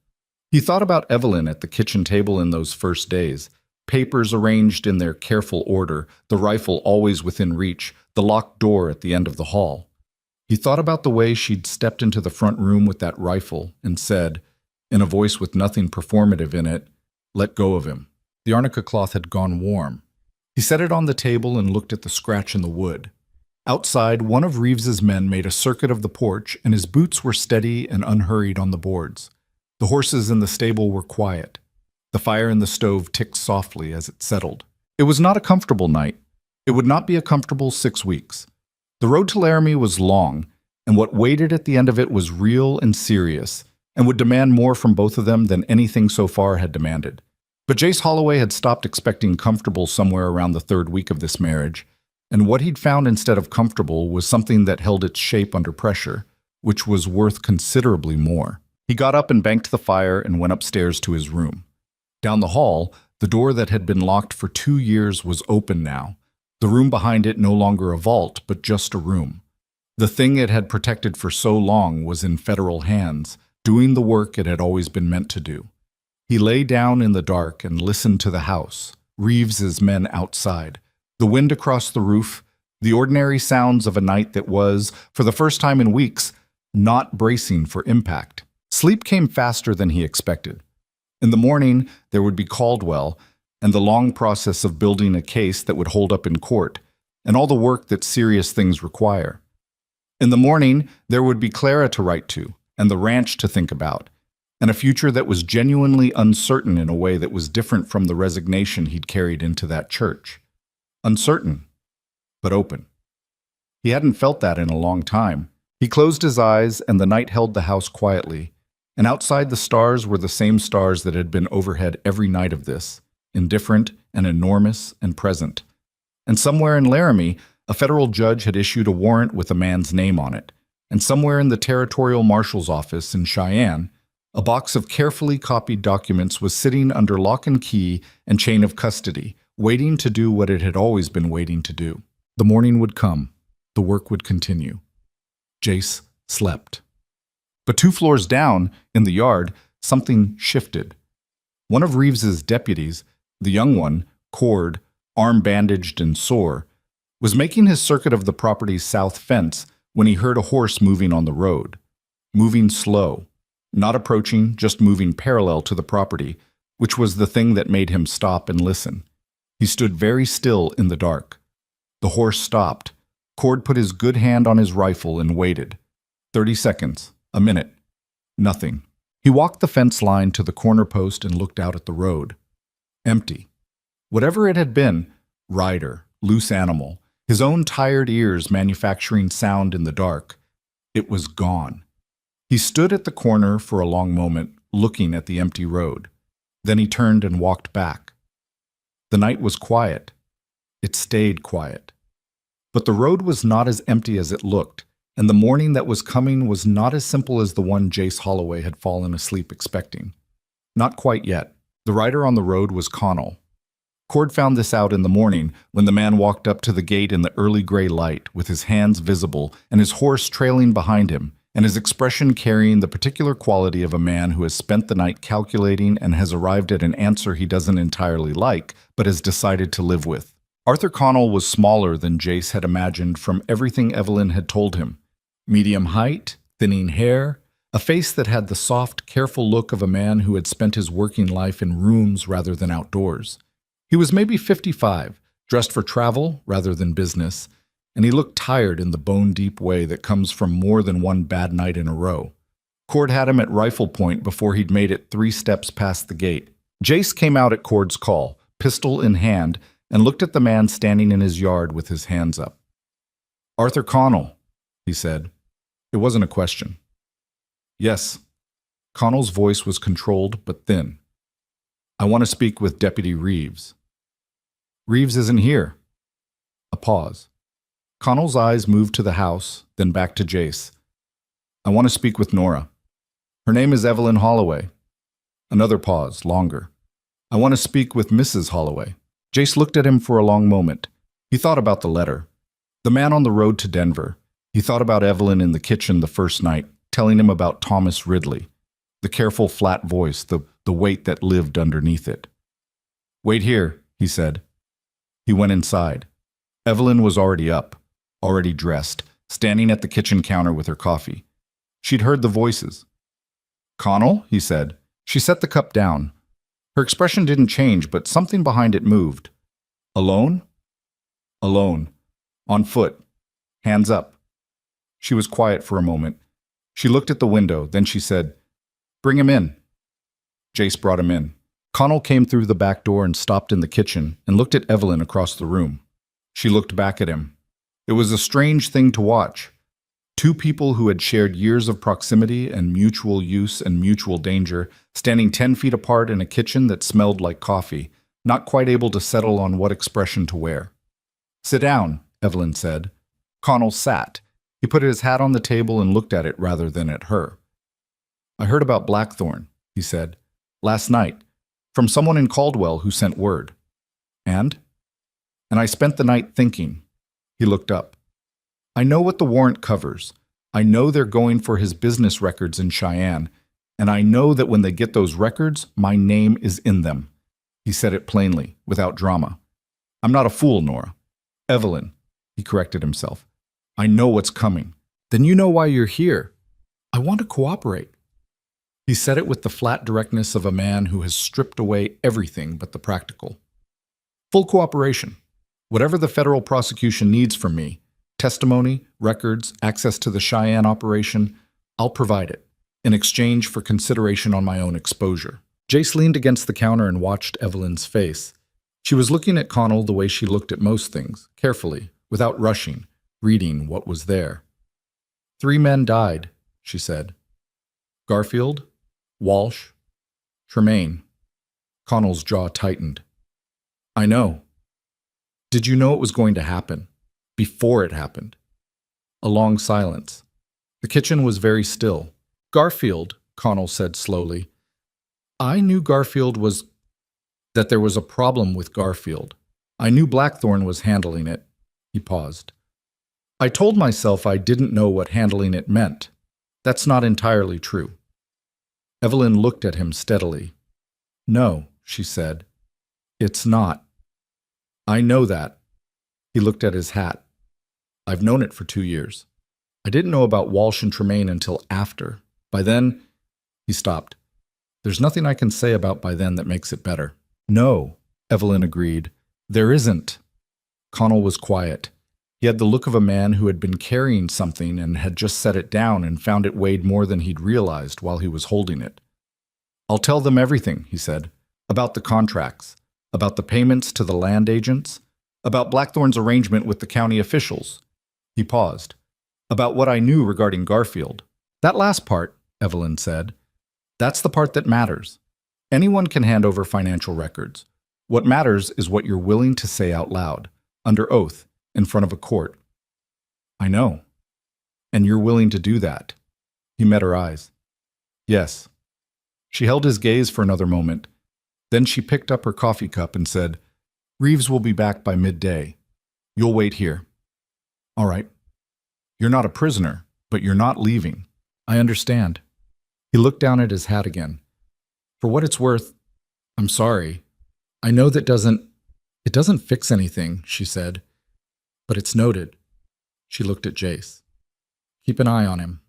He thought about Evelyn at the kitchen table in those first days, papers arranged in their careful order, the rifle always within reach, the locked door at the end of the hall. He thought about the way she'd stepped into the front room with that rifle and said, in a voice with nothing performative in it, "Let go of him." The arnica cloth had gone warm. He set it on the table and looked at the scratch in the wood. Outside, one of Reeves's men made a circuit of the porch, and his boots were steady and unhurried on the boards. The horses in the stable were quiet. The fire in the stove ticked softly as it settled. It was not a comfortable night. It would not be a comfortable 6 weeks. The road to Laramie was long, and what waited at the end of it was real and serious, and would demand more from both of them than anything so far had demanded. But Jace Holloway had stopped expecting comfortable somewhere around the 3rd week of this marriage, and what he'd found instead of comfortable was something that held its shape under pressure, which was worth considerably more. He got up and banked the fire and went upstairs to his room. Down the hall, the door that had been locked for 2 years was open now. The room behind it no longer a vault, but just a room. The thing it had protected for so long was in federal hands, doing the work it had always been meant to do. He lay down in the dark and listened to the house, Reeves's men outside, the wind across the roof, the ordinary sounds of a night that was, for the first time in weeks, not bracing for impact. Sleep came faster than he expected. In the morning, there would be Caldwell, and the long process of building a case that would hold up in court, and all the work that serious things require. In the morning, there would be Clara to write to, and the ranch to think about, and a future that was genuinely uncertain in a way that was different from the resignation he'd carried into that church. Uncertain, but open. He hadn't felt that in a long time. He closed his eyes, and the night held the house quietly, and outside the stars were the same stars that had been overhead every night of this, indifferent and enormous and present. And somewhere in Laramie, a federal judge had issued a warrant with a man's name on it, and somewhere in the territorial marshal's office in Cheyenne, a box of carefully copied documents was sitting under lock and key and chain of custody, waiting to do what it had always been waiting to do. The morning would come. The work would continue. Jace slept. But 2 floors down, in the yard, something shifted. One of Reeves's deputies, the young one, Cord, arm bandaged and sore, was making his circuit of the property's south fence when he heard a horse moving on the road. Moving slow, not approaching, just moving parallel to the property, which was the thing that made him stop and listen. He stood very still in the dark. The horse stopped. Cord put his good hand on his rifle and waited. 30 seconds, a minute, nothing. He walked the fence line to the corner post and looked out at the road. Empty. Whatever it had been, rider, loose animal, his own tired ears manufacturing sound in the dark, it was gone. He stood at the corner for a long moment, looking at the empty road. Then he turned and walked back. The night was quiet. It stayed quiet. But the road was not as empty as it looked, and the morning that was coming was not as simple as the one Jace Holloway had fallen asleep expecting. Not quite yet. The rider on the road was Connell. Cord found this out in the morning when the man walked up to the gate in the early gray light, with his hands visible and his horse trailing behind him, and his expression carrying the particular quality of a man who has spent the night calculating and has arrived at an answer he doesn't entirely like, but has decided to live with. Arthur Connell was smaller than Jace had imagined from everything Evelyn had told him. Medium height, thinning hair, a face that had the soft, careful look of a man who had spent his working life in rooms rather than outdoors. He was maybe 55, dressed for travel rather than business, and he looked tired in the bone-deep way that comes from more than one bad night in a row. Cord had him at rifle point before he'd made it 3 steps past the gate. Jace came out at Cord's call, pistol in hand, and looked at the man standing in his yard with his hands up. "Arthur Connell," he said. It wasn't a question. "Yes." Connell's voice was controlled but thin. "I want to speak with Deputy Reeves." "Reeves isn't here." A pause. Connell's eyes moved to the house, then back to Jace. "I want to speak with Nora. Her name is Evelyn Holloway." Another pause, longer. "I want to speak with Mrs. Holloway." Jace looked at him for a long moment. He thought about the letter. The man on the road to Denver. He thought about Evelyn in the kitchen the first night, telling him about Thomas Ridley. The careful, flat voice, the weight that lived underneath it. "Wait here," he said. He went inside. Evelyn was already up, already dressed, standing at the kitchen counter with her coffee. She'd heard the voices. "Connell," he said. She set the cup down. Her expression didn't change, but something behind it moved. "Alone?" "Alone. On foot. Hands up." She was quiet for a moment. She looked at the window, then she said, "Bring him in." Jace brought him in. Connell came through the back door and stopped in the kitchen and looked at Evelyn across the room. She looked back at him. It was a strange thing to watch. 2 people who had shared years of proximity and mutual use and mutual danger, standing 10 feet apart in a kitchen that smelled like coffee, not quite able to settle on what expression to wear. "Sit down," Evelyn said. Connell sat. He put his hat on the table and looked at it rather than at her. "I heard about Blackthorn," he said, "last night, from someone in Caldwell who sent word." And I spent the night thinking." He looked up. "I know what the warrant covers. I know they're going for his business records in Cheyenne, and I know that when they get those records, my name is in them." He said it plainly, without drama. "I'm not a fool, Nora." "Evelyn," he corrected himself. "I know what's coming." "Then you know why you're here." "I want to cooperate." He said it with the flat directness of a man who has stripped away everything but the practical. "Full cooperation. Whatever the federal prosecution needs from me, testimony, records, access to the Cheyenne operation, I'll provide it, in exchange for consideration on my own exposure." Jace leaned against the counter and watched Evelyn's face. She was looking at Connell the way she looked at most things, carefully, without rushing, reading what was there. "3 men died," she said. "Garfield, Walsh, Tremaine." Connell's jaw tightened. "I know." "Did you know it was going to happen? Before it happened?" A long silence. The kitchen was very still. "Garfield," Connell said slowly. "I knew that there was a problem with Garfield. I knew Blackthorn was handling it." He paused. "I told myself I didn't know what handling it meant. That's not entirely true." Evelyn looked at him steadily. "No," she said. "It's not." I know that. He looked at his hat. I've known it for 2 years. I didn't know about Walsh and Tremaine until after. By then, he stopped. There's nothing I can say about by then that makes it better. No, Evelyn agreed. There isn't. Connell was quiet. He had the look of a man who had been carrying something and had just set it down and found it weighed more than he'd realized while he was holding it. I'll tell them everything, he said, about the contracts, about the payments to the land agents, about Blackthorn's arrangement with the county officials. He paused. About what I knew regarding Garfield. That last part, Evelyn said, that's the part that matters. Anyone can hand over financial records. What matters is what you're willing to say out loud, under oath, in front of a court. I know. And you're willing to do that. He met her eyes. Yes. She held his gaze for another moment. Then she picked up her coffee cup and said, Reeves will be back by midday. You'll wait here. All right. You're not a prisoner, but you're not leaving. I understand. He looked down at his hat again. For what it's worth, I'm sorry. I know that it doesn't fix anything, she said. But it's noted. She looked at Jace. Keep an eye on him.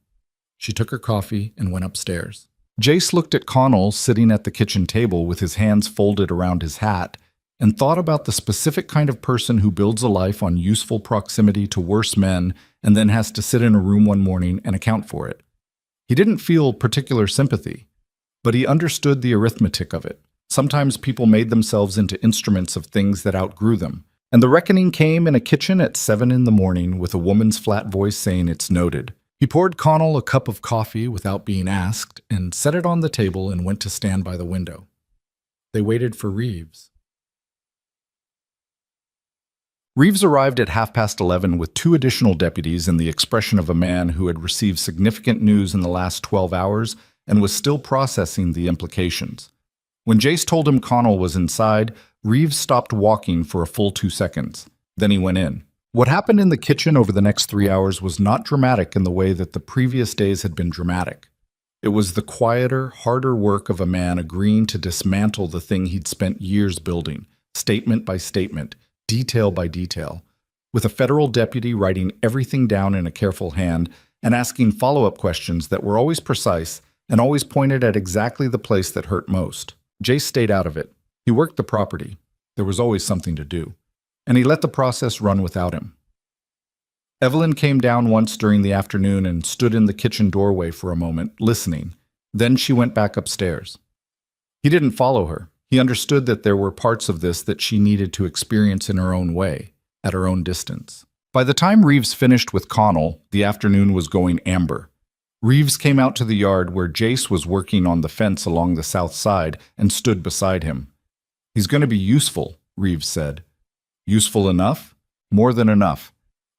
She took her coffee and went upstairs. Jace looked at Connell sitting at the kitchen table with his hands folded around his hat and thought about the specific kind of person who builds a life on useful proximity to worse men and then has to sit in a room one morning and account for it. He didn't feel particular sympathy, but he understood the arithmetic of it. Sometimes people made themselves into instruments of things that outgrew them, and the reckoning came in a kitchen at 7 a.m. with a woman's flat voice saying it's noted. He poured Connell a cup of coffee without being asked and set it on the table and went to stand by the window. They waited for Reeves. Reeves arrived at 11:30 with 2 additional deputies and the expression of a man who had received significant news in the last 12 hours and was still processing the implications. When Jace told him Connell was inside, Reeves stopped walking for a full 2 seconds. Then he went in. What happened in the kitchen over the next 3 hours was not dramatic in the way that the previous days had been dramatic. It was the quieter, harder work of a man agreeing to dismantle the thing he'd spent years building, statement by statement, detail by detail, with a federal deputy writing everything down in a careful hand and asking follow-up questions that were always precise and always pointed at exactly the place that hurt most. Jace stayed out of it. He worked the property. There was always something to do. And he let the process run without him. Evelyn came down once during the afternoon and stood in the kitchen doorway for a moment, listening. Then she went back upstairs. He didn't follow her. He understood that there were parts of this that she needed to experience in her own way, at her own distance. By the time Reeves finished with Connell, the afternoon was going amber. Reeves came out to the yard where Jace was working on the fence along the south side and stood beside him. He's going to be useful, Reeves said. Useful enough? More than enough.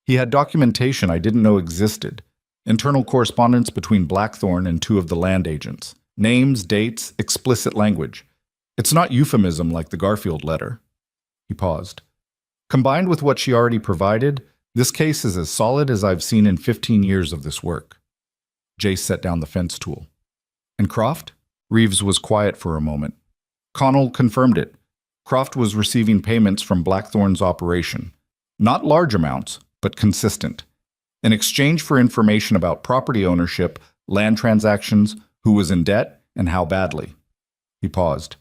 He had documentation I didn't know existed. Internal correspondence between Blackthorn and 2 of the land agents. Names, dates, explicit language. It's not euphemism like the Garfield letter. He paused. Combined with what she already provided, this case is as solid as I've seen in 15 years of this work. Jace set down the fence tool. And Croft? Reeves was quiet for a moment. Connell confirmed it. Croft was receiving payments from Blackthorn's operation. Not large amounts, but consistent. In exchange for information about property ownership, land transactions, who was in debt, and how badly. He paused.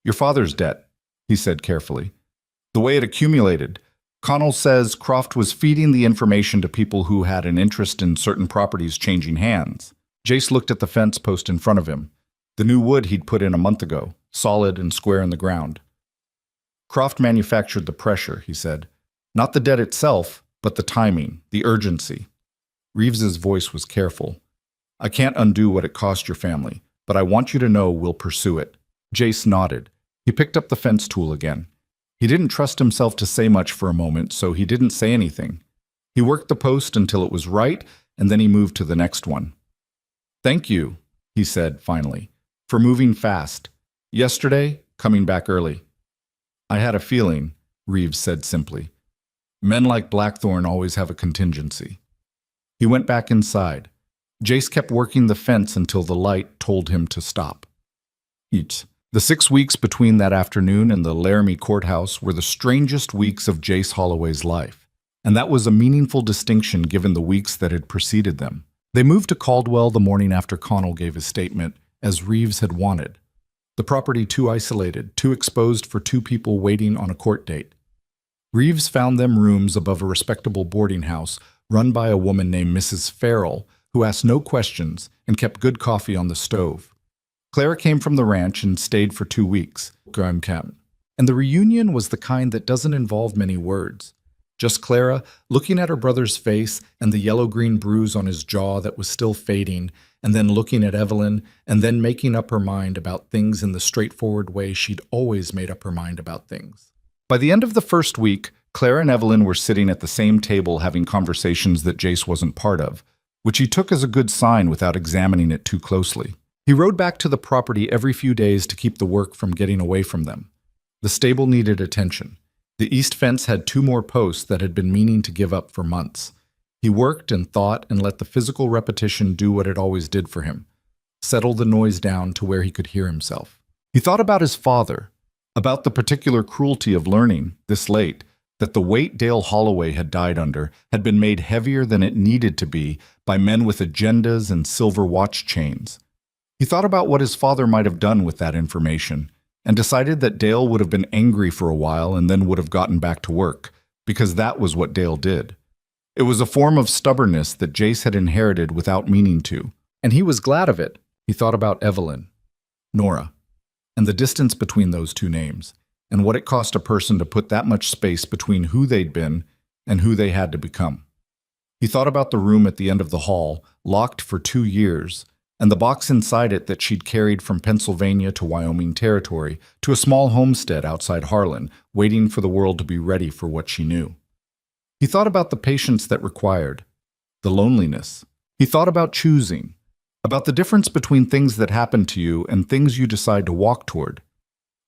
Your father's debt, he said carefully. The way it accumulated. Connell says Croft was feeding the information to people who had an interest in certain properties changing hands. Jace looked at the fence post in front of him. The new wood he'd put in a month ago, solid and square in the ground. Croft manufactured the pressure, he said. Not the debt itself, but the timing, the urgency. Reeves's voice was careful. I can't undo what it cost your family, but I want you to know we'll pursue it. Jace nodded. He picked up the fence tool again. He didn't trust himself to say much for a moment, so he didn't say anything. He worked the post until it was right, and then he moved to the next one. Thank you, he said finally, for moving fast. Yesterday, coming back early. I had a feeling, Reeves said simply. Men like Blackthorn always have a contingency. He went back inside. Jace kept working the fence until the light told him to stop. Eat. The 6 weeks between that afternoon and the Laramie courthouse were the strangest weeks of Jace Holloway's life, and that was a meaningful distinction given the weeks that had preceded them. They moved to Caldwell the morning after Connell gave his statement, as Reeves had wanted. The property too isolated, too exposed for two people waiting on a court date. Reeves found them rooms above a respectable boarding house run by a woman named Mrs. Farrell, who asked no questions and kept good coffee on the stove. Clara came from the ranch and stayed for 2 weeks. And the reunion was the kind that doesn't involve many words. Just Clara, looking at her brother's face and the yellow-green bruise on his jaw that was still fading, and then looking at Evelyn, and then making up her mind about things in the straightforward way she'd always made up her mind about things. By the end of the first week, Clara and Evelyn were sitting at the same table having conversations that Jace wasn't part of, which he took as a good sign without examining it too closely. He rode back to the property every few days to keep the work from getting away from them. The stable needed attention. The east fence had 2 more posts that had been meaning to give up for months. He worked and thought and let the physical repetition do what it always did for him, settle the noise down to where he could hear himself. He thought about his father, about the particular cruelty of learning, this late, that the weight Dale Holloway had died under had been made heavier than it needed to be by men with agendas and silver watch chains. He thought about what his father might have done with that information, and decided that Dale would have been angry for a while and then would have gotten back to work, because that was what Dale did. It was a form of stubbornness that Jace had inherited without meaning to, and he was glad of it. He thought about Evelyn, Nora, and the distance between those 2 names, and what it cost a person to put that much space between who they'd been and who they had to become. He thought about the room at the end of the hall, locked for 2 years, and the box inside it that she'd carried from Pennsylvania to Wyoming territory to a small homestead outside Harlan, waiting for the world to be ready for what she knew. He thought about the patience that required, the loneliness. He thought about choosing, about the difference between things that happen to you and things you decide to walk toward.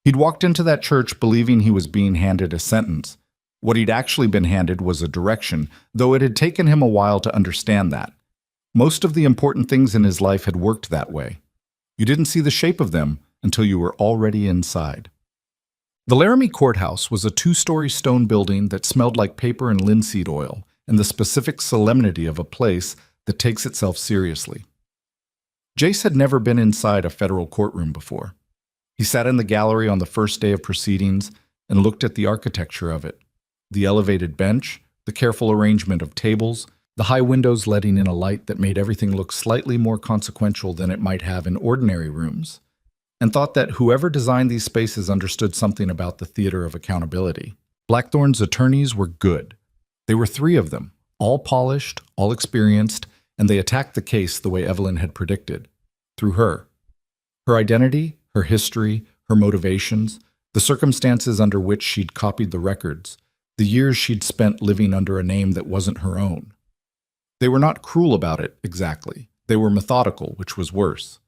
He'd walked into that church believing he was being handed a sentence. What he'd actually been handed was a direction, though it had taken him a while to understand that. Most of the important things in his life had worked that way. You didn't see the shape of them until you were already inside. The Laramie courthouse was a 2-story stone building that smelled like paper and linseed oil, and the specific solemnity of a place that takes itself seriously. Jace had never been inside a federal courtroom before. He sat in the gallery on the first day of proceedings and looked at the architecture of it. The elevated bench, the careful arrangement of tables, the high windows letting in a light that made everything look slightly more consequential than it might have in ordinary rooms, and thought that whoever designed these spaces understood something about the theater of accountability. Blackthorne's attorneys were good. There were 3 of them, all polished, all experienced, and they attacked the case the way Evelyn had predicted, through her. Her identity, her history, her motivations, the circumstances under which she'd copied the records, the years she'd spent living under a name that wasn't her own. They were not cruel about it, exactly. They were methodical, which was worse.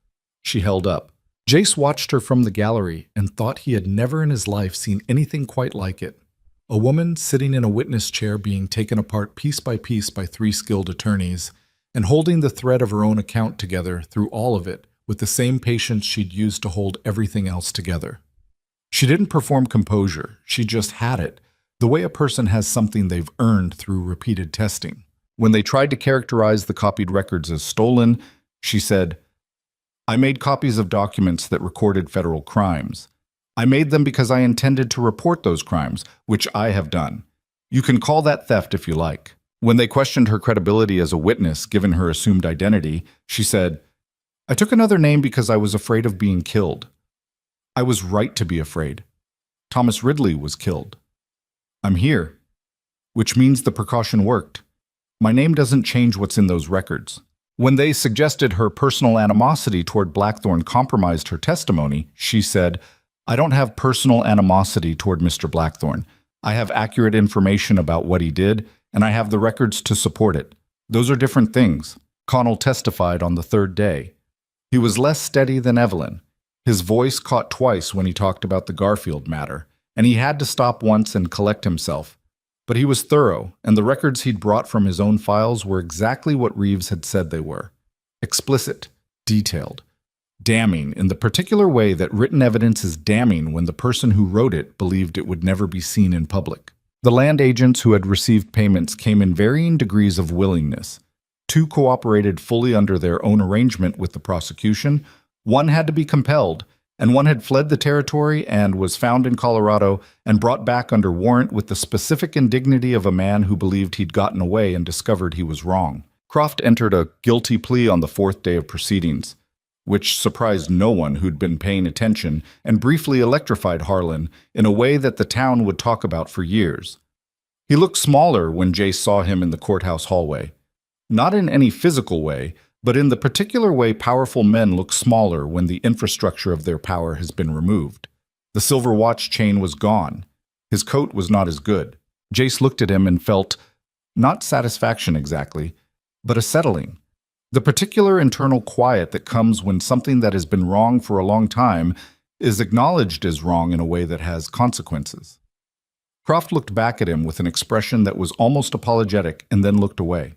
She held up. Jace watched her from the gallery and thought he had never in his life seen anything quite like it. A woman sitting in a witness chair being taken apart piece by 3 skilled attorneys, and holding the thread of her own account together through all of it with the same patience she'd used to hold everything else together. She didn't perform composure, she just had it, the way a person has something they've earned through repeated testing. When they tried to characterize the copied records as stolen, she said, "I made copies of documents that recorded federal crimes. I made them because I intended to report those crimes, which I have done. You can call that theft if you like." When they questioned her credibility as a witness, given her assumed identity, she said, "I took another name because I was afraid of being killed. I was right to be afraid. Thomas Ridley was killed. I'm here, which means the precaution worked. My name doesn't change what's in those records." When they suggested her personal animosity toward Blackthorne compromised her testimony, she said, "I don't have personal animosity toward Mr. Blackthorne. I have accurate information about what he did, and I have the records to support it. Those are different things." Connell testified on the 3rd day. He was less steady than Evelyn. His voice caught twice when he talked about the Garfield matter, and he had to stop once and collect himself. But he was thorough, and the records he'd brought from his own files were exactly what Reeves had said they were. Explicit, detailed. Damning in the particular way that written evidence is damning when the person who wrote it believed it would never be seen in public. The land agents who had received payments came in varying degrees of willingness. 2 cooperated fully under their own arrangement with the prosecution, 1 had to be compelled, and 1 had fled the territory and was found in Colorado and brought back under warrant with the specific indignity of a man who believed he'd gotten away and discovered he was wrong. Croft entered a guilty plea on the 4th day of proceedings, which surprised no one who'd been paying attention and briefly electrified Harlan in a way that the town would talk about for years. He looked smaller when Jace saw him in the courthouse hallway. Not in any physical way, but in the particular way powerful men look smaller when the infrastructure of their power has been removed. The silver watch chain was gone. His coat was not as good. Jace looked at him and felt, not satisfaction exactly, but a settling. The particular internal quiet that comes when something that has been wrong for a long time is acknowledged as wrong in a way that has consequences. Croft looked back at him with an expression that was almost apologetic and then looked away.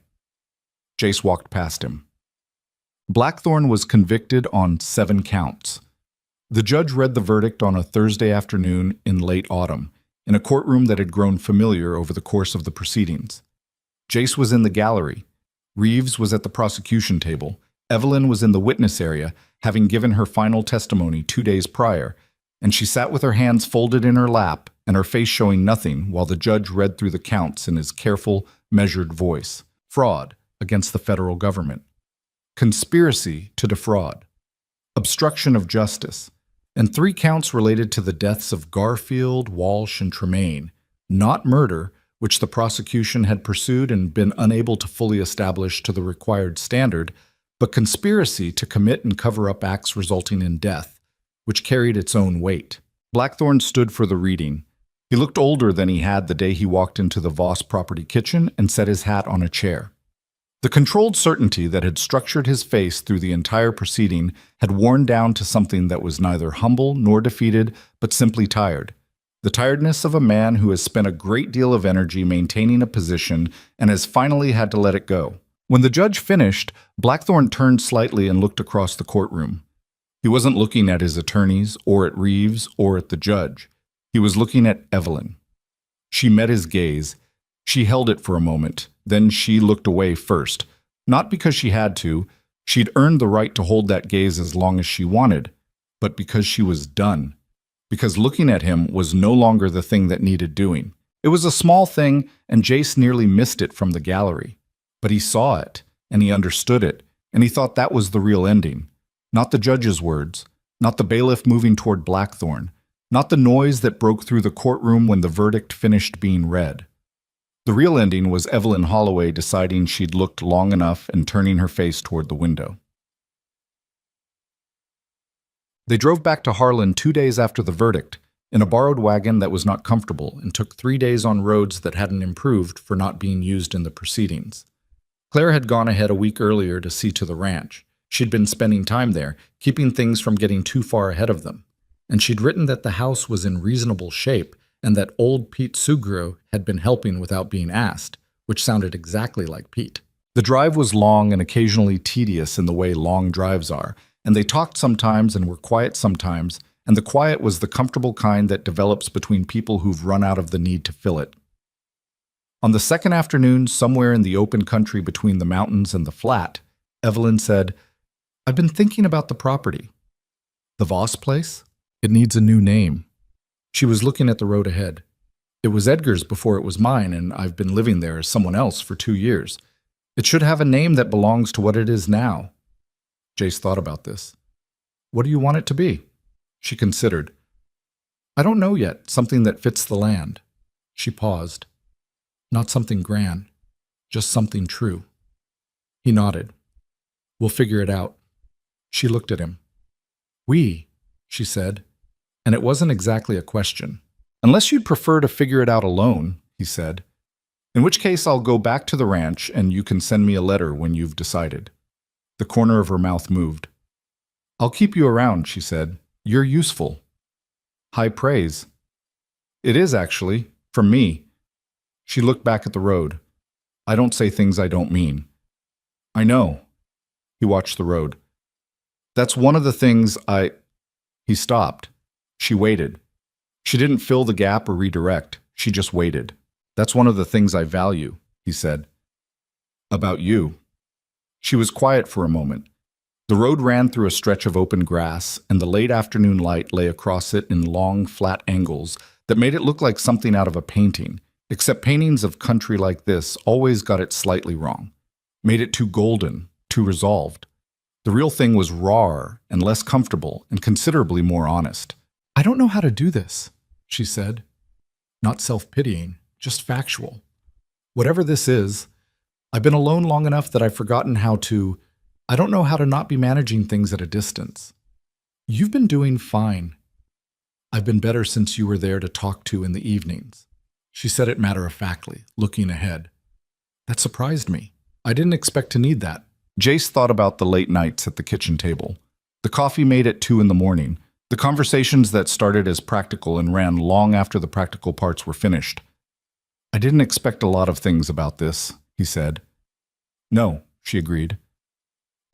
Jace walked past him. Blackthorne was convicted on 7 counts. The judge read the verdict on a Thursday afternoon in late autumn, in a courtroom that had grown familiar over the course of the proceedings. Jace was in the gallery. Reeves was at the prosecution table. Evelyn was in the witness area, having given her final testimony 2 days prior, and she sat with her hands folded in her lap and her face showing nothing while the judge read through the counts in his careful, measured voice. Fraud against the federal government. Conspiracy to defraud. Obstruction of justice. And 3 counts related to the deaths of Garfield, Walsh, and Tremaine. Not murder, which the prosecution had pursued and been unable to fully establish to the required standard, but conspiracy to commit and cover up acts resulting in death, which carried its own weight. Blackthorne stood for the reading. He looked older than he had the day he walked into the Voss property kitchen and set his hat on a chair. The controlled certainty that had structured his face through the entire proceeding had worn down to something that was neither humble nor defeated, but simply tired. The tiredness of a man who has spent a great deal of energy maintaining a position and has finally had to let it go. When the judge finished, Blackthorne turned slightly and looked across the courtroom. He wasn't looking at his attorneys or at Reeves or at the judge. He was looking at Evelyn. She met his gaze. She held it for a moment. Then she looked away first. Not because she had to. She'd earned the right to hold that gaze as long as she wanted, but because she was done. Because looking at him was no longer the thing that needed doing. It was a small thing, and Jace nearly missed it from the gallery. But he saw it, and he understood it, and he thought that was the real ending. Not the judge's words, not the bailiff moving toward Blackthorne, not the noise that broke through the courtroom when the verdict finished being read. The real ending was Evelyn Holloway deciding she'd looked long enough and turning her face toward the window. They drove back to Harlan 2 days after the verdict, in a borrowed wagon that was not comfortable and took 3 days on roads that hadn't improved for not being used in the proceedings. Claire had gone ahead a week earlier to see to the ranch. She'd been spending time there, keeping things from getting too far ahead of them. And she'd written that the house was in reasonable shape and that old Pete Sugro had been helping without being asked, which sounded exactly like Pete. The drive was long and occasionally tedious in the way long drives are, and they talked sometimes and were quiet sometimes, and the quiet was the comfortable kind that develops between people who've run out of the need to fill it. On the second afternoon, somewhere in the open country between the mountains and the flat, Evelyn said, "I've been thinking about the property. The Voss place? It needs a new name." She was looking at the road ahead. "It was Edgar's before it was mine, and I've been living there as someone else for 2 years. It should have a name that belongs to what it is now." Jace thought about this. "What do you want it to be?" She considered. "I don't know yet. Something that fits the land." She paused. "Not something grand. Just something true." He nodded. "We'll figure it out." She looked at him. "We," she said, and it wasn't exactly a question. "Unless you'd prefer to figure it out alone," he said. "In which case I'll go back to the ranch and you can send me a letter when you've decided." The corner of her mouth moved. "I'll keep you around," she said. "You're useful." "High praise." "It is, actually, from me." She looked back at the road. "I don't say things I don't mean." "I know." He watched the road. That's one of the things I... He stopped. She waited. She didn't fill the gap or redirect. She just waited. That's one of the things I value, he said. About you. She was quiet for a moment. The road ran through a stretch of open grass, and the late afternoon light lay across it in long, flat angles that made it look like something out of a painting, except paintings of country like this always got it slightly wrong, made it too golden, too resolved. The real thing was rawer and less comfortable and considerably more honest. I don't know how to do this, she said. Not self-pitying, just factual. Whatever this is, I've been alone long enough that I've forgotten how to... I don't know how to not be managing things at a distance. You've been doing fine. I've been better since you were there to talk to in the evenings. She said it matter-of-factly, looking ahead. That surprised me. I didn't expect to need that. Jace thought about the late nights at the kitchen table, the coffee made at 2 in the morning, the conversations that started as practical and ran long after the practical parts were finished. I didn't expect a lot of things about this, he said. No, she agreed.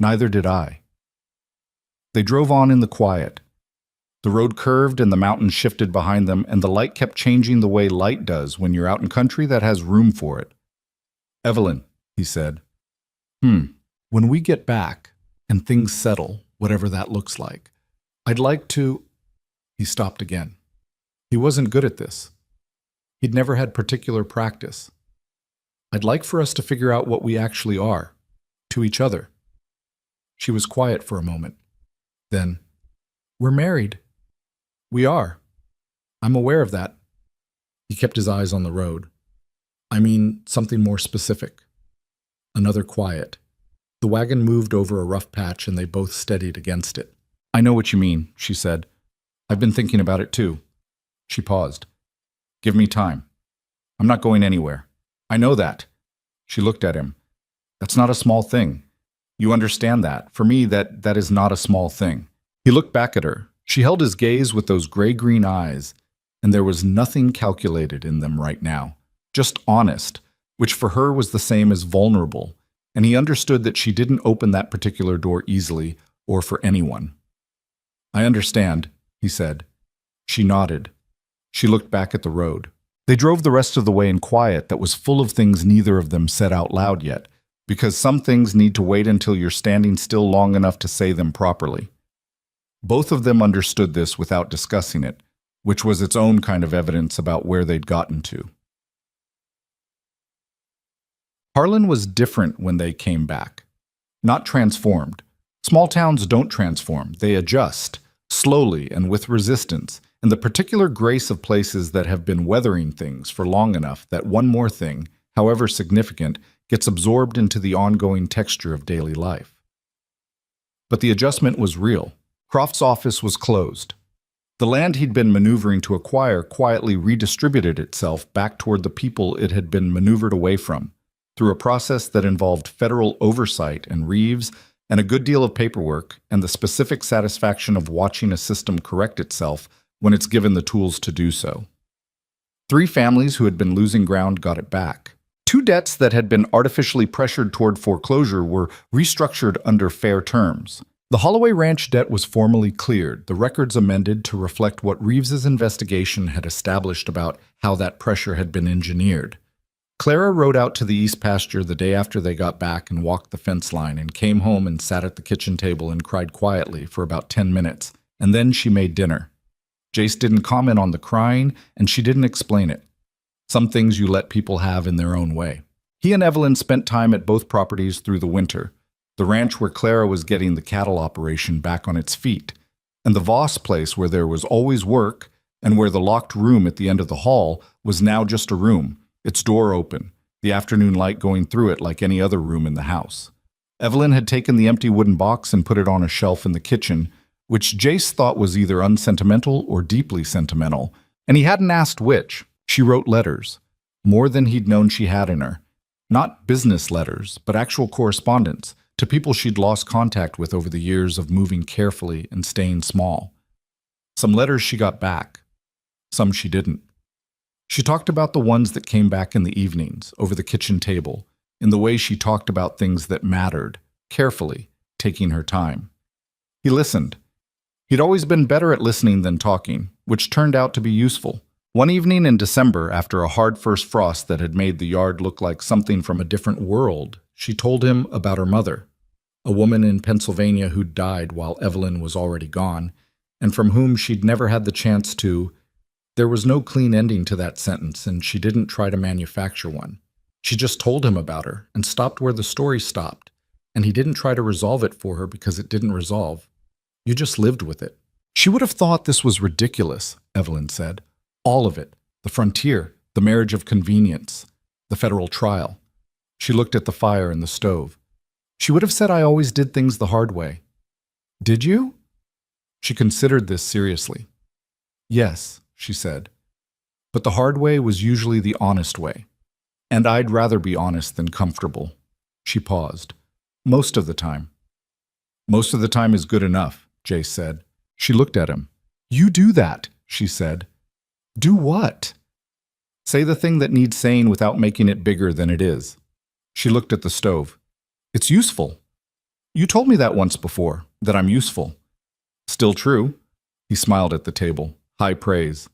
Neither did I. They drove on in the quiet. The road curved and the mountains shifted behind them, and the light kept changing the way light does when you're out in country that has room for it. Evelyn, he said. When we get back and things settle, whatever that looks like, I'd like to... He stopped again. He wasn't good at this. He'd never had particular practice. I'd like for us to figure out what we actually are, to each other. She was quiet for a moment. Then, we're married. We are. I'm aware of that. He kept his eyes on the road. I mean, something more specific. Another quiet. The wagon moved over a rough patch and they both steadied against it. I know what you mean, she said. I've been thinking about it too. She paused. Give me time. I'm not going anywhere. I know that. She looked at him. That's not a small thing. You understand that. For me, that is not a small thing. He looked back at her. She held his gaze with those gray-green eyes, and there was nothing calculated in them right now. Just honest, which for her was the same as vulnerable, and he understood that she didn't open that particular door easily or for anyone. I understand, he said. She nodded. She looked back at the road. They drove the rest of the way in quiet that was full of things neither of them said out loud yet, because some things need to wait until you're standing still long enough to say them properly. Both of them understood this without discussing it, which was its own kind of evidence about where they'd gotten to. Harlan was different when they came back. Not transformed. Small towns don't transform, they adjust, slowly and with resistance, and the particular grace of places that have been weathering things for long enough that one more thing, however significant, gets absorbed into the ongoing texture of daily life. But the adjustment was real. Croft's office was closed. The land he'd been maneuvering to acquire quietly redistributed itself back toward the people it had been maneuvered away from, through a process that involved federal oversight and Reeves and a good deal of paperwork and the specific satisfaction of watching a system correct itself when it's given the tools to do so. 3 families who had been losing ground got it back. 2 debts that had been artificially pressured toward foreclosure were restructured under fair terms. The Holloway Ranch debt was formally cleared, the records amended to reflect what Reeves's investigation had established about how that pressure had been engineered. Clara rode out to the east pasture the day after they got back and walked the fence line and came home and sat at the kitchen table and cried quietly for about 10 minutes, and then she made dinner. Jace didn't comment on the crying, and she didn't explain it. Some things you let people have in their own way. He and Evelyn spent time at both properties through the winter, the ranch where Clara was getting the cattle operation back on its feet, and the Voss place where there was always work and where the locked room at the end of the hall was now just a room, its door open, the afternoon light going through it like any other room in the house. Evelyn had taken the empty wooden box and put it on a shelf in the kitchen, which Jace thought was either unsentimental or deeply sentimental, and he hadn't asked which. She wrote letters, more than he'd known she had in her. Not business letters, but actual correspondence, to people she'd lost contact with over the years of moving carefully and staying small. Some letters she got back, some she didn't. She talked about the ones that came back in the evenings, over the kitchen table, in the way she talked about things that mattered, carefully, taking her time. He listened. He'd always been better at listening than talking, which turned out to be useful. One evening in December, after a hard first frost that had made the yard look like something from a different world, she told him about her mother, a woman in Pennsylvania who'd died while Evelyn was already gone, and from whom she'd never had the chance to. There was no clean ending to that sentence, and she didn't try to manufacture one. She just told him about her and stopped where the story stopped, and he didn't try to resolve it for her because it didn't resolve. You just lived with it. She would have thought this was ridiculous, Evelyn said. All of it. The frontier, the marriage of convenience, the federal trial. She looked at the fire in the stove. She would have said I always did things the hard way. Did you? She considered this seriously. Yes, she said. But the hard way was usually the honest way. And I'd rather be honest than comfortable. She paused. Most of the time. Most of the time is good enough, Jace said. She looked at him. You do that, she said. Do what? Say the thing that needs saying without making it bigger than it is. She looked at the stove. It's useful. You told me that once before, that I'm useful. Still true. He smiled at the table. High praise.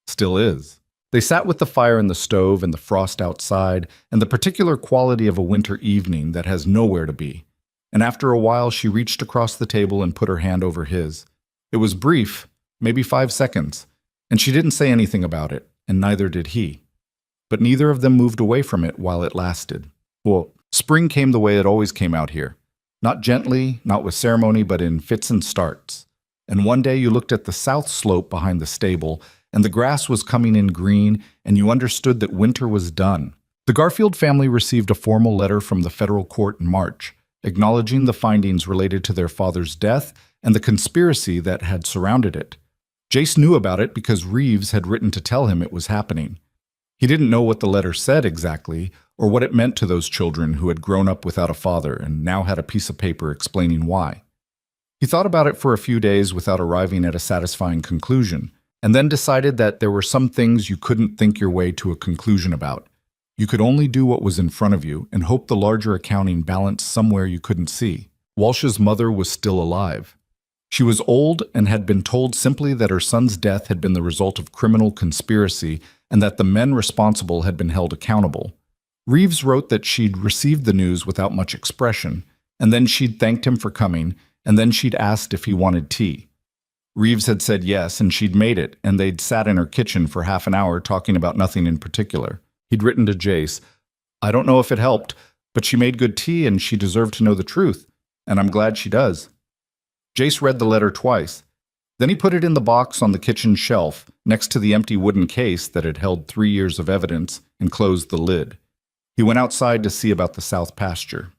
Still is. They sat with the fire in the stove and the frost outside and the particular quality of a winter evening that has nowhere to be. And after a while she reached across the table and put her hand over his. It was brief, maybe 5 seconds, and she didn't say anything about it, and neither did he. But neither of them moved away from it while it lasted. Well, spring came the way it always came out here. Not gently, not with ceremony, but in fits and starts. And one day you looked at the south slope behind the stable, and the grass was coming in green, and you understood that winter was done. The Garfield family received a formal letter from the federal court in March, acknowledging the findings related to their father's death and the conspiracy that had surrounded it. Jace knew about it because Reeves had written to tell him it was happening. He didn't know what the letter said exactly, or what it meant to those children who had grown up without a father and now had a piece of paper explaining why. He thought about it for a few days without arriving at a satisfying conclusion, and then decided that there were some things you couldn't think your way to a conclusion about. You could only do what was in front of you and hope the larger accounting balanced somewhere you couldn't see. Walsh's mother was still alive. She was old and had been told simply that her son's death had been the result of criminal conspiracy and that the men responsible had been held accountable. Reeves wrote that she'd received the news without much expression, and then she'd thanked him for coming, and then she'd asked if he wanted tea. Reeves had said yes, and she'd made it, and they'd sat in her kitchen for half an hour talking about nothing in particular. He'd written to Jace, I don't know if it helped, but she made good tea and she deserved to know the truth, and I'm glad she does. Jace read the letter twice. Then he put it in the box on the kitchen shelf, next to the empty wooden case that had held 3 years of evidence, and closed the lid. He went outside to see about the south pasture.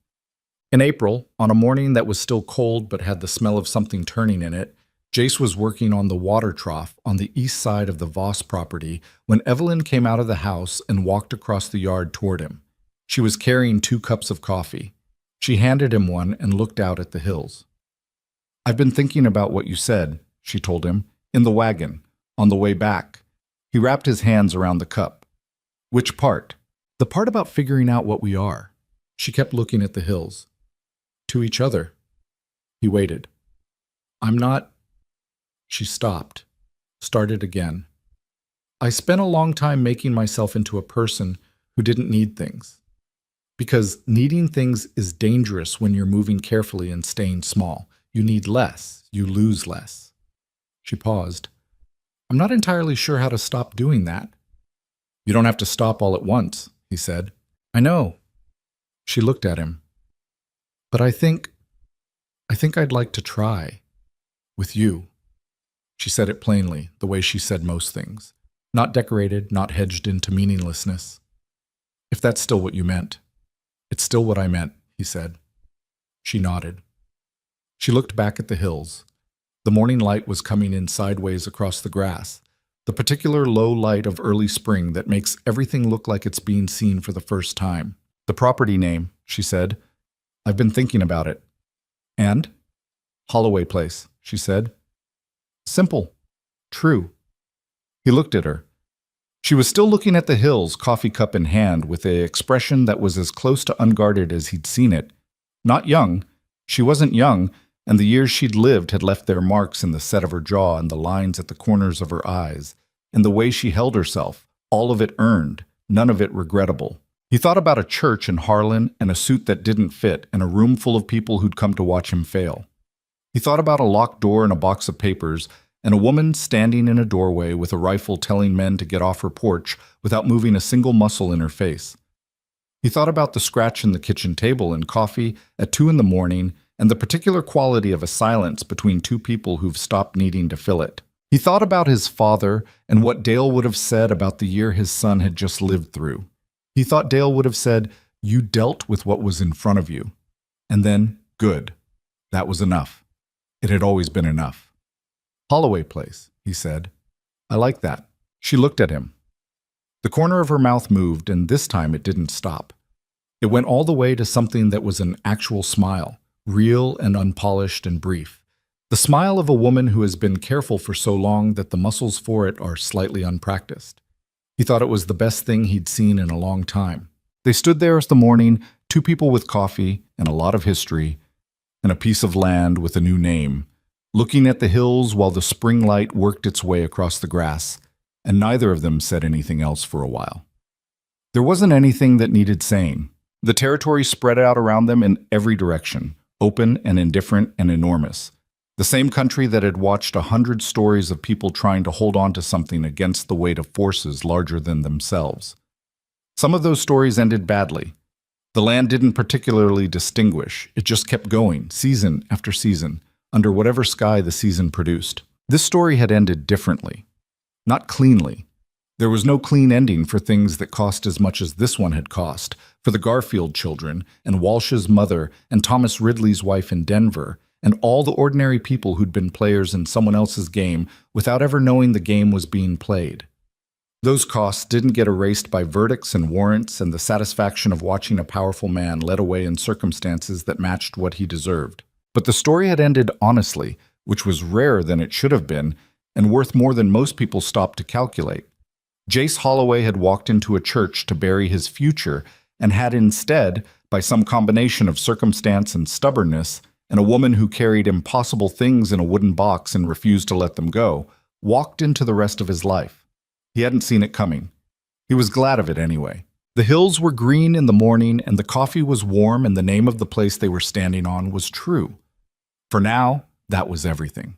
In April, on a morning that was still cold but had the smell of something turning in it, Jace was working on the water trough on the east side of the Voss property when Evelyn came out of the house and walked across the yard toward him. She was carrying 2 cups of coffee. She handed him one and looked out at the hills. I've been thinking about what you said, she told him, in the wagon, on the way back. He wrapped his hands around the cup. Which part? The part about figuring out what we are. She kept looking at the hills. To each other. He waited. I'm not... She stopped, started again. I spent a long time making myself into a person who didn't need things. Because needing things is dangerous when you're moving carefully and staying small. You need less, you lose less. She paused. I'm not entirely sure how to stop doing that. You don't have to stop all at once, he said. I know. She looked at him. But I think I'd like to try. With you. She said it plainly, the way she said most things. Not decorated, not hedged into meaninglessness. If that's still what you meant. It's still what I meant, he said. She nodded. She looked back at the hills. The morning light was coming in sideways across the grass, the particular low light of early spring that makes everything look like it's being seen for the first time. The property name, she said. I've been thinking about it. And? Holloway Place, she said. Simple. True. He looked at her. She was still looking at the hills, coffee cup in hand, with an expression that was as close to unguarded as he'd seen it. Not young. She wasn't young, and the years she'd lived had left their marks in the set of her jaw and the lines at the corners of her eyes, and the way she held herself, all of it earned, none of it regrettable. He thought about a church in Harlan and a suit that didn't fit and a room full of people who'd come to watch him fail. He thought about a locked door and a box of papers and a woman standing in a doorway with a rifle telling men to get off her porch without moving a single muscle in her face. He thought about the scratch in the kitchen table and coffee at 2 a.m. and the particular quality of a silence between two people who've stopped needing to fill it. He thought about his father and what Dale would have said about the year his son had just lived through. He thought Dale would have said, "You dealt with what was in front of you." And then, good. That was enough. It had always been enough. "Holloway place," he said. "I like that." She looked at him. The corner of her mouth moved, and this time it didn't stop. It went all the way to something that was an actual smile, real and unpolished and brief. The smile of a woman who has been careful for so long that the muscles for it are slightly unpracticed. He thought it was the best thing he'd seen in a long time. They stood there as the morning, two people with coffee and a lot of history, and a piece of land with a new name, looking at the hills while the spring light worked its way across the grass, and neither of them said anything else for a while. There wasn't anything that needed saying. The territory spread out around them in every direction, open and indifferent and enormous. The same country that had watched 100 stories of people trying to hold on to something against the weight of forces larger than themselves. Some of those stories ended badly. The land didn't particularly distinguish. It just kept going, season after season, under whatever sky the season produced. This story had ended differently. Not cleanly. There was no clean ending for things that cost as much as this one had cost, for the Garfield children, and Walsh's mother, and Thomas Ridley's wife in Denver, and all the ordinary people who'd been players in someone else's game without ever knowing the game was being played. Those costs didn't get erased by verdicts and warrants and the satisfaction of watching a powerful man led away in circumstances that matched what he deserved. But the story had ended honestly, which was rarer than it should have been, and worth more than most people stopped to calculate. Jace Holloway had walked into a church to bury his future and had instead, by some combination of circumstance and stubbornness, and a woman who carried impossible things in a wooden box and refused to let them go, walked into the rest of his life. He hadn't seen it coming. He was glad of it anyway. The hills were green in the morning, and the coffee was warm, and the name of the place they were standing on was true. For now, that was everything.